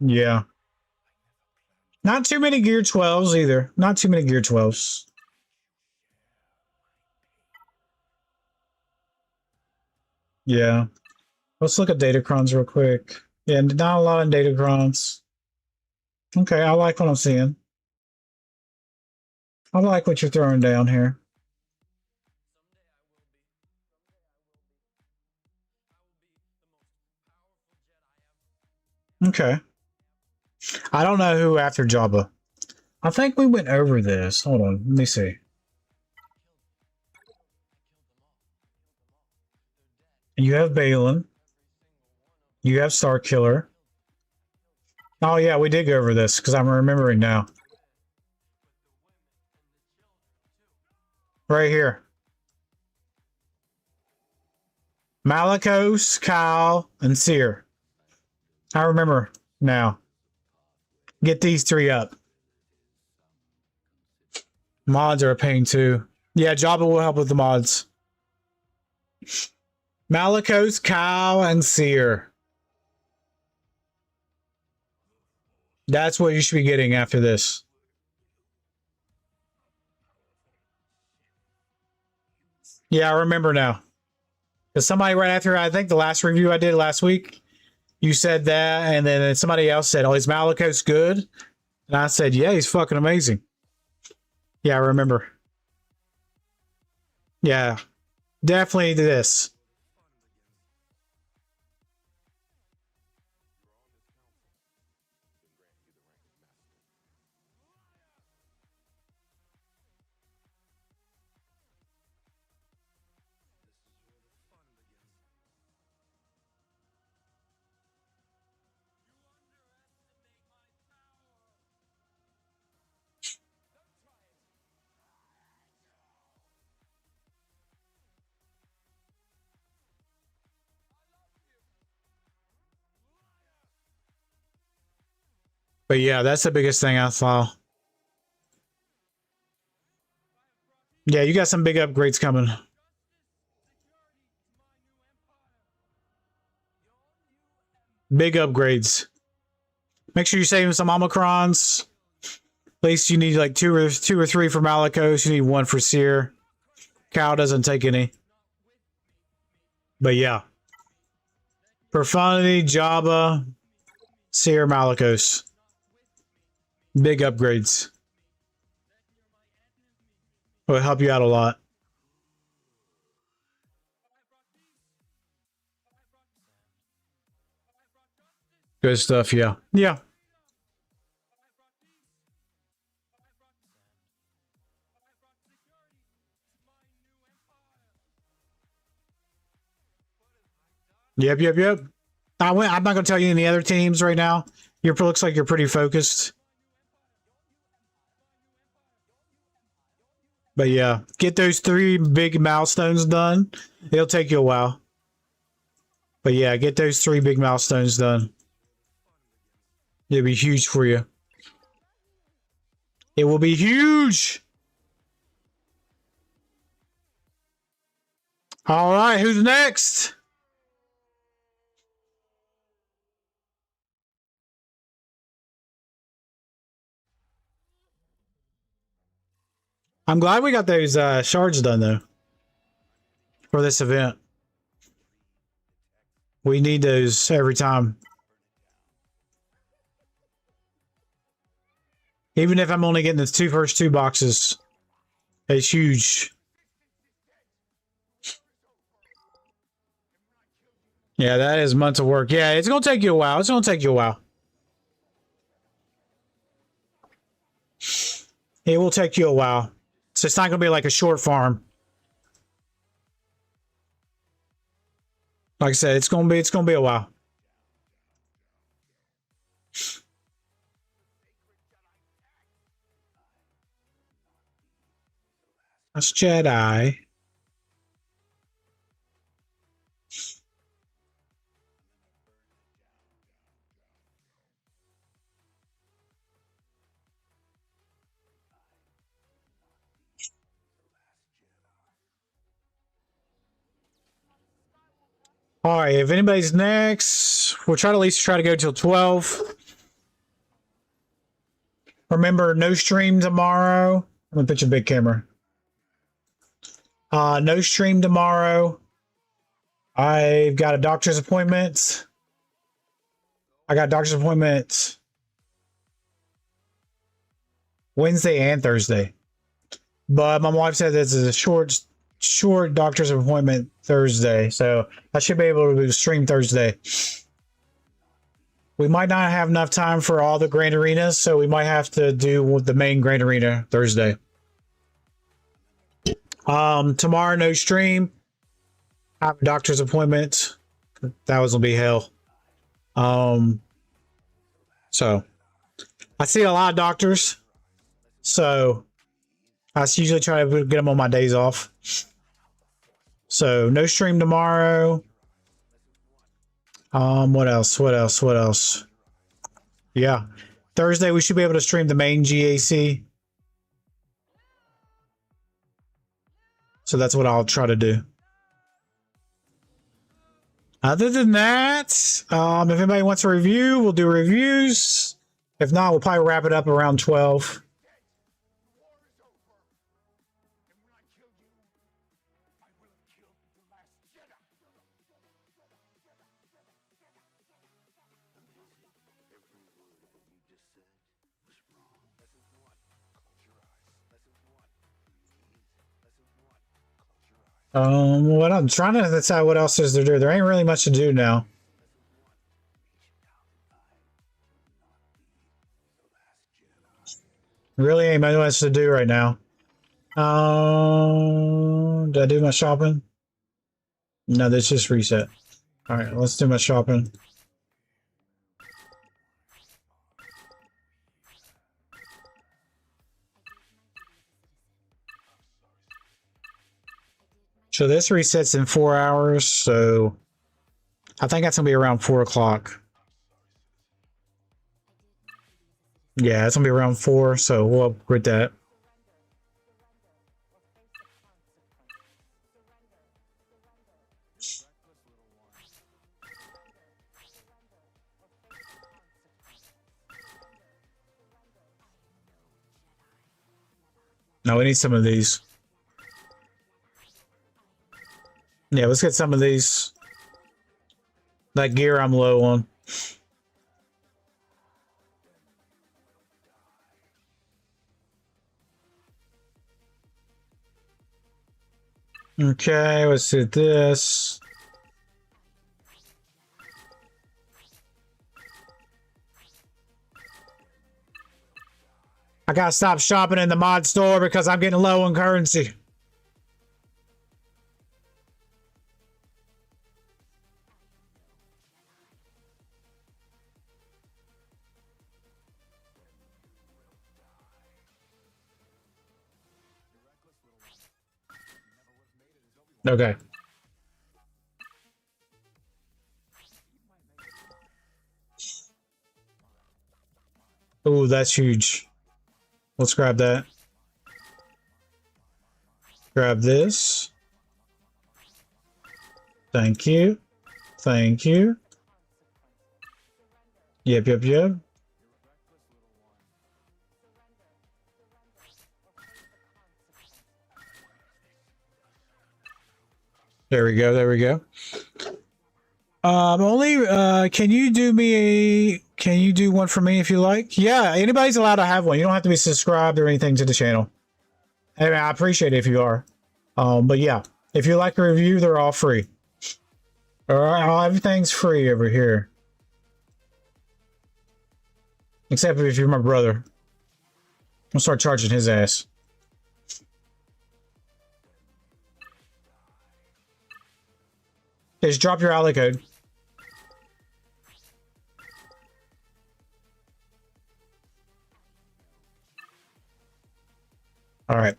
Yeah. Not too many Gear 12s either. Not too many Gear 12s. Yeah. Let's look at Datacrons real quick. Yeah, not a lot of Datacrons. Okay, I like what I'm seeing. I like what you're throwing down here. Okay. I don't know who after Jabba. I think we went over this. Hold on, let me see. You have Balin. You have Starkiller. Oh yeah, we did go over this because I'm remembering now. Right here. Malicos, Kyle, and Seer. I remember now. Get these 3 up. Mods are a pain too. Yeah, Jabba will help with the mods. Malicos, Kyle, and Seer. That's what you should be getting after this. Yeah, I remember now. Because somebody right after, I think the last review I did last week, you said that, and then somebody else said, oh, is Malicos good? And I said, yeah, he's fucking amazing. Yeah, I remember. Yeah, definitely this. But yeah, that's the biggest thing I saw. Yeah, you got some big upgrades coming. Big upgrades. Make sure you're saving some Omicrons. At least you need like two or three for Malicos. You need 1 for Seer. Cow doesn't take any. But yeah. Profundity, Jabba, Seer, Malicos. Big upgrades. Will help you out a lot. Good stuff, yeah. Yeah. Yep. I'm not going to tell you any other teams right now. Looks like you're pretty focused. But yeah, get those 3 big milestones done. It'll take you a while. But yeah, get those 3 big milestones done. It'll be huge for you. It will be huge. All right, who's next? I'm glad we got those shards done though for this event. We need those every time. Even if I'm only getting the first two boxes, it's huge. Yeah, that is months of work. Yeah, it's going to take you a while. It's going to take you a while. It will take you a while. So it's not going to be like a short farm. Like I said, it's going to be a while. That's Jedi. All right, if anybody's next, we'll try to at least try to go till 12. Remember, no stream tomorrow. I'm gonna put your big camera. No stream tomorrow. I've got a doctor's appointment. I got a doctor's appointment Wednesday and Thursday. But my wife said this is a short doctor's appointment Thursday, so I should be able to stream Thursday. We might not have enough time for all the grand arenas, so we might have to do the main grand arena Thursday. Tomorrow no stream. I have a doctor's appointment. That was gonna be hell. So I see a lot of doctors, so I usually try to get them on my days off. So no stream tomorrow. What else? What else? What else? Yeah. Thursday, we should be able to stream the main GAC. So that's what I'll try to do. Other than that, if anybody wants a review, we'll do reviews. If not, we'll probably wrap it up around 12. What I'm trying to decide what else is to do. There ain't really much to do now. Really ain't much to do right now. Did I do my shopping? No, this just reset. All right, let's do my shopping. So this resets in 4 hours, so I think that's gonna be around 4 o'clock. Yeah, it's gonna be around 4, so we'll upgrade that. No, we need some of these. Yeah, let's get some of these. That gear I'm low on. Okay, let's do this. I gotta stop shopping in the mod store because I'm getting low on currency. Okay. Oh, that's huge. Let's grab that. Grab this. Thank you. Thank you. Yep, yep, yep. There we go. There we go. Can you do one for me if you like? Yeah, anybody's allowed to have one. You don't have to be subscribed or anything to the channel. I mean, I appreciate it if you are. But yeah, if you like a review, they're all free. All right, everything's free over here. Except if you're my brother. I'll start charging his ass. Just drop your ally code. All right.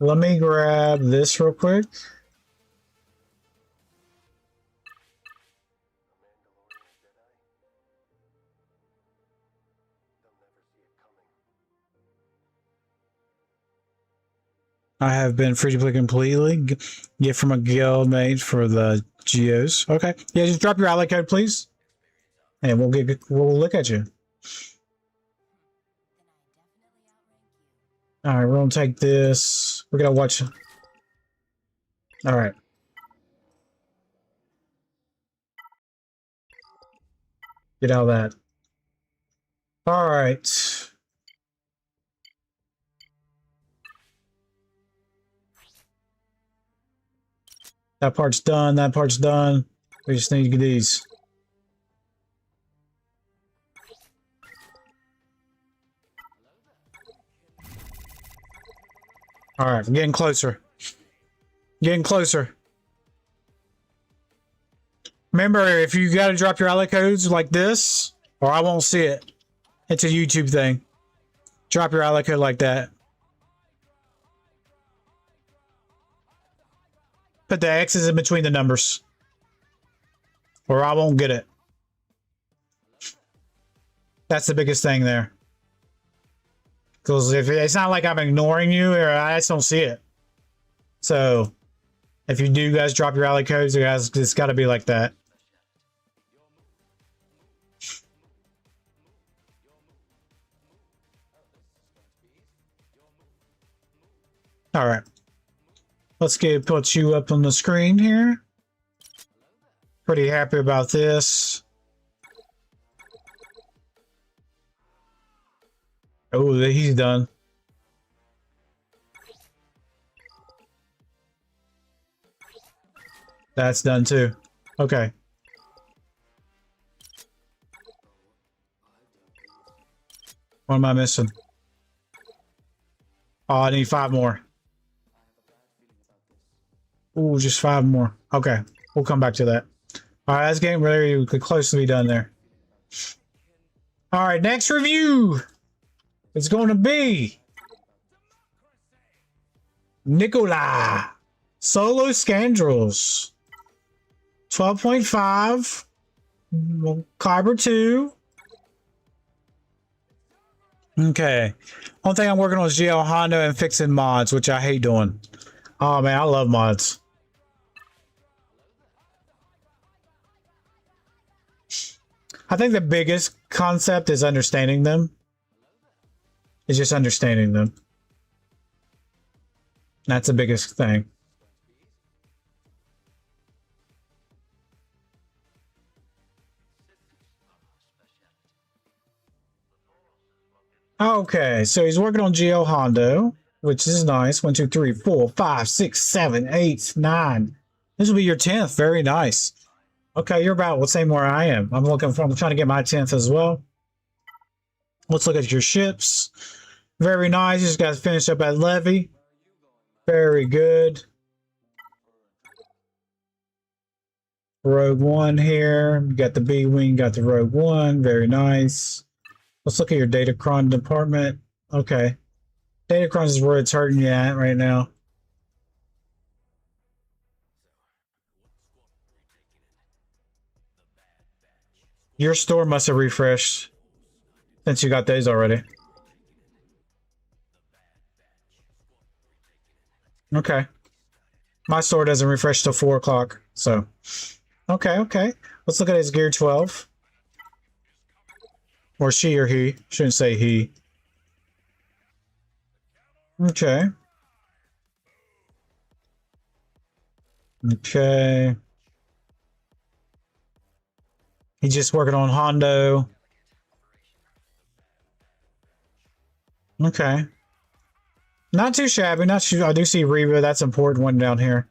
Let me grab this real quick. I have been free to play completely. Get from a guild mate for the geos. Okay. Yeah, just drop your ally code, please. And we'll look at you. All right, we're gonna take this. We're gonna watch. All right. Get out of that. All right. That part's done. That part's done. We just need to get these. All right, we're getting closer. Getting closer. Remember, if you got to drop your ally codes like this, or I won't see it. It's a YouTube thing. Drop your ally code like that. Put the X's in between the numbers. or I won't get it. That's the biggest thing there. Because if it's not like I'm ignoring you, or I just don't see it. So if you do guys drop your alley codes, you guys, it's got to be like that. All right. Let's put you up on the screen here. Pretty happy about this. Oh, he's done. That's done too. Okay. What am I missing? Oh, I need 5 more. Ooh, just 5 more. Okay, we'll come back to that. All right, that's getting very close to be done there. All right, next review. It's going to be Nicola Solo Scoundrels 12.5 Kyber 2. Okay. One thing I'm working on is GL Honda and fixing mods, which I hate doing. Oh man, I love mods. I think the biggest concept is understanding them. It's just understanding them. That's the biggest thing. Okay, so he's working on GL Hondo, which is nice. 1, 2, 3, 4, 5, 6, 7, 8, 9. This will be your 10th. Very nice. Okay, you're about the same where I am. I'm trying to get my 10th as well. Let's look at your ships. Very nice. You just got to finish up at Levy. Very good. Rogue One here. You got the B Wing, got the Rogue One. Very nice. Let's look at your Datacron department. Okay. Datacron is where it's hurting you at right now. Your store must have refreshed since you got those already. Okay. My store doesn't refresh till 4 o'clock, so. Okay. Let's look at his gear 12. Or she or he. Shouldn't say he. Okay. Okay. He's just working on Hondo. Okay. Not too shabby. Not too. I do see Reba. That's an important one down here.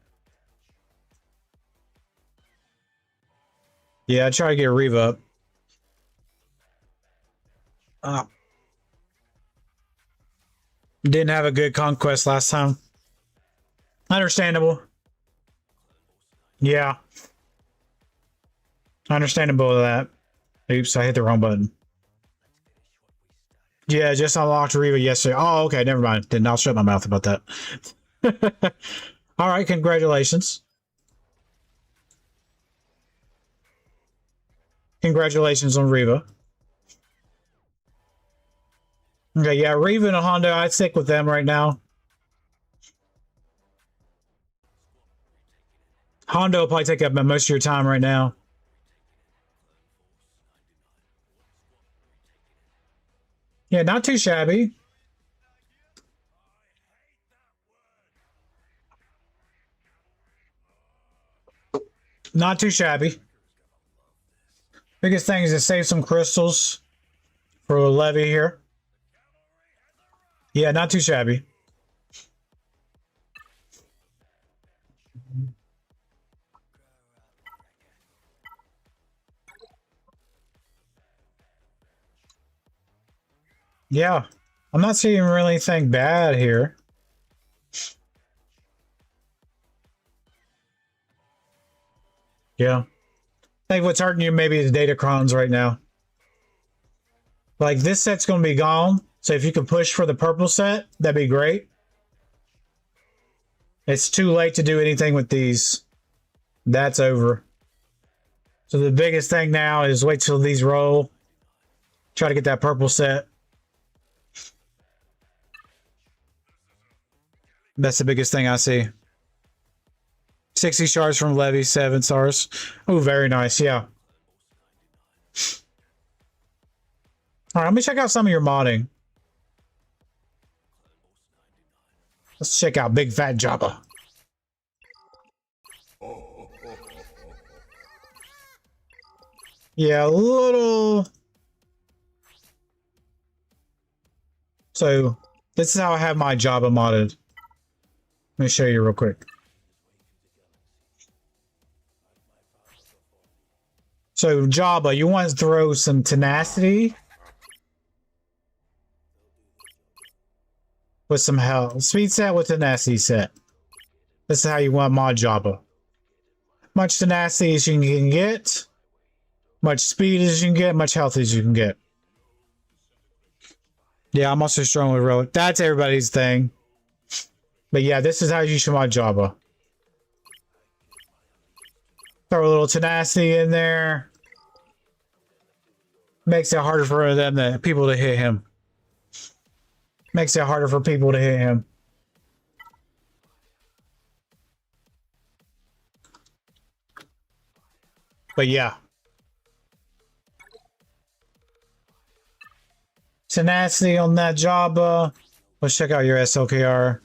Yeah, I try to get Reba up. Didn't have a good conquest last time. Understandable. Yeah. Understandable of that. Oops, I hit the wrong button. Yeah, just unlocked Reba yesterday. Oh, okay, never mind. Then I'll shut my mouth about that. All right, congratulations. Congratulations on Reba. Okay, yeah, Reba and Honda, I'd stick with them right now. Honda will probably take up most of your time right now. Yeah, not too shabby. Not too shabby. Biggest thing is to save some crystals for a levy here. Yeah, not too shabby. Yeah, I'm not seeing really anything bad here. Yeah. I think what's hurting you maybe is Datacrons right now. Like, this set's going to be gone. So if you can push for the purple set, that'd be great. It's too late to do anything with these. That's over. So the biggest thing now is wait till these roll. Try to get that purple set. That's the biggest thing I see. 60 shards from Levy, 7 stars. Oh, very nice. Yeah. All right, let me check out some of your modding. Let's check out Big Fat Jabba. Yeah, a little. So this is how I have my Jabba modded. Let me show you real quick. So Jabba, you want to throw some tenacity with some health. Speed set with tenacity set. This is how you want mod Jabba. Much tenacity as you can get. Much speed as you can get. Much health as you can get. Yeah, I'm also strong with road. That's everybody's thing. But yeah, this is how you should mod Jabba. Throw a little tenacity in there. Makes it harder for people to hit him. Makes it harder for people to hit him. But yeah. Tenacity on that Jabba. Let's check out your SLKR.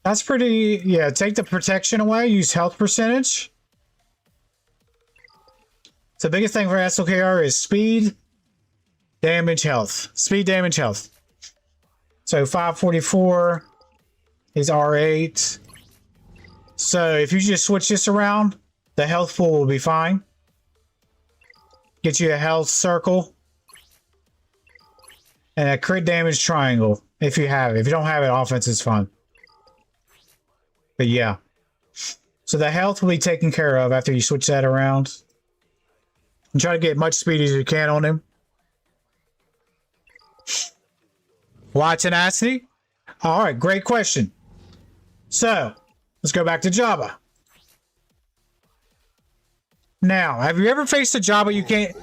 That's pretty, yeah, take the protection away, use health percentage. So the biggest thing for SLKR is speed, damage, health. Speed, damage, health. So 544 is R8. So if you just switch this around, the health pool will be fine. Get you a health circle. And a crit damage triangle, if you have it. If you don't have it, offense is fine. But yeah. So the health will be taken care of after you switch that around. And try to get much speed as you can on him. Why tenacity? Alright, great question. So, let's go back to Jabba. Now, have you ever faced a Jabba you can't...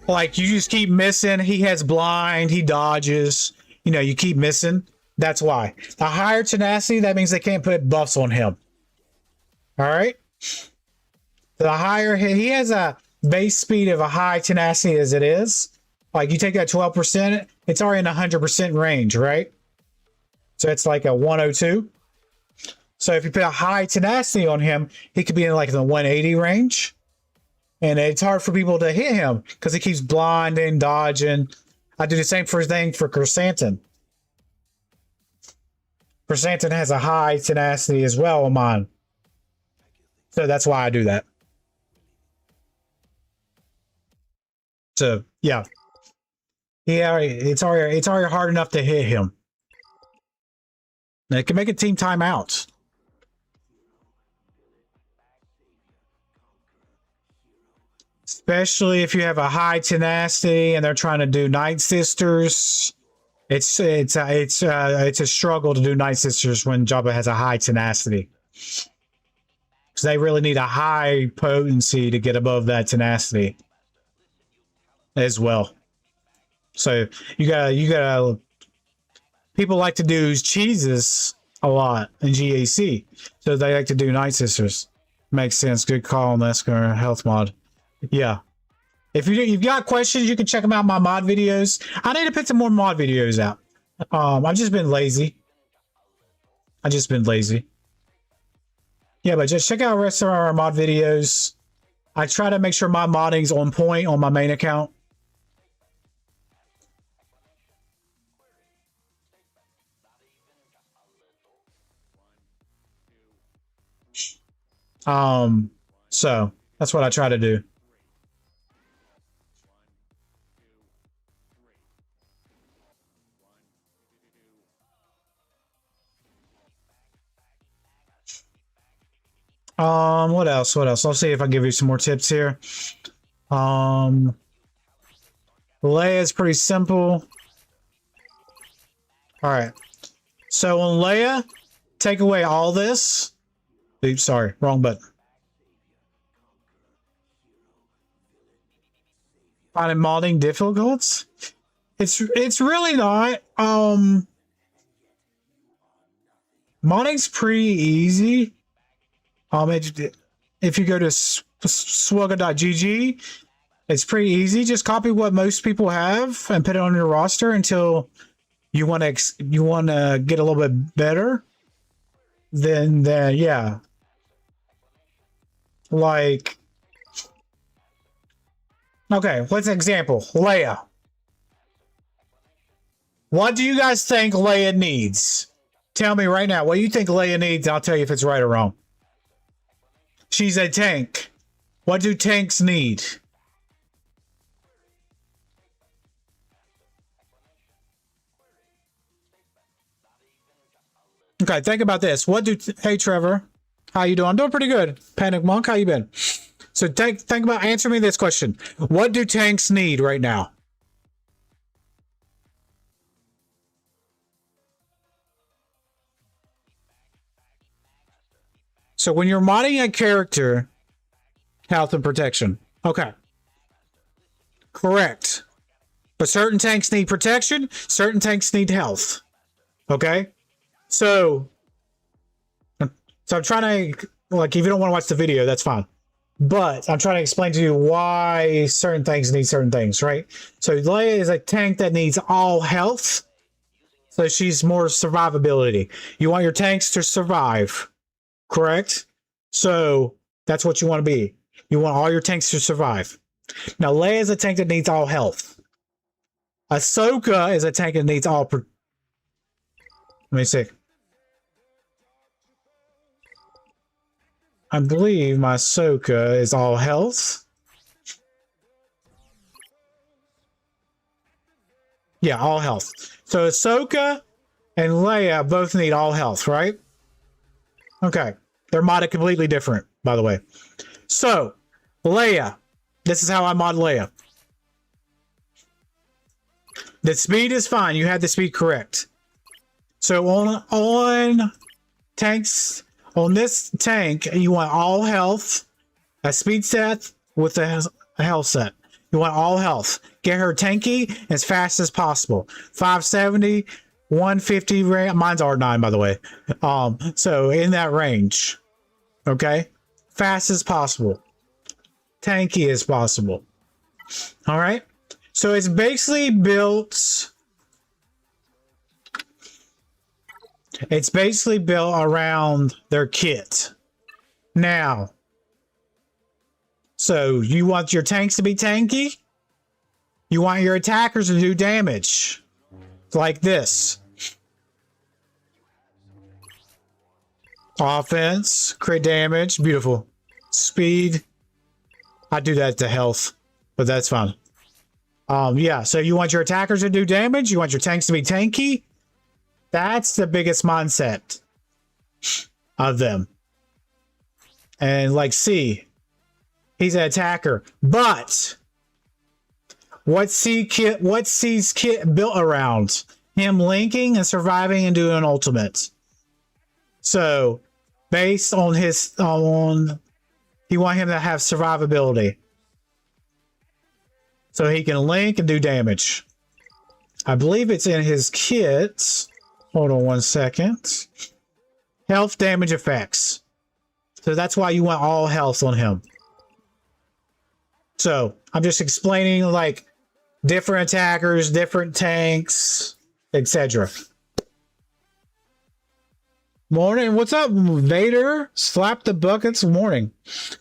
Like, you just keep missing. He has blind. He dodges. You know, you keep missing. That's why. The higher tenacity, that means they can't put buffs on him. Alright? The higher... He has a base speed of a high tenacity as it is. Like, you take that 12%, it's already in 100% range, right? So it's like a 102. So if you put a high tenacity on him, he could be in like the 180 range. And it's hard for people to hit him because he keeps blinding, dodging. I do the same thing for Chrysanthemum. Chrysanthemum has a high tenacity as well on mine. So that's why I do that. So, yeah. Yeah, it's already hard enough to hit him. And it can make a team timeout. Especially if you have a high tenacity and they're trying to do Night Sisters. It's a struggle to do Night Sisters when Jabba has a high tenacity. Because they really need a high potency to get above that tenacity as well. So you gotta people like to do cheeses a lot in GAC. So they like to do Night Sisters. Makes sense. Good call on that health mod. Yeah. If you've got questions, you can check them out in my mod videos. I need to put some more mod videos out. I've just been lazy. Yeah, but just check out the rest of our mod videos. I try to make sure my modding's on point on my main account. So that's what I try to do. What else? I'll see if I give you some more tips here. Leia is pretty simple. All right. So on Leia, take away all this. Oops, sorry, wrong button. Finding modding difficult? It's really not. Modding's pretty easy. If you go to swgoh.gg, it's pretty easy. Just copy what most people have and put it on your roster until you want to get a little bit better. Then yeah, like, okay, what's an example? Leia. What do you guys think Leia needs? Tell me right now. What do you think Leia needs? I'll tell you if it's right or wrong. She's a tank. What do tanks need? Okay, think about this. Hey Trevor, how you doing? I'm doing pretty good. Panic Monk, how you been? So think about, answer me this question. What do tanks need right now? So when you're modding a character, health and protection. Okay. Correct. But certain tanks need protection, certain tanks need health. Okay? So I'm trying to, like, if you don't want to watch the video, that's fine. But I'm trying to explain to you why certain things need certain things, right? So Leia is a tank that needs all health. So she's more survivability. You want your tanks to survive, correct? So that's what you want to be. You want all your tanks to survive. Now Leia is a tank that needs all health. Ahsoka is a tank that needs all... Let me see. I believe my Ahsoka is all health. Yeah, all health. So Ahsoka and Leia both need all health, right? Okay. They're modded completely different, by the way. So, Leia. This is how I mod Leia. The speed is fine. You had the speed correct. So on tanks... On this tank, you want all health, a speed set with a health set. You want all health. Get her tanky as fast as possible. 570, 150 range. Mine's R9, by the way. So in that range. Okay? Fast as possible. Tanky as possible. Alright? So it's basically built... It's basically built around their kit. Now, so you want your tanks to be tanky? You want your attackers to do damage. Like this. Offense, crit damage, beautiful. Speed. I do that to health, but that's fine. Yeah, so you want your attackers to do damage? You want your tanks to be tanky? That's the biggest mindset of them. And like, see, he's an attacker, but what's C's kit built around? Him linking and surviving and doing an ultimate. So based on his, you want him to have survivability. So he can link and do damage. I believe it's in his kits. Hold on one second. Health damage effects. So that's why you want all health on him. So I'm just explaining like different attackers, different tanks, etc. Morning. What's up, Vader? Slap the buckets. Morning.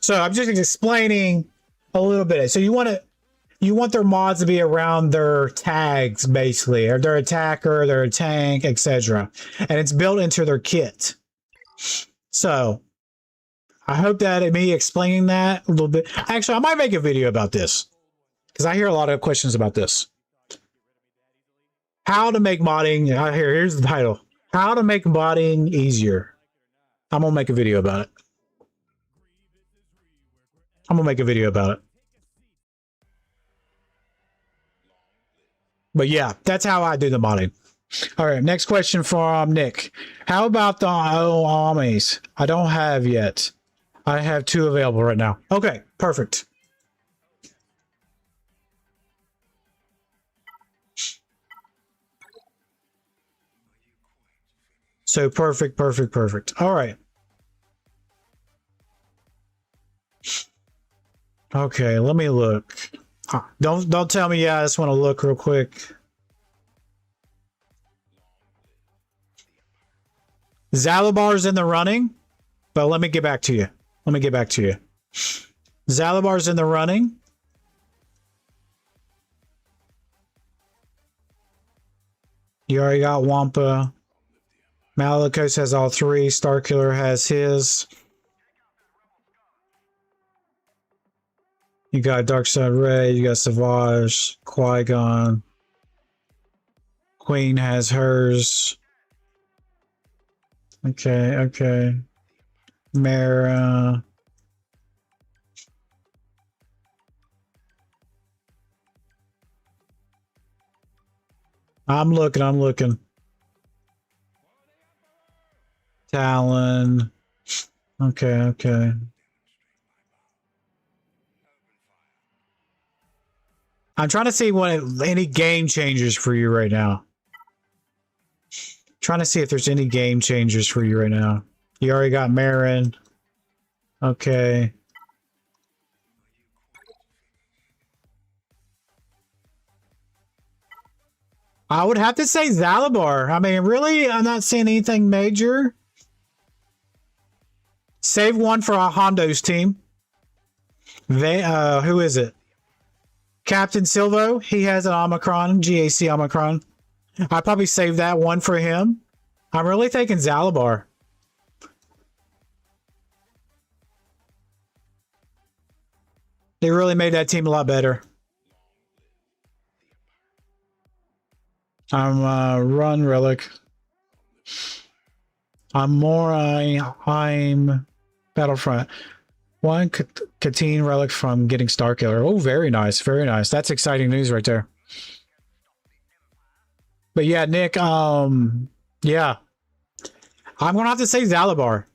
So I'm just explaining a little bit. So you want their mods to be around their tags, basically, or their attacker, their tank, etc. And it's built into their kit. So, I hope that me explaining that a little bit... Actually, I might make a video about this. Because I hear a lot of questions about this. How to make modding... Here's the title. How to make modding easier. I'm going to make a video about it. I'm going to make a video about it. But yeah, that's how I do the modding. All right, next question from Nick. How about the armies? I don't have yet. I have 2 available right now. Okay, perfect. So perfect. All right. Okay, let me look. Don't tell me. Yeah, I just want to look real quick. Zalabar's in the running, but let me get back to you. Zalabar's in the running. You already got Wampa. Malikos has all 3. Starkiller has his. You got Darkside Ray. You got Savage. Qui-Gon. Queen has hers. Okay. Mara. I'm looking. Talon. Okay. I'm trying to see what any game changers for you right now. Trying to see if there's any game changers for you right now. You already got Marin. Okay. I would have to say Zalabar. I mean, really, I'm not seeing anything major. Save one for Hondo's team. Who is it? Captain Silvo. He has an Omicron, GAC Omicron. I'd probably save that one for him. I'm really thinking Zalabar. They really made that team a lot better. I'm Run Relic. I'm Battlefront. 1 Katine Relic from getting Starkiller. Oh, very nice. That's exciting news right there. But yeah, Nick, yeah. I'm gonna have to say Zalabar.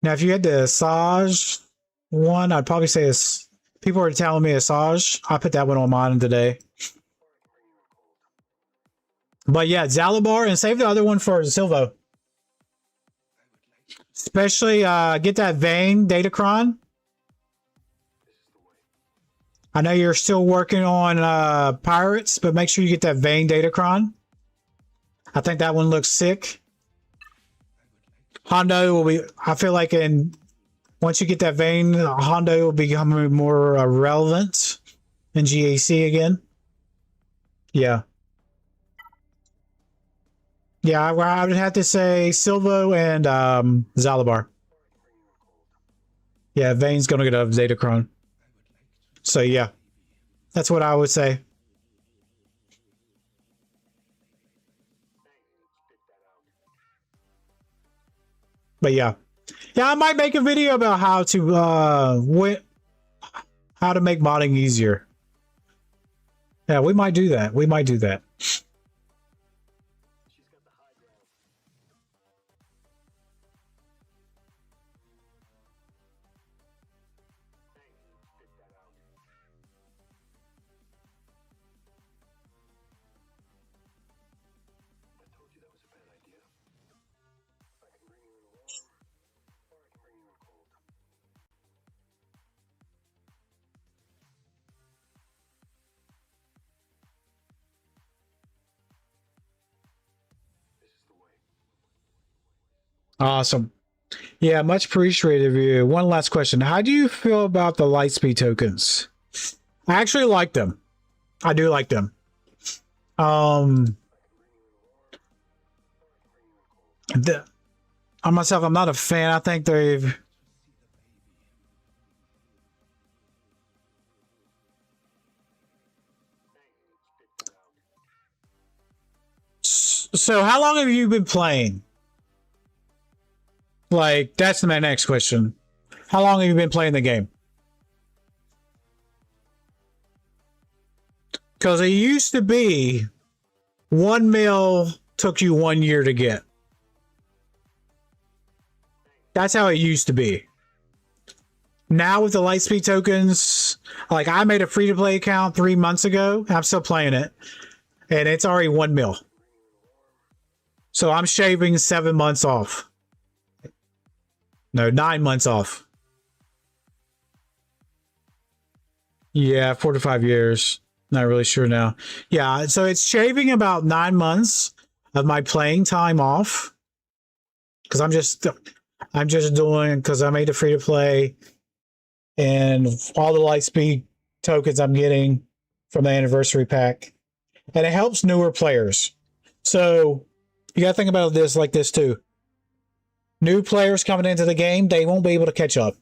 Now, if you had the Asajj one, I'd probably say people are telling me Asajj. I put that one on mine today. But yeah, Zalabar, and save the other one for Silvo. Especially get that Vayne Datacron. I know you're still working on Pirates, but make sure you get that Vayne Datacron. I think that one looks sick. Hondo will be, I feel like once you get that Vayne, Hondo will become more relevant in GAC again. Yeah. Yeah, I would have to say Silvo and Zalabar. Yeah, Vayne's going to get a Datacron. So yeah, that's what I would say. But yeah, I might make a video about how to make modding easier. Yeah, we might do that. Awesome. Yeah, much appreciated of you. One last question. How do you feel about the Lightspeed tokens? I actually like them. I do like them. I myself, I'm not a fan. I think they've... So how long have you been playing? Like, that's my next question. How long have you been playing the game? Because it used to be 1 mil took you 1 year to get. That's how it used to be. Now with the Lightspeed tokens, like I made a free-to-play account 3 months ago. I'm still playing it. And it's already 1 mil. So I'm shaving 7 months off. No, 9 months off. Yeah, 4 to 5 years. Not really sure now. Yeah, so it's shaving about 9 months of my playing time off. Because I'm just doing, because I made a free to play, and all the Lightspeed tokens I'm getting from the anniversary pack, and it helps newer players. So you got to think about this like this too. New players coming into the game, they won't be able to catch up.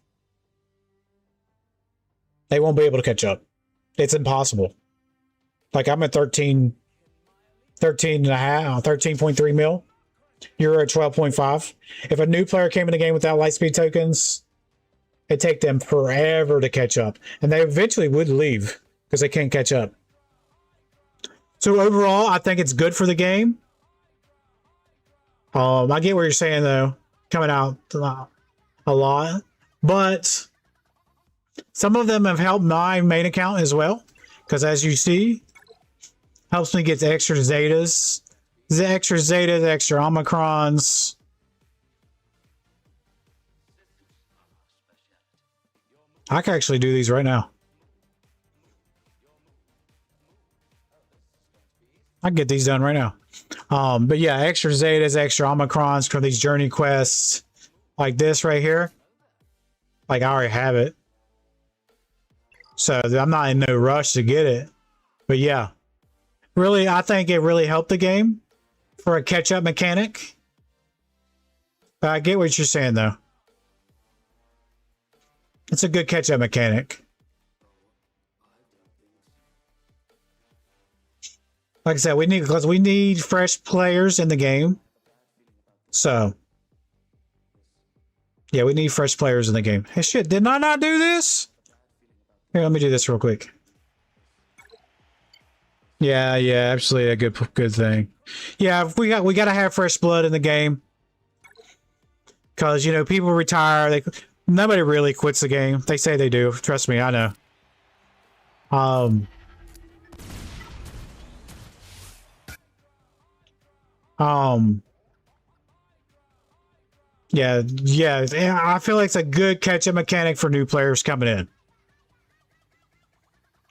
They won't be able to catch up. It's impossible. Like I'm at 13 and a half, 13.3 mil. You're at 12.5. If a new player came in the game without Lightspeed tokens, it'd take them forever to catch up. And they eventually would leave because they can't catch up. So overall, I think it's good for the game. I get what you're saying though, coming out a lot, but some of them have helped my main account as well, because as you see, helps me get the extra Zetas, the extra Omicrons. I can actually do these right now. I can get these done right now. But yeah, extra Zetas, extra Omicrons for these journey quests like this right here. Like I already have it. So I'm not in no rush to get it. But yeah, really, I think it really helped the game for a catch-up mechanic. But I get what you're saying though. It's a good catch-up mechanic. Like I said, we need fresh players in the game. So yeah, we need fresh players in the game. Hey shit, did I not do this? Here, let me do this real quick. Yeah, absolutely a good thing. Yeah, we got to have fresh blood in the game. Cause you know, people retire, nobody really quits the game. They say they do. Trust me, I know. Yeah, I feel like it's a good catch-up mechanic for new players coming in.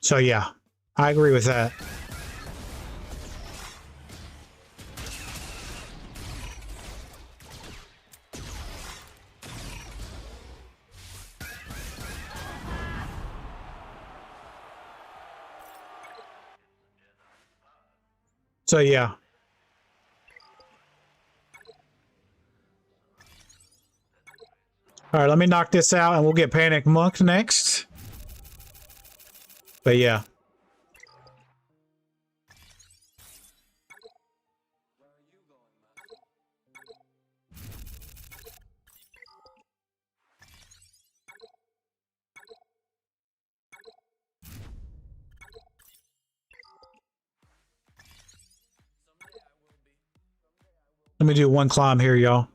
So yeah, I agree with that. So yeah. All right, let me knock this out and we'll get Panic Monk next. But yeah. Let me do one climb here, y'all.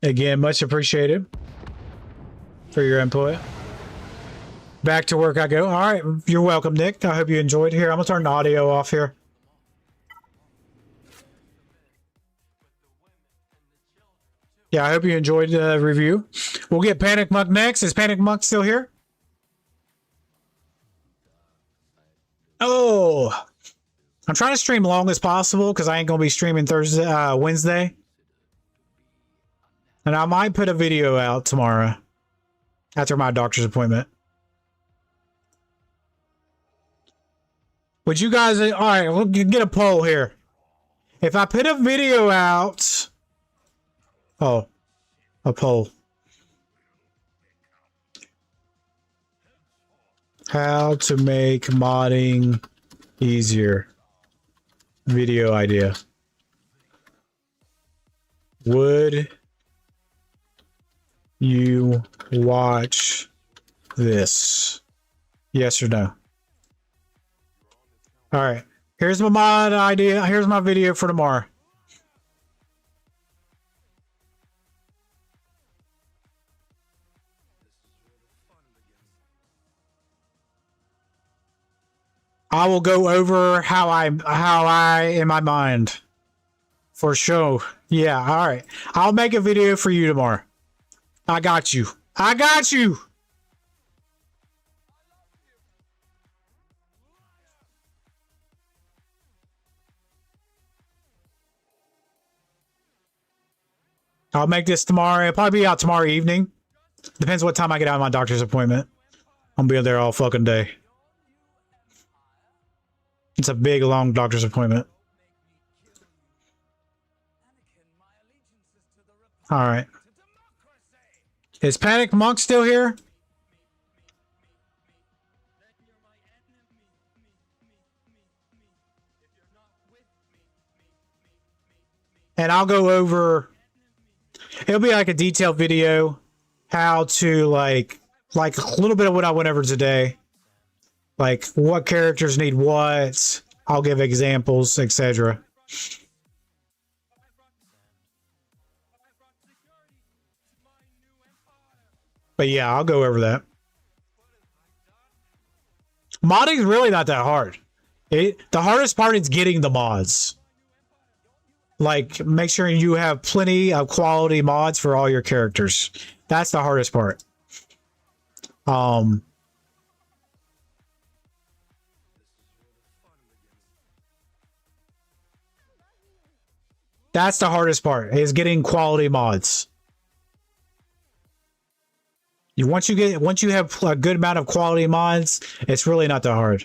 Again, much appreciated for your input. Back to work I go. All right, you're welcome, Nick. I hope you enjoyed. Here, I'm gonna turn the audio off here. Yeah, I hope you enjoyed the review. We'll get Panic Monk next. Is Panic Monk still here? Oh, I'm trying to stream long as possible because I ain't gonna be streaming Wednesday. And I might put a video out tomorrow after my doctor's appointment. Would you guys... All right, we'll get a poll here. If I put a video out... Oh, a poll. How to make modding easier. Video idea. Would you watch this? Yes or no? All right. Here's my mod idea. Here's my video for tomorrow. I will go over how I in my mind. For sure. Yeah, all right. I'll make a video for you tomorrow. I got you. I got you. I'll make this tomorrow. It'll probably be out tomorrow evening. Depends what time I get out of my doctor's appointment. I'll be there all fucking day. It's a big, long doctor's appointment. All right. Is Panic Monk still here? And I'll go over, it'll be like a detailed video, how to like a little bit of what I went over today. Like what characters need what. I'll give examples, etc. But yeah, I'll go over that. Modding is really not that hard. The hardest part is getting the mods. Like, make sure you have plenty of quality mods for all your characters. That's the hardest part. That's the hardest part, is getting quality mods. Once you have a good amount of quality mods, it's really not that hard.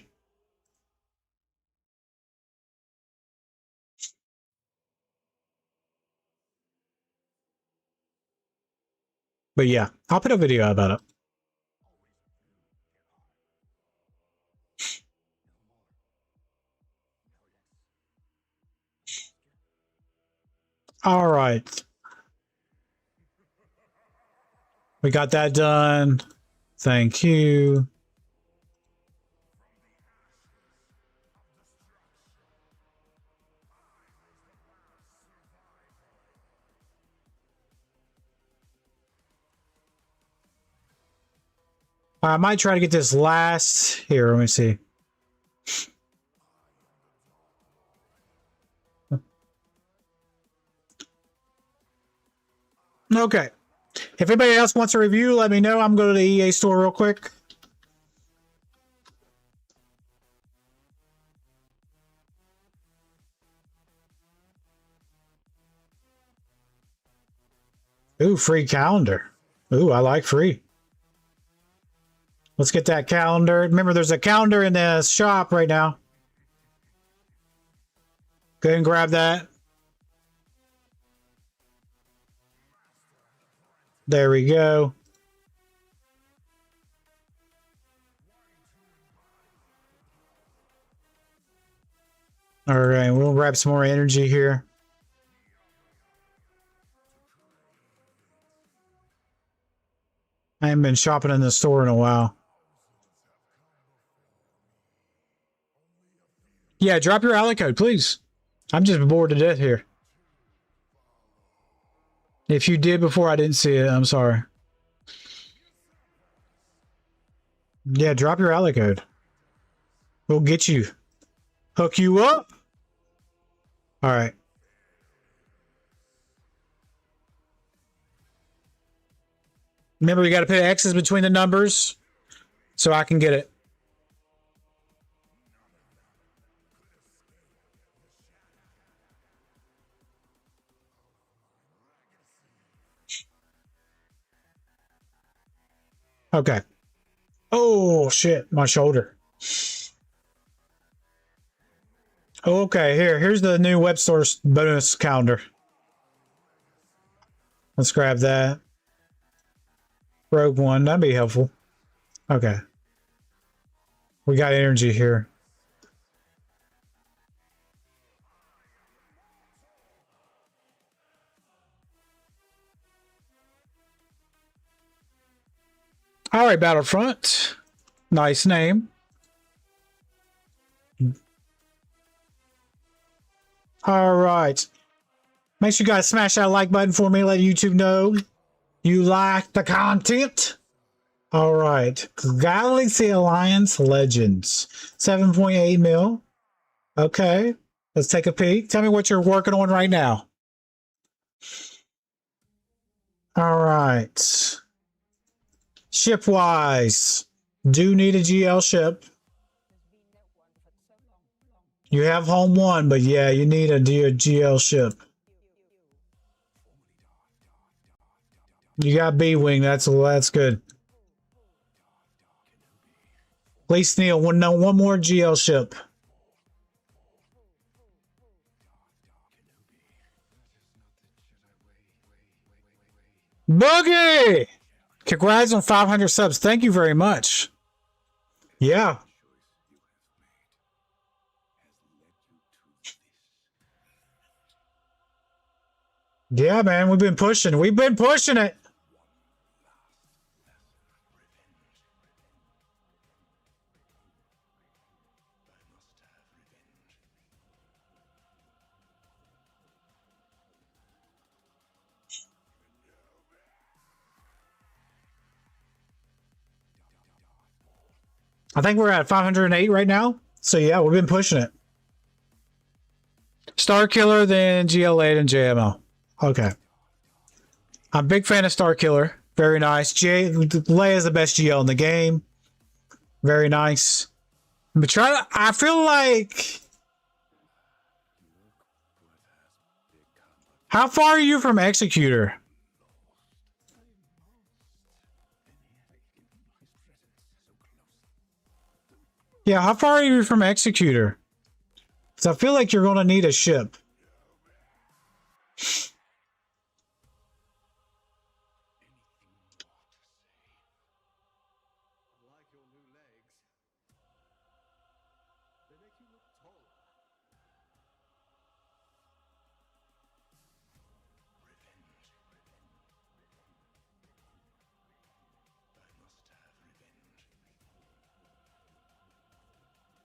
But yeah, I'll put a video about it. All right. We got that done. Thank you. I might try to get this last. Here, let me see. Okay. If anybody else wants a review, let me know. I'm going to the EA store real quick. Ooh, free calendar. Ooh, I like free. Let's get that calendar. Remember, there's a calendar in the shop right now. Go ahead and grab that. There we go. All right, we'll grab some more energy here. I haven't been shopping in the store in a while. Yeah, drop your ally code, please. I'm just bored to death here. If you did before, I didn't see it. I'm sorry. Yeah, drop your ally code. We'll get you. Hook you up. All right. Remember, we got to put X's between the numbers so I can get it. Okay. Oh, shit. My shoulder. Okay, here's the new web source bonus calendar. Let's grab that. Rogue One, that'd be helpful. Okay. We got energy here. All right, Battlefront. Nice name. All right. Make sure you guys smash that like button for me. Let YouTube know you like the content. All right. Galaxy Alliance Legends. 7.8 mil. Okay. Let's take a peek. Tell me what you're working on right now. All right. Ship-wise. Do need a GL ship. You have Home 1, but yeah, you need a GL ship. You got B-Wing. That's good. Please, Neil, one more GL ship. Boogie! Congrats on 500 subs. Thank you very much. Yeah. Yeah, man, we've been pushing. We've been pushing it. I think we're at 508 right now. So yeah, we've been pushing it. Star Killer, then GL8 and JML. Okay. I'm a big fan of Star Killer. Very nice. Leia is the best GL in the game. Very nice. But I feel like... How far are you from Executor? Yeah, how far are you from Executor? Because I feel like you're going to need a ship.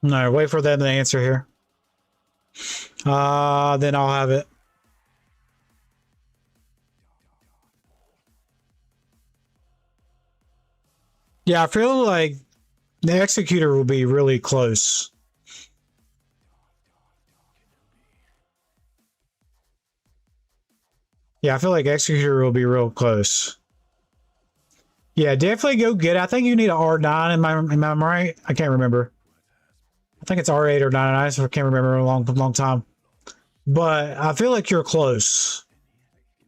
No, wait for them to answer here. Then I'll have it. Yeah, I feel like the Executor will be really close. Yeah, I feel like Executor will be real close. Yeah, definitely go get it. I think you need an R9. Am I right? I can't remember. I think it's R8 or 9. I can't remember in a long time. But I feel like you're close.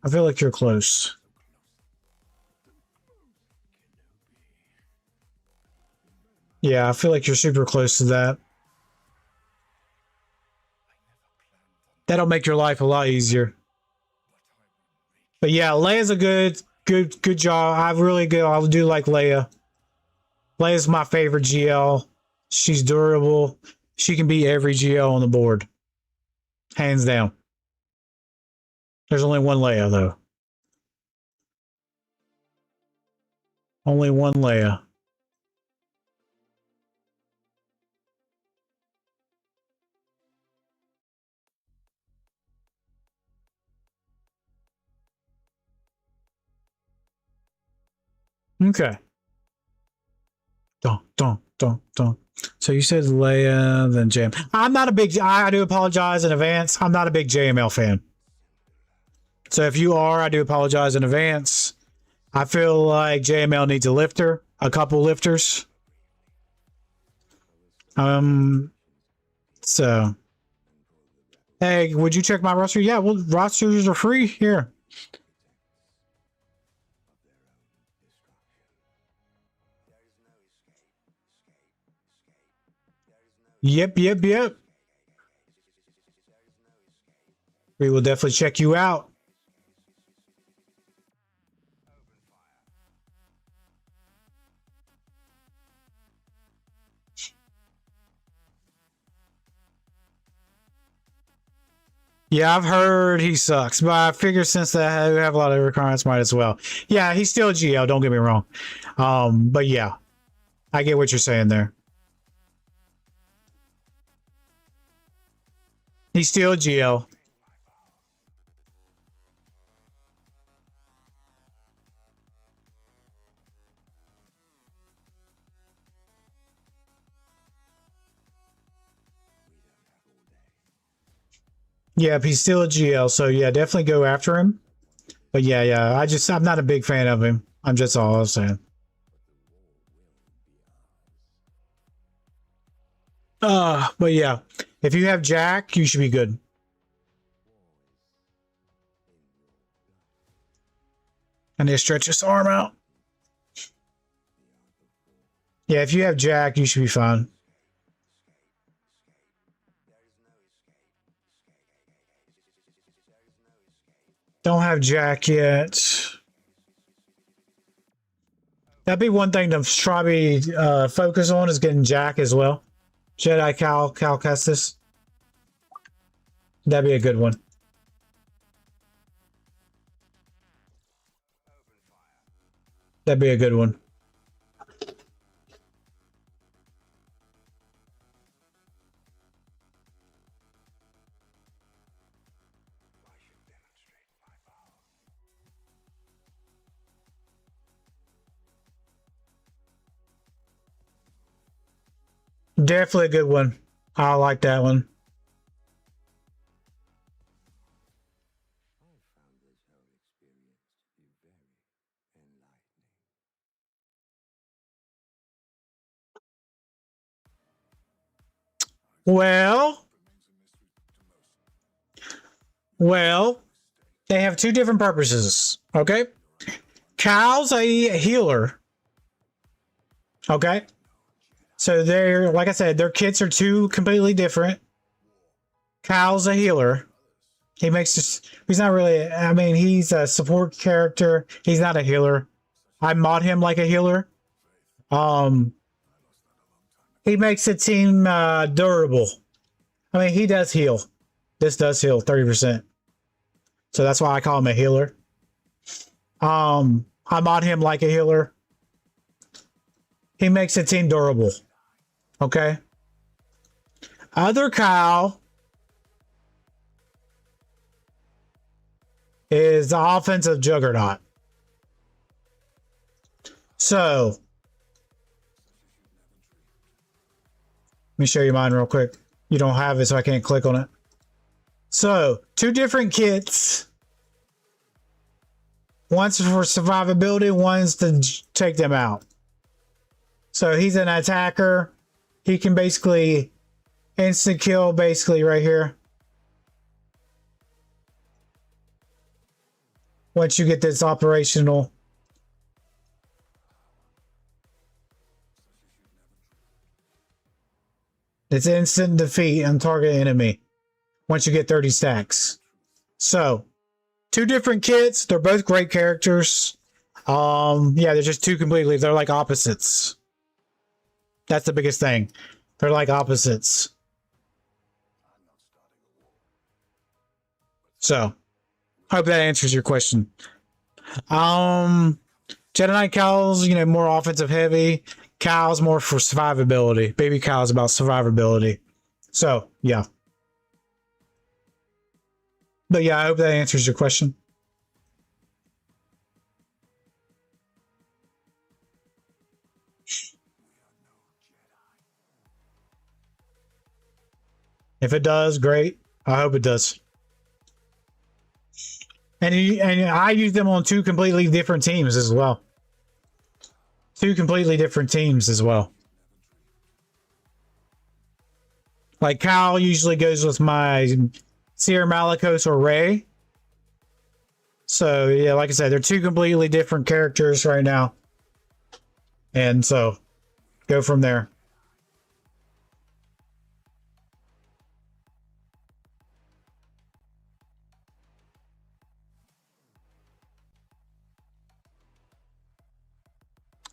I feel like you're close. Yeah, I feel like you're super close to that. That'll make your life a lot easier. But yeah, Leia's a good job. I do like Leia. Leia's my favorite GL. She's durable. She can beat every GL on the board. Hands down. There's only one Leia, though. Only one Leia. Okay. Don't. So you said Leia, then JM. I'm not a big... I do apologize in advance. I'm not a big JML fan. So if you are, I do apologize in advance. I feel like JML needs a lifter. A couple lifters. So... Hey, would you check my roster? Yeah, well, rosters are free here. Yep. We will definitely check you out. Yeah, I've heard he sucks, but I figure since they have a lot of requirements, might as well. Yeah, he's still GL. Don't get me wrong. But yeah, I get what you're saying there. He's still GL. Yeah, he's still a GL. So yeah, definitely go after him. But yeah, I'm not a big fan of him. I'm just all I'm saying. But yeah, if you have Jack, you should be good. I need to stretch his arm out. Yeah, if you have Jack, you should be fine. Don't have Jack yet. That'd be one thing to try to focus on is getting Jack as well. Jedi Cal Kestis. That'd be a good one. That'd be a good one. Definitely a good one. I like that one. Well, they have two different purposes. Okay. Cal's a healer. Okay. So they're, like I said, their kits are two completely different. Cal's a healer. He makes just, he's not really, I mean, he's a support character. He's not a healer. I mod him like a healer. He makes the team durable. I mean, he does heal. This does heal 30%. So that's why I call him a healer. I mod him like a healer. He makes the team durable. Okay. Other Kyle is the offensive juggernaut. So let me show you mine real quick. You don't have it, so I can't click on it. So, two different kits. One's for survivability, one's to take them out. So he's an attacker. He can basically instant kill, basically right here. Once you get this operational. It's instant defeat on target enemy once you get 30 stacks. So, two different kits. They're both great characters. Yeah, they're just they're like opposites. That's the biggest thing. They're like opposites. So, hope that answers your question. Jedi Knight Cal's, more offensive heavy. Cal's more for survivability. Baby Cal's about survivability. So, yeah. But yeah, I hope that answers your question. If it does, great. I hope it does. And I use them on two completely different teams as well. Two completely different teams as well. Like Kyle usually goes with my Seer Malicos or Ray. So yeah, like I said, they're two completely different characters right now. And so go from there.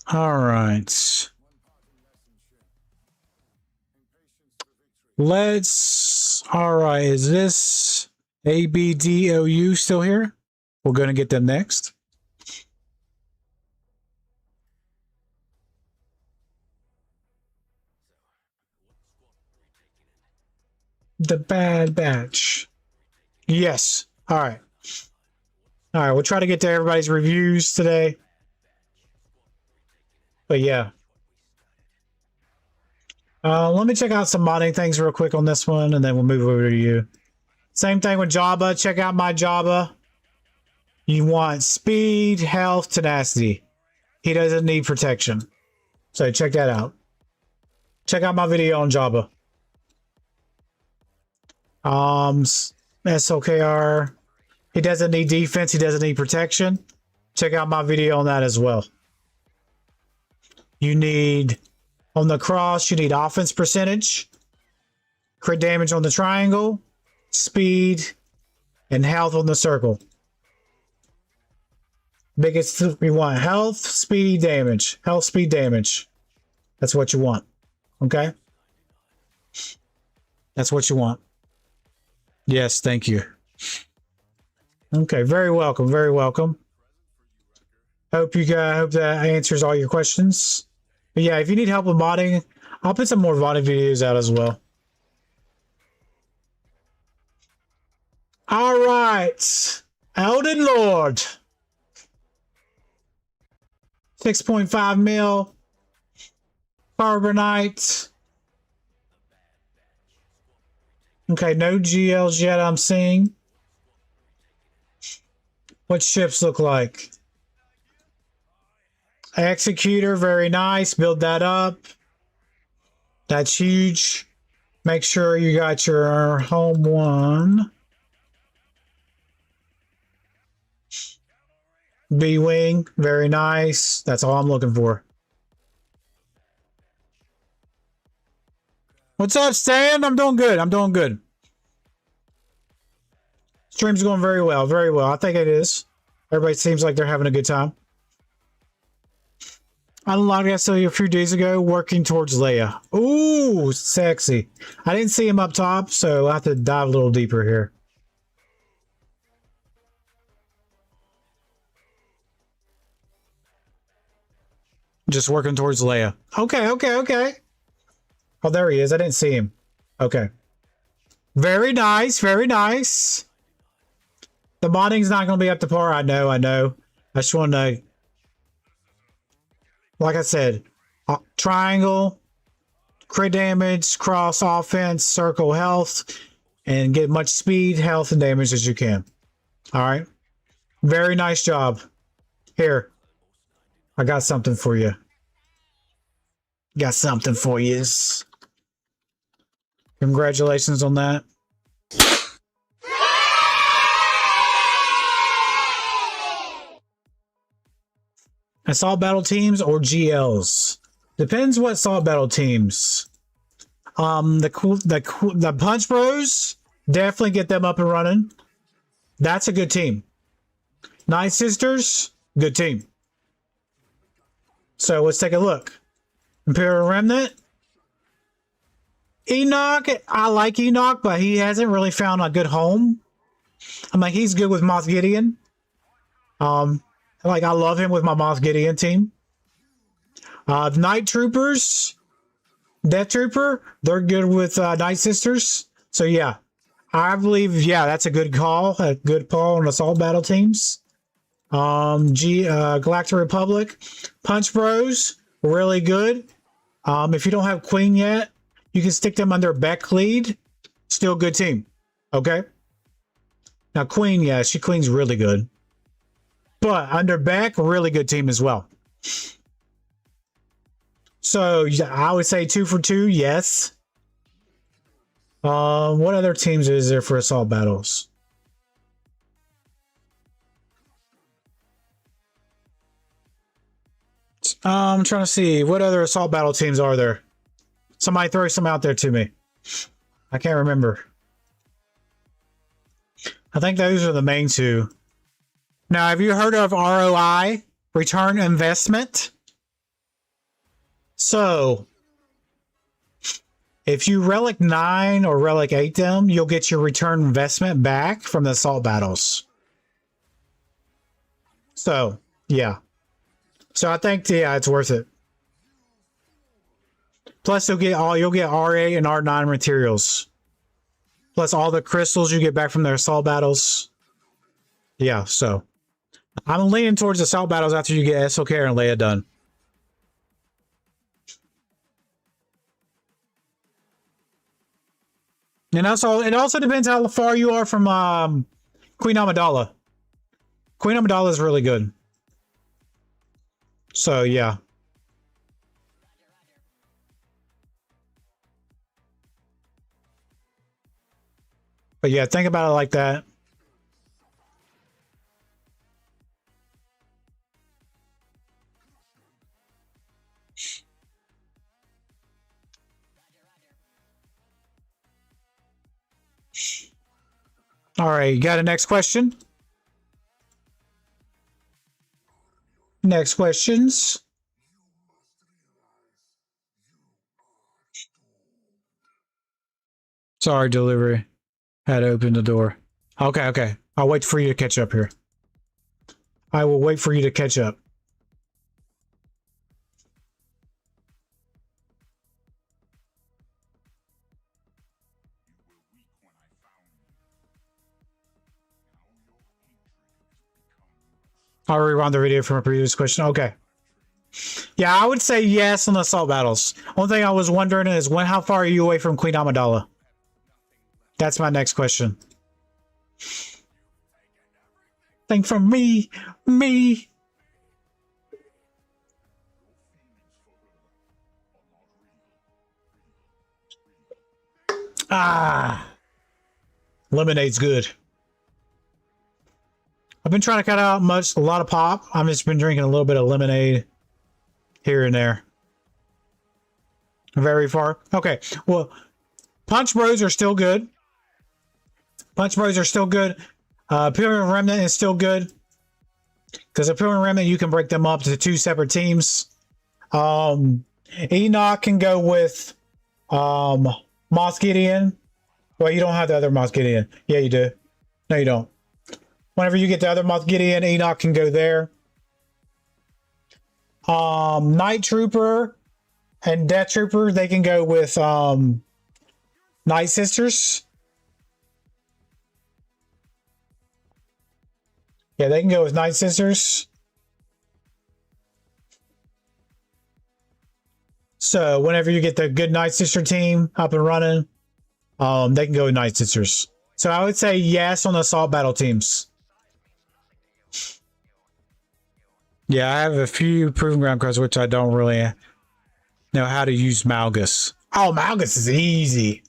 All right. All right, is this ABDOU still here? We're going to get them next. The Bad Batch. Yes. All right. All right. We'll try to get to everybody's reviews today. But yeah. Let me check out some modding things real quick on this one, and then we'll move over to you. Same thing with Jabba. Check out my Jabba. You want speed, health, tenacity. He doesn't need protection. So check that out. Check out my video on Jabba. SOKR. He doesn't need defense. He doesn't need protection. Check out my video on that as well. You need, on the cross, you need offense percentage, crit damage on the triangle, speed, and health on the circle. Biggest, we want health, speed, damage. Health, speed, damage. That's what you want. Okay? That's what you want. Yes, thank you. Okay, very welcome, very welcome. Hope that answers all your questions. But yeah, if you need help with modding, I'll put some more modding videos out as well. All right, Elden Lord. 6.5 mil. Carbonite. Okay, no GLs yet I'm seeing. What ships look like? Executor, very nice. Build that up. That's huge. Make sure you got your home one. B-Wing, very nice. That's all I'm looking for. What's up, Stan? I'm doing good. I'm doing good. Stream's going very well. Very well. I think it is. Everybody seems like they're having a good time. I unlocked SLU a few days ago, working towards Leia. Ooh, sexy. I didn't see him up top, so I'll have to dive a little deeper here. Just working towards Leia. Okay, okay, okay. Oh, there he is. I didn't see him. Okay. Very nice, very nice. The modding's not going to be up to par. I know, I know. I just want to... Like I said, triangle, crit damage, cross offense, circle health, and get much speed, health, and damage as you can. All right. Very nice job. Here, I got something for you. Got something for you. Congratulations on that. Assault battle teams or GLs? Depends what assault battle teams. The Punch Bros, definitely get them up and running. That's a good team. Night Sisters, good team. So let's take a look. Imperial Remnant. Enoch, I like Enoch, but he hasn't really found a good home. I mean, he's good with Moff Gideon. Like, I love him with my Moff Gideon team. Night Troopers, Death Trooper, they're good with Night Sisters. So, yeah, I believe, yeah, that's a good call. A good call on assault battle teams. Galactic Republic, Punch Bros, really good. If you don't have Queen yet, you can stick them under Beck lead. Still a good team. Okay? Now, Queen, yeah, Queen's really good. But under Beck, really good team as well. So I would say 2 for 2, yes. What other teams is there for assault battles? I'm trying to see what other assault battle teams are there. Somebody throw some out there to me. I can't remember. I think those are the main two. Now, have you heard of ROI, return investment? So, If you relic 9 or relic 8 them, you'll get your return investment back from the assault battles. So, yeah. So I think, yeah, it's worth it. Plus, you'll get R8 and R9 materials. Plus all the crystals you get back from their assault battles. Yeah, so I'm leaning towards assault battles after you get SOK and Leia done. And also, it also depends how far you are from Queen Amidala. Queen Amidala is really good. So, yeah. But yeah, think about it like that. All right, you got a next question? Next questions. Sorry, delivery. Had to open the door. Okay, okay. I'll wait for you to catch up here. I will wait for you to catch up. I'll rewind the video from a previous question. Okay. Yeah, I would say yes on the assault battles. One thing I was wondering is how far are you away from Queen Amidala? That's my next question. Think from me. Ah. Lemonade's good. I've been trying to cut out a lot of pop. I've just been drinking a little bit of lemonade here and there. Very far. Okay. Well, Punch Bros are still good. Pilgrim Remnant is still good. Because a Pilgrim Remnant, you can break them up to 2 separate teams. Enoch can go with Moss Gideon. Well, you don't have the other Moss Gideon. Yeah, you do. No, you don't. Whenever you get the other Moss Gideon, Enoch can go there. Night Trooper and Death Trooper, they can go with Night Sisters. Yeah, they can go with Night Sisters. So whenever you get the good Night Sister team up and running, they can go with Night Sisters. So I would say yes on the assault battle teams. Yeah, I have a few Proving Ground cards, which I don't really know how to use Malgus. Oh, Malgus is easy.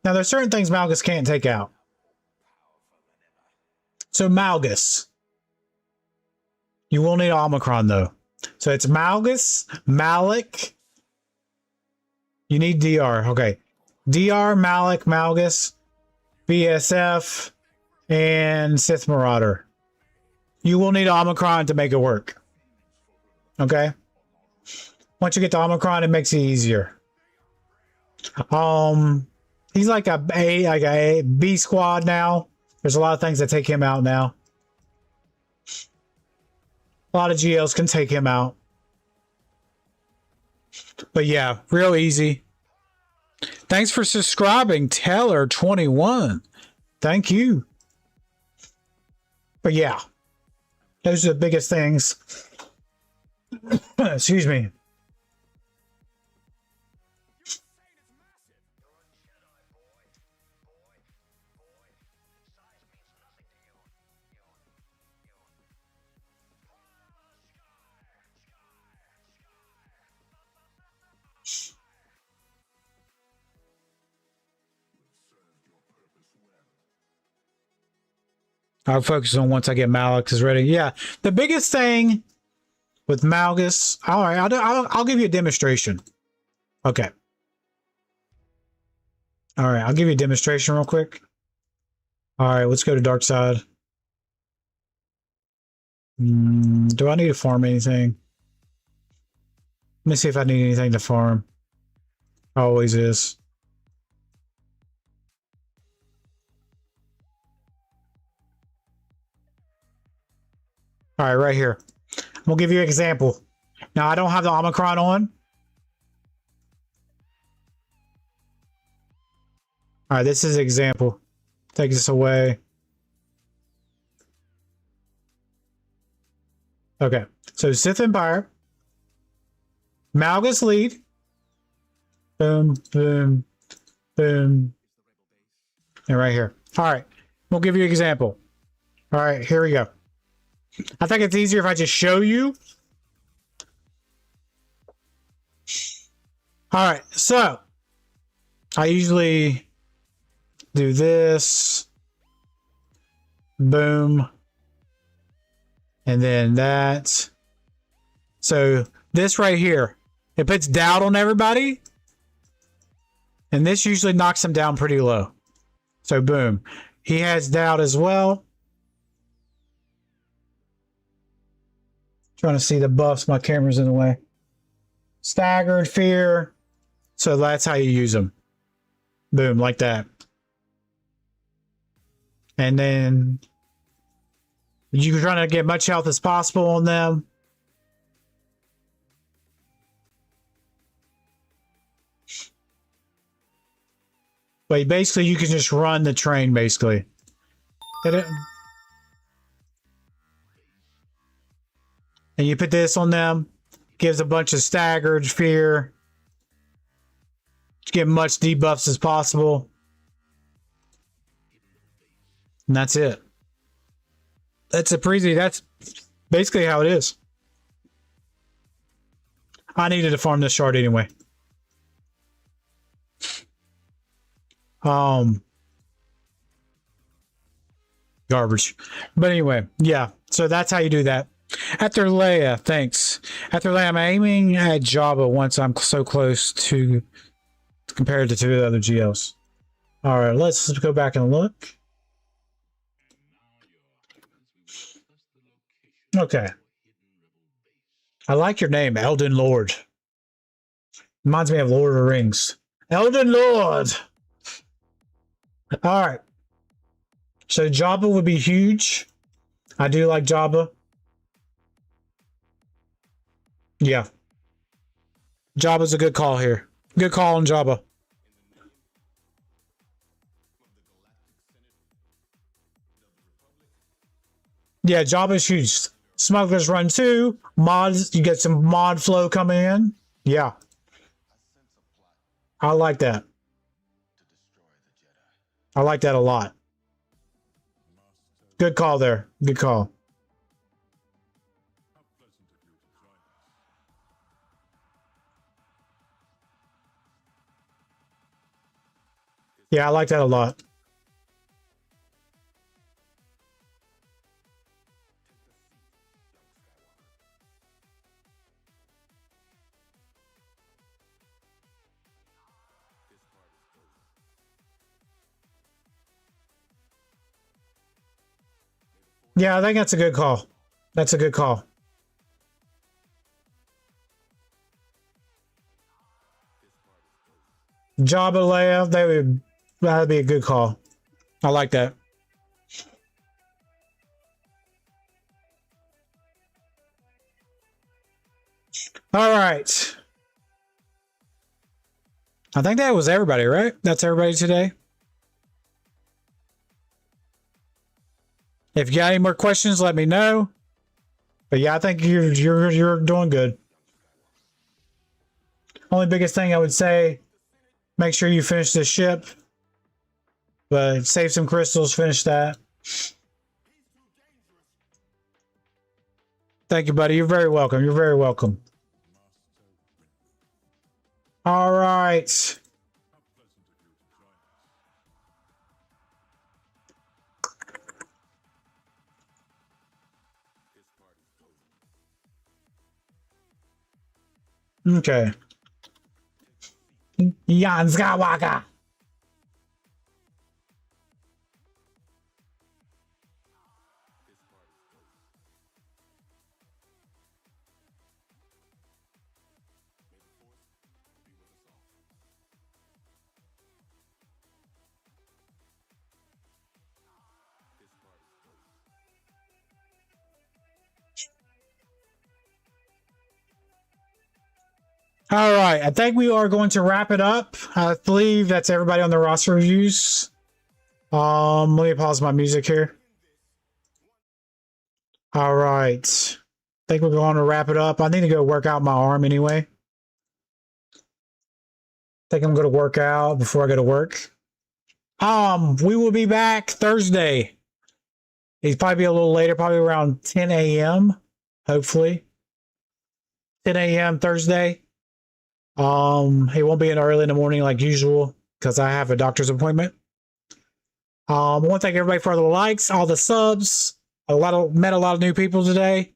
Now, there's certain things Malgus can't take out. So Malgus. You will need Omicron, though. So it's Malgus, Malik. You need DR. Okay. DR, Malik, Malgus, BSF, and Sith Marauder. You will need Omicron to make it work. Okay? Once you get the Omicron, it makes it easier. He's like a B squad now. There's a lot of things that take him out now. A lot of GLs can take him out. But yeah, real easy. Thanks for subscribing, Teller21. Thank you. But yeah, those are the biggest things. Excuse me. I'll focus on once I get Malgus ready. Yeah, the biggest thing with Malgus. All right, I'll give you a demonstration. Okay. All right, I'll give you a demonstration real quick. All right, let's go to Dark Side. Do I need to farm anything? Let me see if I need anything to farm. Always is. All right, right here. I'm gonna give you an example. Now I don't have the Omicron on. All right, this is an example. Take this away. Okay, so Sith Empire, Malgus lead. Boom, boom, boom. And right here. All right, we'll give you an example. All right, here we go. I think it's easier if I just show you. All right, so I usually do this. Boom. And then that. So this right here, it puts doubt on everybody. And this usually knocks them down pretty low. So boom. He has doubt as well. Trying to see the buffs. My camera's in the way. Staggered, fear. So that's how you use them. Boom, like that. And then you're trying to get much health as possible on them. But basically, you can just run the train, basically. And you put this on them. Gives a bunch of staggered, fear. Get much debuffs as possible. And that's it. That's a pretty, that's basically how it is. I needed to farm this shard anyway. Garbage. But anyway, yeah. So that's how you do that. After Leia, thanks. After Leia, I'm aiming at Jabba once I'm so close to compared to two of the other GLs. All right, let's go back and look. Okay. I like your name, Elden Lord. Reminds me of Lord of the Rings. Elden Lord! Alright. So Jabba would be huge. I do like Jabba. Yeah. Jabba's a good call here. Good call on Jabba. Yeah, Jabba's huge. Smugglers Run 2. Mods, you get some mod flow coming in. Yeah. I like that. I like that a lot. Good call there. Good call. Yeah, I like that a lot. Yeah, I think that's a good call. That's a good call. Jabba Leia, that'd be a good call. I like that. All right. I think that was everybody, right? That's everybody today. If you got any more questions, let me know. But yeah, I think you're doing good. Only biggest thing I would say, make sure you finish this ship. But save some crystals, finish that. Thank you, buddy. You're very welcome. You're very welcome. All right. Okay. Jan Skywalker. All right, I think we are going to wrap it up. I believe that's everybody on the roster reviews. Let me pause my music here. All right, I think we're going to wrap it up. I need to go work out my arm anyway. I think I'm going to work out before I go to work. We will be back Thursday. It's probably a little later, probably around 10 a.m. Hopefully, 10 a.m. Thursday. It won't be an early in the morning like usual because I have a doctor's appointment. I want to thank everybody for all the likes, all the subs. Met a lot of new people today.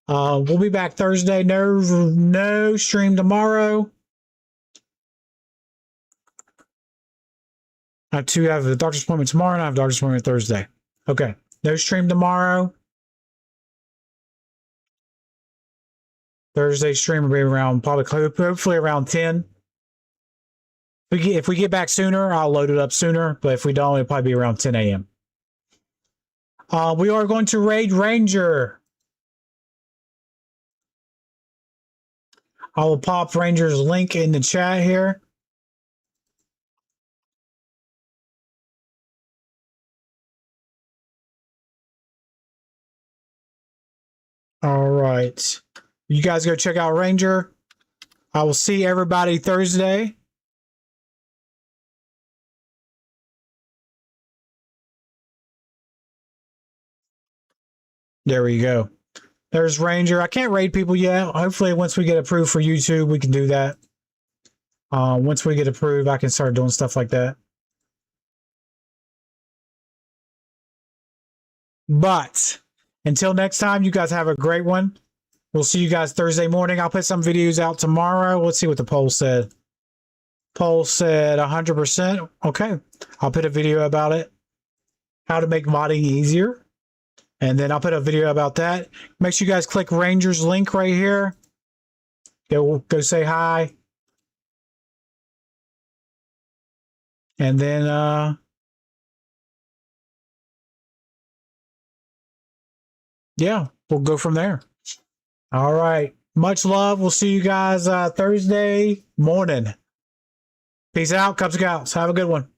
We'll be back Thursday. No stream tomorrow. I have a doctor's appointment tomorrow, and I have a doctor's appointment Thursday. Okay, no stream tomorrow. Thursday stream will be around probably hopefully around 10. If we get back sooner, I'll load it up sooner. But if we don't, it'll probably be around 10 a.m. We are going to raid Ranger. I will pop Ranger's link in the chat here. All right. You guys go check out Ranger. I will see everybody Thursday. There we go. There's Ranger. I can't raid people yet. Hopefully, once we get approved for YouTube, we can do that. Once we get approved, I can start doing stuff like that. But until next time, you guys have a great one. We'll see you guys Thursday morning. I'll put some videos out tomorrow. Let's see what the poll said. Poll said 100%. Okay. I'll put a video about it. How to make modding easier. And then I'll put a video about that. Make sure you guys click Ranger's link right here. Go say hi. And then yeah, we'll go from there. All right. Much love. We'll see you guys Thursday morning. Peace out, Cub Scouts. Have a good one.